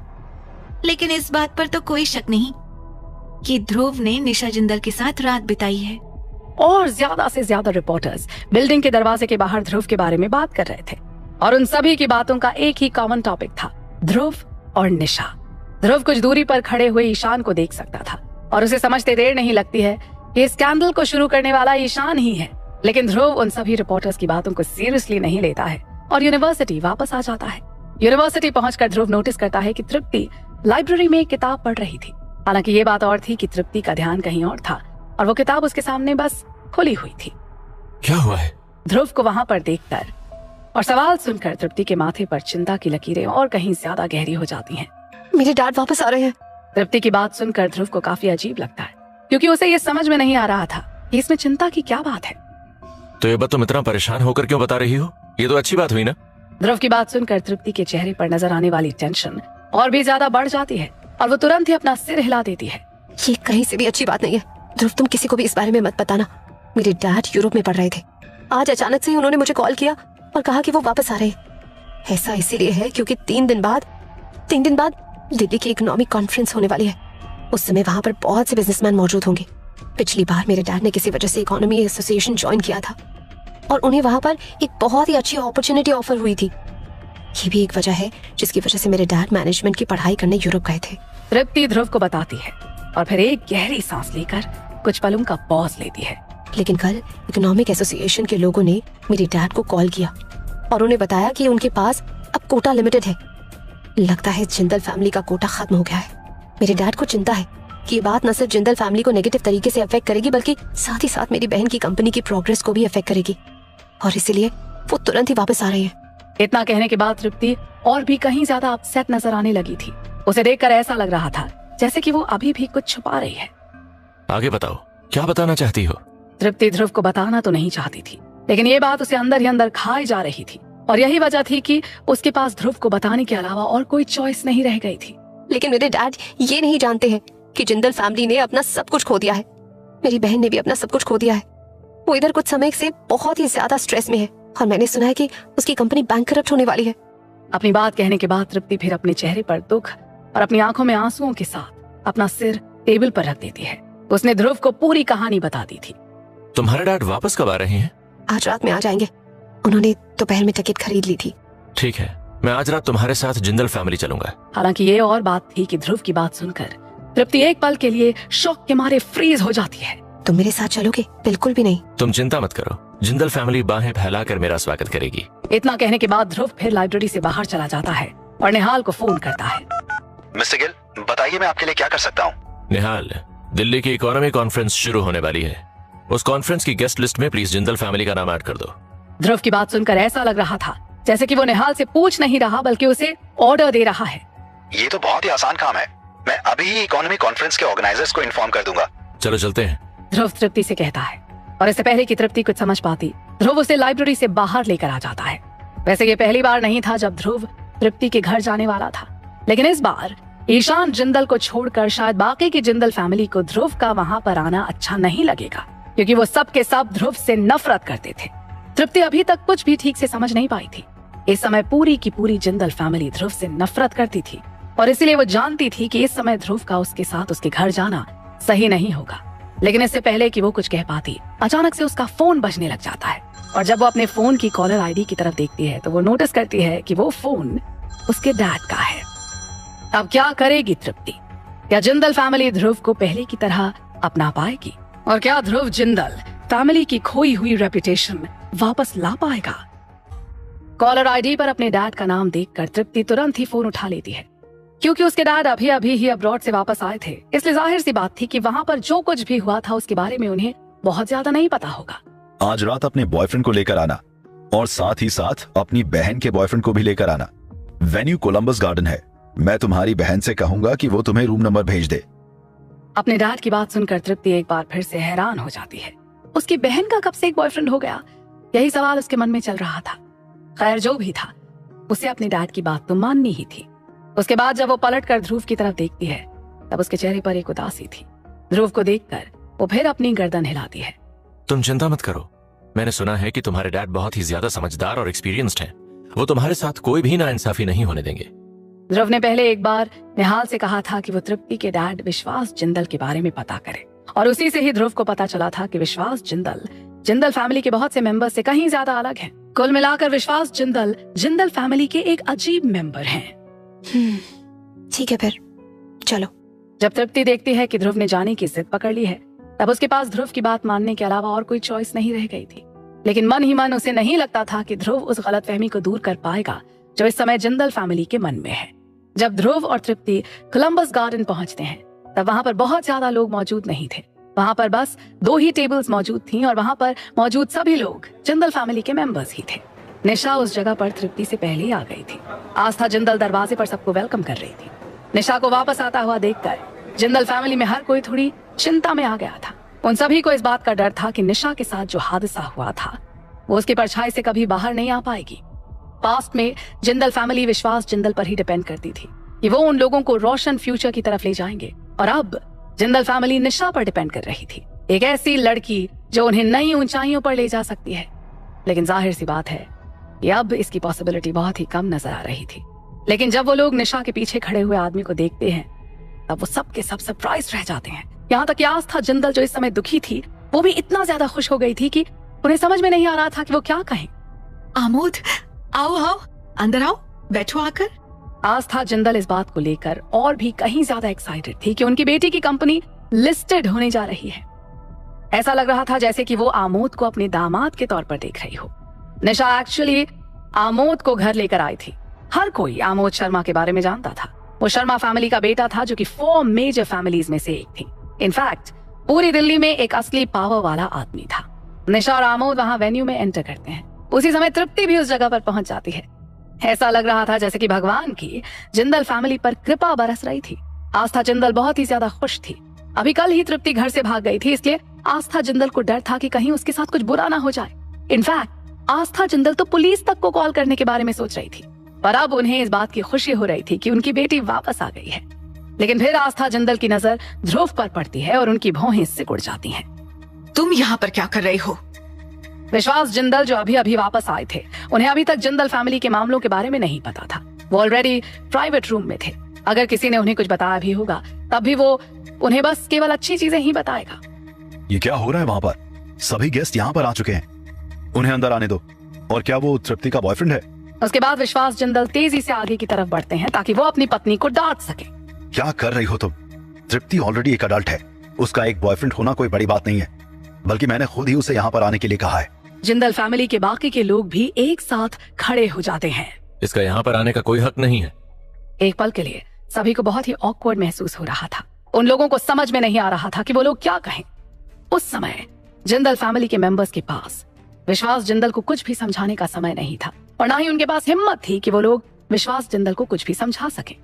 E: लेकिन इस बात पर तो कोई शक नहीं कि ध्रुव ने निशा जिंदल के साथ रात बिताई है।
D: और ज्यादा से ज्यादा रिपोर्टर्स बिल्डिंग के दरवाजे के बाहर ध्रुव के बारे में बात कर रहे थे और उन सभी की बातों का एक ही कॉमन टॉपिक था, ध्रुव और निशा। ध्रुव कुछ दूरी पर खड़े हुए ईशान को देख सकता था और उसे समझते देर नहीं लगती है कि स्कैंडल को शुरू करने वाला ईशान ही है। लेकिन ध्रुव उन सभी रिपोर्टर्स की बातों को सीरियसली नहीं लेता है और यूनिवर्सिटी वापस आ जाता है। यूनिवर्सिटी पहुंचकर ध्रुव नोटिस करता है कि तृप्ति लाइब्रेरी में एक किताब पढ़ रही थी। हालांकि ये बात और थी कि तृप्ति का ध्यान कहीं और था और वो किताब उसके सामने बस खुली हुई थी।
H: क्या हुआ है?
D: ध्रुव को वहां पर देखकर और सवाल सुनकर तृप्ति के माथे पर चिंता की लकीरें और कहीं ज्यादा गहरी हो जाती हैं।
F: मेरे डैड वापस आ रहे हैं।
D: तृप्ति की बात सुनकर ध्रुव को काफी अजीब लगता है क्योंकि उसे ये समझ में नहीं आ रहा था कि इसमें चिंता की क्या बात है।
H: तो ये बात तुम इतना परेशान होकर क्यों बता रही हो? ये तो अच्छी बात हुई ना।
D: ध्रुव की बात सुनकर तृप्ति के चेहरे पर नजर आने वाली टेंशन और भी ज्यादा बढ़ जाती है और वो तुरंत ही अपना सिर हिला देती है।
F: ये कहीं से भी अच्छी बात नहीं है। ध्रुव, तुम किसी को भी इस बारे में मत बताना। मेरे डैड यूरोप में पढ़ रहे थे। आज अचानक से ही उन्होंने मुझे कॉल किया और कहा कि वो वापस आ रहे हैं। ऐसा इसीलिए है क्योंकि 3 दिन बाद दिल्ली की इकोनॉमिक कॉन्फ्रेंस होने वाली है। उस समय वहाँ पर बहुत से बिजनेसमैन मौजूद होंगे। पिछली बार मेरे डैड ने किसी वजह से इकोनॉमी एसोसिएशन ज्वाइन किया था और उन्हें वहाँ पर एक बहुत ही अच्छी अपॉर्चुनिटी ऑफर हुई थी। ये भी एक वजह है जिसकी वजह से मेरे डैड मैनेजमेंट की पढ़ाई करने यूरोप गए थे।
D: तृप्ति ध्रुव को बताती है और फिर एक गहरी सांस लेकर कुछ पलों का पॉज लेती है।
F: लेकिन कल इकोनॉमिक एसोसिएशन के लोगों ने मेरे डैड को कॉल किया और उन्हें बताया कि उनके पास अब कोटा लिमिटेड है। लगता है जिंदल फैमिली का कोटा खत्म हो गया है। मेरे डैड को चिंता है कि ये बात न सिर्फ जिंदल फैमिली को नेगेटिव तरीके से अफेक्ट करेगी बल्कि साथ ही साथ मेरी बहन की कंपनी की प्रोग्रेस को भी अफेक्ट करेगी और इसीलिए वो तुरंत ही वापस आ रहे हैं।
D: इतना कहने के बाद तृप्ति और भी कहीं ज्यादा अपसेट नजर आने लगी थी। उसे देखकर ऐसा लग रहा था जैसे कि वो अभी भी कुछ छुपा रही है।
H: आगे बताओ, क्या बताना चाहती हो?
D: तृप्ति ध्रुव को बताना तो नहीं चाहती थी लेकिन ये बात उसे अंदर ही अंदर खाई जा रही थी और यही वजह थी कि उसके पास ध्रुव को बताने के अलावा और कोई चॉइस नहीं रह गई थी।
F: लेकिन मेरे डैड ये नहीं जानते हैं कि जिंदल फैमिली ने अपना सब कुछ खो दिया है। मेरी बहन ने भी अपना सब कुछ खो दिया है। वो इधर कुछ समय से बहुत ही ज्यादा स्ट्रेस में है और मैंने सुना है कि उसकी कंपनी बैंकरप्ट होने वाली है।
D: अपनी बात कहने के बाद तृप्ति फिर अपने चेहरे पर दुख और अपनी आंखों में आंसुओं के साथ अपना सिर टेबल पर रख देती है। उसने ध्रुव को पूरी कहानी बता दी थी।
H: तुम्हारे डैड वापस कब आ रहे हैं?
F: आज रात में आ जाएंगे। उन्होंने दोपहर में टिकट खरीद ली थी।
H: ठीक है, मैं आज रात तुम्हारे साथ जिंदल फैमिली चलूंगा।
D: हालांकि ये और बात थी कि ध्रुव की बात सुनकर तृप्ति एक पल के लिए शॉक के मारे फ्रीज हो जाती है।
F: तुम मेरे साथ चलोगे? बिल्कुल भी नहीं।
H: तुम चिंता मत करो, जिंदल फैमिली बाहें फैलाकर मेरा स्वागत करेगी।
D: इतना कहने के बाद ध्रुव फिर लाइब्रेरी से बाहर चला जाता है और निहाल को फोन करता है।
C: मिस्टर गिल, बताइए मैं आपके लिए क्या कर सकता हूँ?
H: निहाल, दिल्ली की इकोनॉमी कॉन्फ्रेंस शुरू होने वाली है। उस कॉन्फ्रेंस की गेस्ट लिस्ट में प्लीज जिंदल फैमिली का नाम ऐड कर दो।
D: ध्रुव की बात सुनकर ऐसा लग रहा था जैसे कि वो निहाल से पूछ नहीं रहा बल्कि उसे ऑर्डर दे रहा है।
C: ये तो बहुत ही आसान काम है। मैं अभी ही इकोनॉमी कॉन्फ्रेंस के ऑर्गेनाइजर्स को इन्फॉर्म कर दूंगा।
H: चलो चलते हैं,
D: ध्रुव तृप्ति से कहता है और इससे पहले कि तृप्ति कुछ समझ पाती ध्रुव उसे लाइब्रेरी से बाहर लेकर आ जाता है। वैसे ये पहली बार नहीं था जब ध्रुव तृप्ति के घर जाने वाला था, लेकिन इस बार ईशान जिंदल को छोड़कर शायद बाकी की जिंदल फैमिली को ध्रुव का वहां पर आना अच्छा नहीं लगेगा क्योंकि वो सब के सब ध्रुव से नफरत करते थे। तृप्ति अभी तक कुछ भी ठीक से समझ नहीं पाई थी। इस समय पूरी की पूरी जिंदल फैमिली ध्रुव से नफरत करती थी और इसीलिए वो जानती थी कि इस समय ध्रुव का उसके साथ उसके घर जाना सही नहीं होगा। लेकिन इससे पहले कि वो कुछ कह पाती अचानक से उसका फोन बजने लग जाता है और जब वो अपने फोन की कॉलर आईडी की तरफ देखती है तो वो नोटिस करती है कि वो फोन उसके डैड का है। अब क्या करेगी तृप्ति? क्या जिंदल फैमिली ध्रुव को पहले की तरह अपना पाएगी और क्या ध्रुव जिंदल फैमिली की खोई हुई रेपुटेशन वापस ला पाएगा? कॉलर आईडी पर अपने डैड का नाम देखकर तृप्ति तुरंत ही फोन उठा लेती है क्योंकि उसके डैड अभी अभी ही अब्रॉड से वापस आए थे, इसलिए जाहिर सी बात थी कि वहां पर जो कुछ भी हुआ था उसके बारे में उन्हें बहुत ज्यादा नहीं पता होगा।
C: आज रात अपने बॉयफ्रेंड को लेकर आना और साथ ही साथ अपनी बहन के बॉयफ्रेंड को भी लेकर आना। वेन्यू कोलंबस गार्डन है। मैं तुम्हारी बहन से कहूंगा कि वो तुम्हें रूम नंबर भेज दे।
D: अपने डैड की बात सुनकर तृप्ति एक बार फिर से हैरान हो जाती है। उसकी बहन का कब से एक बॉयफ्रेंड हो गया? यही सवाल उसके मन में चल रहा था। खैर जो भी था, उसे अपने डैड की बात तो माननी ही थी। उसके बाद जब वो पलटकर ध्रुव की तरफ देखती है तब उसके चेहरे पर एक उदासी थी। ध्रुव को देखकर वो फिर अपनी गर्दन हिलाती है।
H: तुम चिंता मत करो, मैंने सुना है कि तुम्हारे डैड बहुत ही ज्यादा समझदार और एक्सपीरियंस्ड हैं। वो तुम्हारे साथ कोई भी नाइंसाफी नहीं होने देंगे।
D: ध्रुव ने पहले एक बार निहाल से कहा था कि वो तृप्ति के डैड विश्वास जिंदल के बारे में पता करे, और उसी से ही ध्रुव को पता चला था कि विश्वास जिंदल फैमिली के बहुत से मेंबर से कहीं ज्यादा अलग हैं। कुल मिलाकर विश्वास जिंदल फैमिली के एक अजीब मेंबर हैं।
E: ठीक है फिर चलो।
D: जब तृप्ति देखती है कि ध्रुव ने जाने की जिद पकड़ ली है तब उसके पास ध्रुव की बात मानने के अलावा और कोई चॉइस नहीं रह गई थी। लेकिन मन ही मन उसे नहीं लगता था कि ध्रुव उस गलतफहमी को दूर कर पाएगा जो इस समय जिंदल फैमिली के मन में है। जब ध्रुव और तृप्ति कोलंबस गार्डन पहुंचते हैं तब वहां पर बहुत ज्यादा लोग मौजूद नहीं थे। वहां पर बस 2 ही टेबल्स मौजूद थीं और वहां पर मौजूद सभी लोग जिंदल फैमिली के मेंबर्स ही थे। निशा उस जगह पर तृप्ति से पहले ही आ गई थी। आस्था जिंदल दरवाजे पर सबको वेलकम कर रही थी। निशा को वापस आता हुआ देखकर जिंदल फैमिली में हर कोई थोड़ी चिंता में आ गया था। उन सभी को इस बात का डर था कि निशा के साथ जो हादसा हुआ था वो उसकी परछाई से कभी बाहर नहीं आ पाएगी। पास्ट में जिंदल फैमिली विश्वास जिंदल पर ही डिपेंड करती थी कि वो उन लोगों को रोशन फ्यूचर की तरफ ले जाएंगे, और अब जिंदल फैमिली निशा पर डिपेंड कर रही थी, एक ऐसी लड़की जो उन्हें नई ऊंचाइयों पर ले जा सकती है। लेकिन जाहिर सी बात है कि अब इसकी पॉसिबिलिटी बहुत ही कम नजर आ रही थी। लेकिन जब वो लोग निशा के पीछे खड़े हुए आदमी को देखते हैं तब वो सब के सब सरप्राइज रह जाते हैं। यहाँ तक कि आस्था जिंदल जो इस समय दुखी थी वो भी इतना ज्यादा खुश हो गई थी कि उन्हें समझ में नहीं आ रहा था कि वो क्या कहें।
E: आमोद आओ आओ अंदर आओ, बैठो आकर।
D: आस्था जिंदल इस बात को लेकर और भी कहीं ज्यादा एक्साइटेड थी कि उनकी बेटी की कंपनी लिस्टेड होने जा रही है। ऐसा लग रहा था जैसे कि वो आमोद को अपने दामाद के तौर पर देख रही हो। निशा एक्चुअली आमोद को घर लेकर आई थी। हर कोई आमोद शर्मा के बारे में जानता था। वो शर्मा फैमिली का बेटा था जो कि 4 मेजर फैमिलीज में से एक थी। इनफैक्ट पूरी दिल्ली में एक असली पावर वाला आदमी था। निशा और आमोद वहां वेन्यू में एंटर करते हैं। उसी समय तृप्ति भी उस जगह पर पहुंच जाती है। ऐसा लग रहा था जैसे कि भगवान की जिंदल फैमिली पर कृपा बरस रही थी। आस्था जिंदल बहुत ही ज्यादा खुश थी। अभी कल ही तृप्ति घर से भाग गई थी, इसलिए आस्था जिंदल को डर था कि कहीं उसके साथ कुछ बुरा ना हो जाए। इनफैक्ट आस्था जिंदल तो पुलिस तक को कॉल करने के बारे में सोच रही थी, पर अब उन्हें इस बात की खुशी हो रही थी कि उनकी बेटी वापस आ गई है। लेकिन फिर आस्था जिंदल की नजर ध्रुव पर पड़ती है और उनकी भौहें सिकुड़ जाती हैं।
E: तुम यहाँ पर क्या कर रही हो?
D: विश्वास जिंदल जो अभी अभी वापस आए थे, उन्हें अभी तक जिंदल फैमिली के मामलों के बारे में नहीं पता था। वो ऑलरेडी प्राइवेट रूम में थे। अगर किसी ने उन्हें कुछ बताया भी होगा तब भी वो उन्हें बस केवल अच्छी चीजें ही बताएगा।
C: ये क्या हो रहा है वहां पर? सभी गेस्ट यहाँ पर आ चुके हैं, उन्हें अंदर आने दो। और क्या वो तृप्ति का बॉयफ्रेंड है?
D: उसके बाद विश्वास जिंदल तेजी से आगे की तरफ बढ़ते हैं ताकि वो अपनी पत्नी को डांट सके।
C: क्या कर रही हो तुम? तृप्ति ऑलरेडी एक अडल्ट है, उसका एक बॉयफ्रेंड होना कोई बड़ी बात नहीं है, बल्कि मैंने खुद ही उसे यहाँ पर आने के लिए कहा है।
D: जिंदल फैमिली के बाकी के लोग भी एक साथ खड़े हो जाते हैं।
H: इसका यहाँ पर आने का कोई हक नहीं है।
D: एक पल के लिए सभी को बहुत ही ऑकवर्ड महसूस हो रहा था। उन लोगों को समझ में नहीं आ रहा था कि वो लोग क्या कहें। उस समय जिंदल फैमिली के मेंबर्स के पास विश्वास जिंदल को कुछ भी समझाने का समय नहीं था, और ना ही उनके पास हिम्मत थी कि वो लोग विश्वास जिंदल को कुछ भी समझा सके।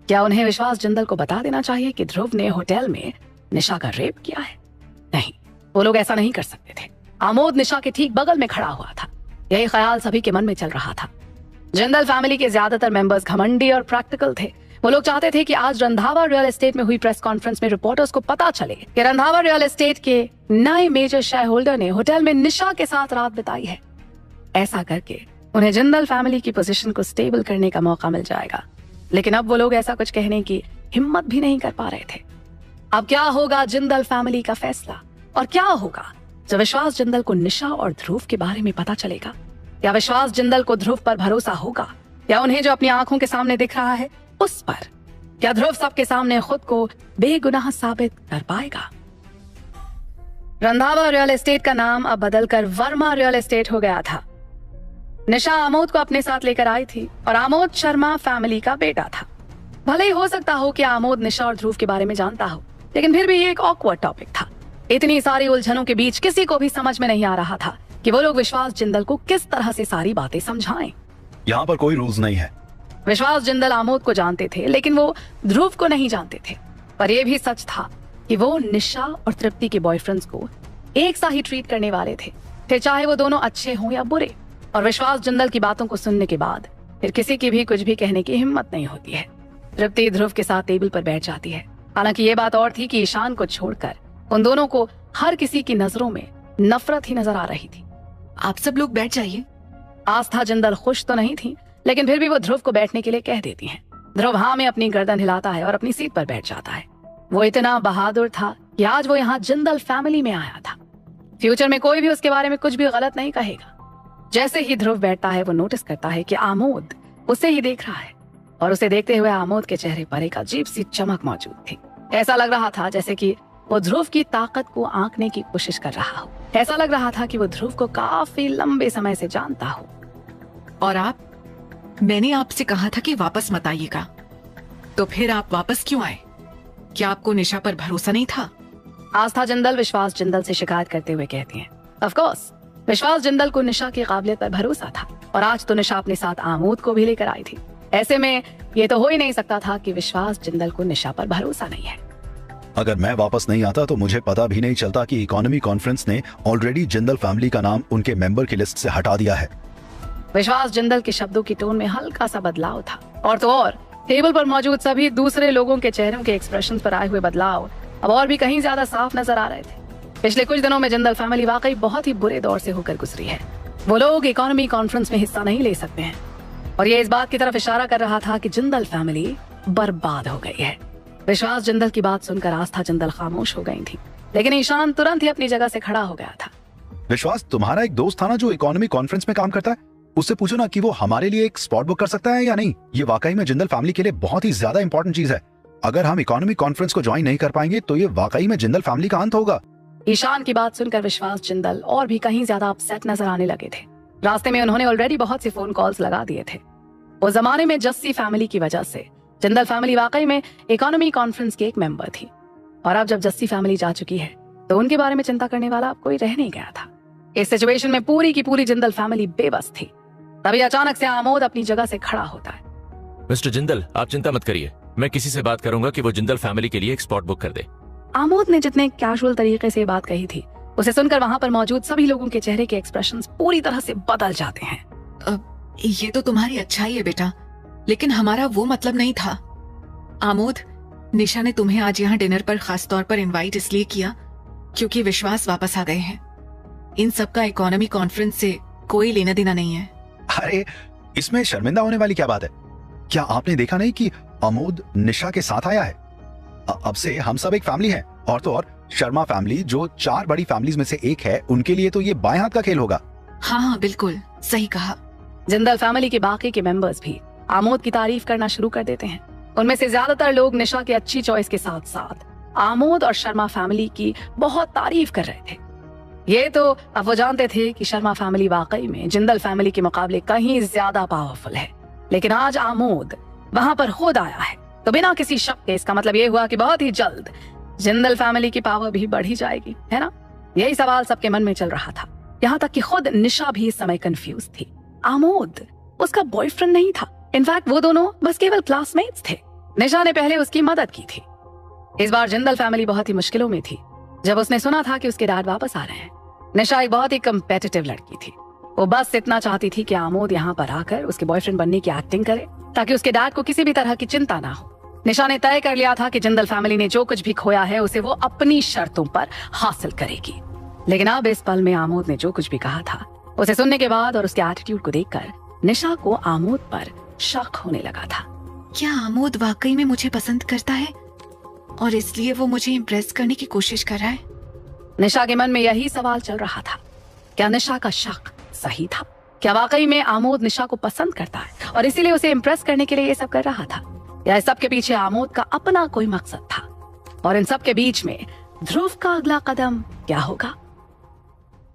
D: क्या उन्हें विश्वास जिंदल को बता देना चाहिए कि ध्रुव ने होटल में निशा का रेप किया है? नहीं, वो लोग ऐसा नहीं कर सकते थे। आमोद निशा के ठीक बगल में खड़ा हुआ था। यही ख्याल सभी के मन में चल रहा था। जिंदल फैमिली के ज्यादातर मेंबर्स घमंडी और प्रैक्टिकल थे। वो लोग चाहते थे कि आज रंधावा रियल एस्टेट में हुई प्रेस कॉन्फ्रेंस में रिपोर्टर्स को पता चले कि रंधावा रियल एस्टेट के नए मेजर शेयर होल्डर ने होटल में निशा के साथ रात बिताई है। ऐसा करके उन्हें जिंदल फैमिली की पोजीशन को स्टेबल करने का मौका मिल जाएगा। लेकिन अब वो लोग ऐसा कुछ कहने की हिम्मत भी नहीं कर पा रहे थे। अब क्या होगा जिंदल फैमिली का फैसला, और क्या होगा जब विश्वास जिंदल को निशा और ध्रुव के बारे में पता चलेगा? या विश्वास जिंदल को ध्रुव पर भरोसा होगा, या उन्हें जो अपनी आंखों के सामने दिख रहा है उस पर? क्या ध्रुव सबके सामने खुद को बेगुनाह साबित कर पाएगा? रंधावा रियल एस्टेट का नाम अब बदलकर वर्मा रियल एस्टेट हो गया था। निशा आमोद को अपने साथ लेकर आई थी और आमोद शर्मा फैमिली का बेटा था। भले ही हो सकता हो कि आमोद निशा और ध्रुव के बारे में जानता हो, लेकिन फिर भी ये एक ऑकवर्ड टॉपिक था। इतनी सारी उलझनों के बीच किसी को भी समझ में नहीं आ रहा था कि वो लोग विश्वास जिंदल को किस तरह से सारी बातें समझाएं।
C: यहाँ पर कोई रूल्स नहीं है।
D: विश्वास जिंदल आमोद को जानते थे, लेकिन वो ध्रुव को नहीं जानते थे। पर यह भी सच था कि वो निशा और तृप्ति के बॉयफ्रेंड्स को एक सा ही ट्रीट करने वाले थे, फिर चाहे वो दोनों अच्छे हों या बुरे। और विश्वास जिंदल की बातों को सुनने के बाद फिर किसी की भी कुछ भी कहने की हिम्मत नहीं होती है। तृप्ति ध्रुव के साथ टेबल पर बैठ जाती है। हालांकि ये बात और थी कि ईशान को छोड़कर उन दोनों को हर किसी की नजरों में नफरत ही नजर आ रही थी।
E: आप सब लोग बैठ जाइए।
D: आस्था जिंदल खुश तो नहीं थी, लेकिन फिर भी वो ध्रुव को बैठने के लिए कह देती हैं। ध्रुव हाँ में अपनी गर्दन हिलाता है और अपनी सीट पर बैठ जाता है। वो इतना बहादुर था कि आज वो यहाँ जिंदल फैमिली में आया था। फ्यूचर में कोई भी उसके बारे में कुछ भी गलत नहीं कहेगा। जैसे ही ध्रुव बैठता है वो नोटिस करता है कि आमोद उसे ही देख रहा है और उसे देखते हुए आमोद के चेहरे पर एक अजीब सी चमक मौजूद थी। ऐसा लग रहा था जैसे कि वो ध्रुव की ताकत को आंकने की कोशिश कर रहा हो। ऐसा लग रहा था कि वो ध्रुव को काफी लंबे समय से जानता हो।
E: और आप? मैंने आपसे कहा था कि वापस मत आइएगा, तो फिर आप वापस क्यों आए? क्या आपको निशा पर भरोसा नहीं था?
D: आस्था जिंदल विश्वास जिंदल से शिकायत करते हुए कहती हैं, ऑफ कोर्स विश्वास जिंदल को निशा की काबिलियत पर भरोसा था और आज तो निशा अपने साथ आमोद को भी लेकर आई थी। ऐसे में ये तो हो ही नहीं सकता था कि विश्वास जिंदल को निशा पर भरोसा नहीं है।
C: अगर मैं वापस नहीं आता तो मुझे पता भी नहीं चलता कि इकोनॉमी कॉन्फ्रेंस ने ऑलरेडी जिंदल फैमिली का नाम उनके मेंबर की लिस्ट से हटा दिया है।
D: विश्वास जिंदल के शब्दों की टोन में हल्का सा बदलाव था और तो और टेबल पर मौजूद सभी दूसरे लोगों के चेहरों के एक्सप्रेशन पर आए हुए बदलाव अब और भी कहीं ज्यादा साफ नजर आ रहे थे। पिछले कुछ दिनों में जिंदल फैमिली वाकई बहुत ही बुरे दौर से होकर गुजरी है। वो लोग इकोनॉमी कॉन्फ्रेंस में हिस्सा नहीं ले सकते हैं और ये इस बात की तरफ इशारा कर रहा था कि जिंदल फैमिली बर्बाद हो गई है। विश्वास जिंदल की बात सुनकर आस्था जिंदल खामोश हो गई थी, लेकिन ईशान तुरंत ही अपनी जगह से खड़ा हो गया था।
C: विश्वास, तुम्हारा एक दोस्त था ना जो इकोनॉमी कॉन्फ्रेंस में काम करता है, उससे पूछो ना कि वो हमारे लिए एक स्पॉट बुक कर सकता है या नहीं। ये वाकई में जिंदल फैमिली के लिए बहुत ही ज्यादा इंपॉर्टेंट चीज है। अगर हम इकोनॉमी कॉन्फ्रेंस को ज्वाइन नहीं कर पाएंगे तो ये वाकई में जिंदल फैमिली का अंत होगा।
D: ईशान की बात सुनकर विश्वास जिंदल और भी कहीं ज्यादा अपसेट नजर आने लगे थे। रास्ते में उन्होंने ऑलरेडी बहुत से फोन कॉल्स लगा दिए थे। उस जमाने में जस्सी फैमिली की वजह से जिंदल फैमिली वाकई में इकोनॉमी कॉन्फ्रेंस की एक मेंबर थी और अब जब जस्सी फैमिली जा चुकी है तो उनके बारे में चिंता करने वाला अब कोई रह नहीं गया था। इस सिचुएशन में पूरी की पूरी जिंदल फैमिली बेबस थी। तभी अचानक से आमोद अपनी जगह से खड़ा होता है।
H: मिस्टर जिंदल, आप चिंता मत करिए, मैं किसी से बात करूंगा कि वो जिंदल फैमिली के लिए एक स्पॉट बुक कर दे।
D: आमोद ने जितने कैजुअल तरीके से बात कही थी उसे सुनकर वहां पर मौजूद सभी लोगों के चेहरे के एक्सप्रेशंस पूरी तरह से बदल जाते हैं।
E: ये तो तुम्हारी अच्छाई है बेटा, लेकिन हमारा वो मतलब नहीं था। आमोद, निशा ने तुम्हें आज यहाँ डिनर पर खास तौर पर इनवाइट इसलिए किया क्योंकि विश्वास वापस आ गए हैं। इन सब का इकोनॉमी कॉन्फ्रेंस से कोई लेना देना नहीं है।
C: अरे इसमें शर्मिंदा होने वाली क्या बात है? क्या आपने देखा नहीं कि आमोद निशा के साथ आया है? अब से हम सब एक फैमिली हैं और तो और शर्मा फैमिली जो 4 बड़ी फैमिलीज में से एक है, उनके लिए तो ये बाएं हाथ का खेल होगा।
E: हाँ, बिल्कुल सही कहा।
D: जिंदल फैमिली के बाकी के मेंबर्स भी आमोद की तारीफ करना शुरू कर देते हैं। उनमें से ज्यादातर लोग निशा की अच्छी चॉइस के साथ साथ आमोद और शर्मा फैमिली की बहुत तारीफ कर रहे थे। ये तो अब वो जानते थे कि शर्मा फैमिली वाकई में जिंदल फैमिली के मुकाबले कहीं ज्यादा पावरफुल है, लेकिन आज आमोद वहां पर खुद आया है तो बिना किसी शक के इसका मतलब ये हुआ कि बहुत ही जल्द जिंदल फैमिली की पावर भी बढ़ी जाएगी, है ना? यही सवाल सबके मन में चल रहा था। यहाँ तक कि खुद निशा भी इस समय कंफ्यूज थी। आमोद उसका बॉयफ्रेंड नहीं था, इनफैक्ट वो दोनों बस केवल क्लासमेट्स थे। निशा ने पहले उसकी मदद की थी। इस बार जिंदल फैमिली बहुत ही मुश्किलों में थी जब उसने सुना था कि उसके डैड वापस आ रहे हैं। निशा एक बहुत ही कम्पेटिटिव लड़की थी। वो बस इतना चाहती थी कि आमोद यहाँ पर आकर उसके बॉयफ्रेंड बनने की एक्टिंग करे ताकि उसके डैड को किसी भी तरह की चिंता ना हो। निशा ने तय कर लिया था कि जिंदल फैमिली ने जो कुछ भी खोया है उसे वो अपनी शर्तों पर हासिल करेगी। लेकिन अब इस पल में आमोद ने जो कुछ भी कहा था उसे सुनने के बाद और उसके एटीट्यूड को देखकर निशा को आमोद पर शक होने लगा था।
E: क्या आमोद वाकई में मुझे पसंद करता है और इसलिए वो मुझे इम्प्रेस करने की कोशिश कर रहा है?
D: निशा के मन में यही सवाल चल रहा था। क्या निशा का शक सही था? क्या वाकई में आमोद निशा को पसंद करता है और इसीलिए उसे इम्प्रेस करने के लिए ये सब कर रहा था? या इस सब के पीछे आमोद का अपना कोई मकसद था? और इन सब के बीच में ध्रुव का अगला कदम क्या होगा?